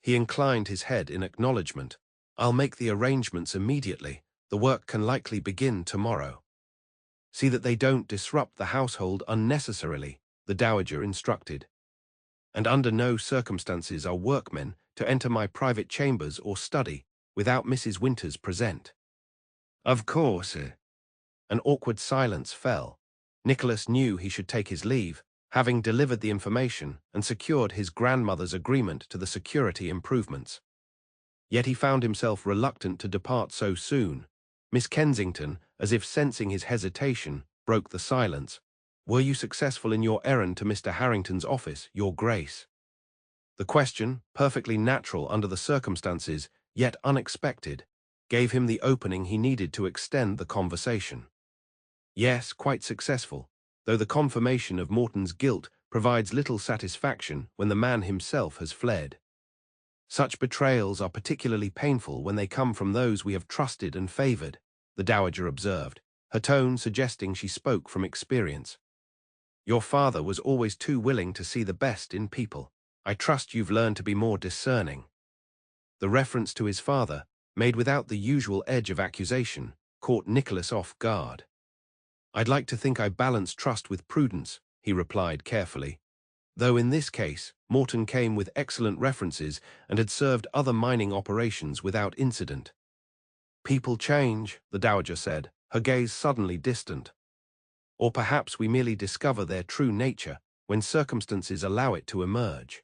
He inclined his head in acknowledgement. "I'll make the arrangements immediately. The work can likely begin tomorrow." "See that they don't disrupt the household unnecessarily," the Dowager instructed. "And under no circumstances are workmen to enter my private chambers or study without Mrs. Winters present." "Of course." An awkward silence fell. Nicholas knew he should take his leave, having delivered the information and secured his grandmother's agreement to the security improvements. Yet he found himself reluctant to depart so soon. Miss Kensington, as if sensing his hesitation, broke the silence. "Were you successful in your errand to Mr. Harrington's office, Your Grace?" The question, perfectly natural under the circumstances, yet unexpected, gave him the opening he needed to extend the conversation. "Yes, quite successful, though the confirmation of Morton's guilt provides little satisfaction when the man himself has fled. Such betrayals are particularly painful when they come from those we have trusted and favored," the Dowager observed, her tone suggesting she spoke from experience. "Your father was always too willing to see the best in people. I trust you've learned to be more discerning." The reference to his father, made without the usual edge of accusation, caught Nicholas off guard. "I'd like to think I balance trust with prudence," he replied carefully. "Though in this case, Morton came with excellent references and had served other mining operations without incident." "People change," the Dowager said, her gaze suddenly distant. "Or perhaps we merely discover their true nature when circumstances allow it to emerge."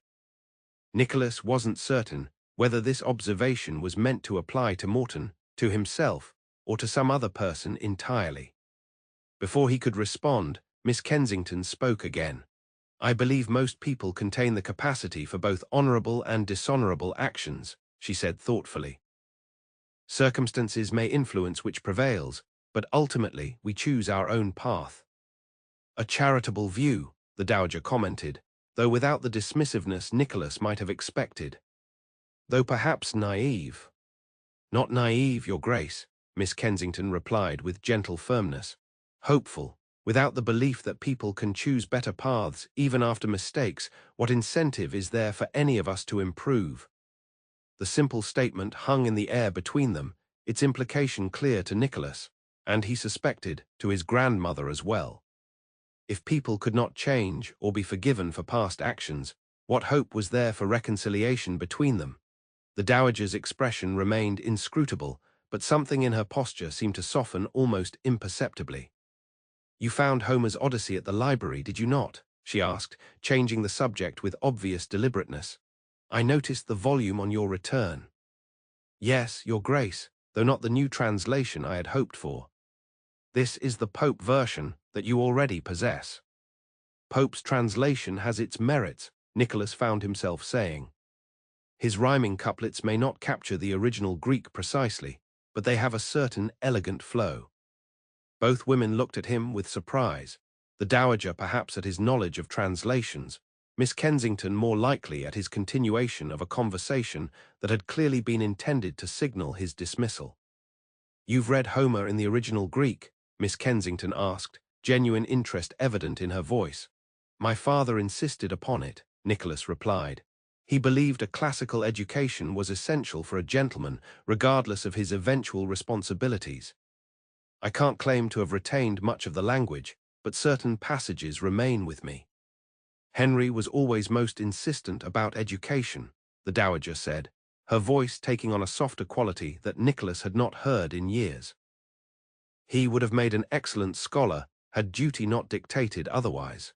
Nicholas wasn't certain whether this observation was meant to apply to Morton, to himself, or to some other person entirely. Before he could respond, Miss Kensington spoke again. "I believe most people contain the capacity for both honorable and dishonorable actions," she said thoughtfully. "Circumstances may influence which prevails, but ultimately we choose our own path." "A charitable view," the Dowager commented, though without the dismissiveness Nicholas might have expected. "Though perhaps naive." "Not naive, Your Grace," Miss Kensington replied with gentle firmness. "Hopeful, without the belief that people can choose better paths even after mistakes. What incentive is there for any of us to improve?" The simple statement hung in the air between them, its implication clear to Nicholas, and he suspected to his grandmother as well. If people could not change or be forgiven for past actions, what hope was there for reconciliation between them? The Dowager's expression remained inscrutable, but something in her posture seemed to soften almost imperceptibly. "You found Homer's Odyssey at the library, did you not?" she asked, changing the subject with obvious deliberateness. "I noticed the volume on your return." "Yes, Your Grace, though not the new translation I had hoped for. This is the Pope version that you already possess." "Pope's translation has its merits," Nicholas found himself saying. "His rhyming couplets may not capture the original Greek precisely, but they have a certain elegant flow." Both women looked at him with surprise, the Dowager perhaps at his knowledge of translations, Miss Kensington more likely at his continuation of a conversation that had clearly been intended to signal his dismissal. "You've read Homer in the original Greek?" Miss Kensington asked, genuine interest evident in her voice. "My father insisted upon it," Nicholas replied. He believed a classical education was essential for a gentleman, regardless of his eventual responsibilities. I can't claim to have retained much of the language, but certain passages remain with me. Henry was always most insistent about education, the Dowager said, her voice taking on a softer quality that Nicholas had not heard in years. He would have made an excellent scholar had duty not dictated otherwise.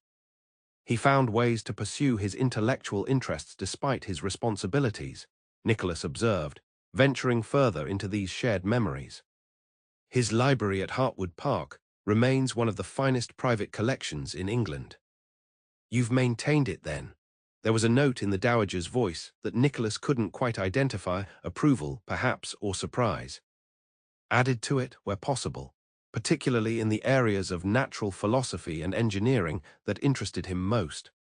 He found ways to pursue his intellectual interests despite his responsibilities, Nicholas observed, venturing further into these shared memories. His library at Hartwood Park remains one of the finest private collections in England. You've maintained it then? There was a note in the Dowager's voice that Nicholas couldn't quite identify, approval, perhaps, or surprise. Added to it where possible, particularly in the areas of natural philosophy and engineering that interested him most.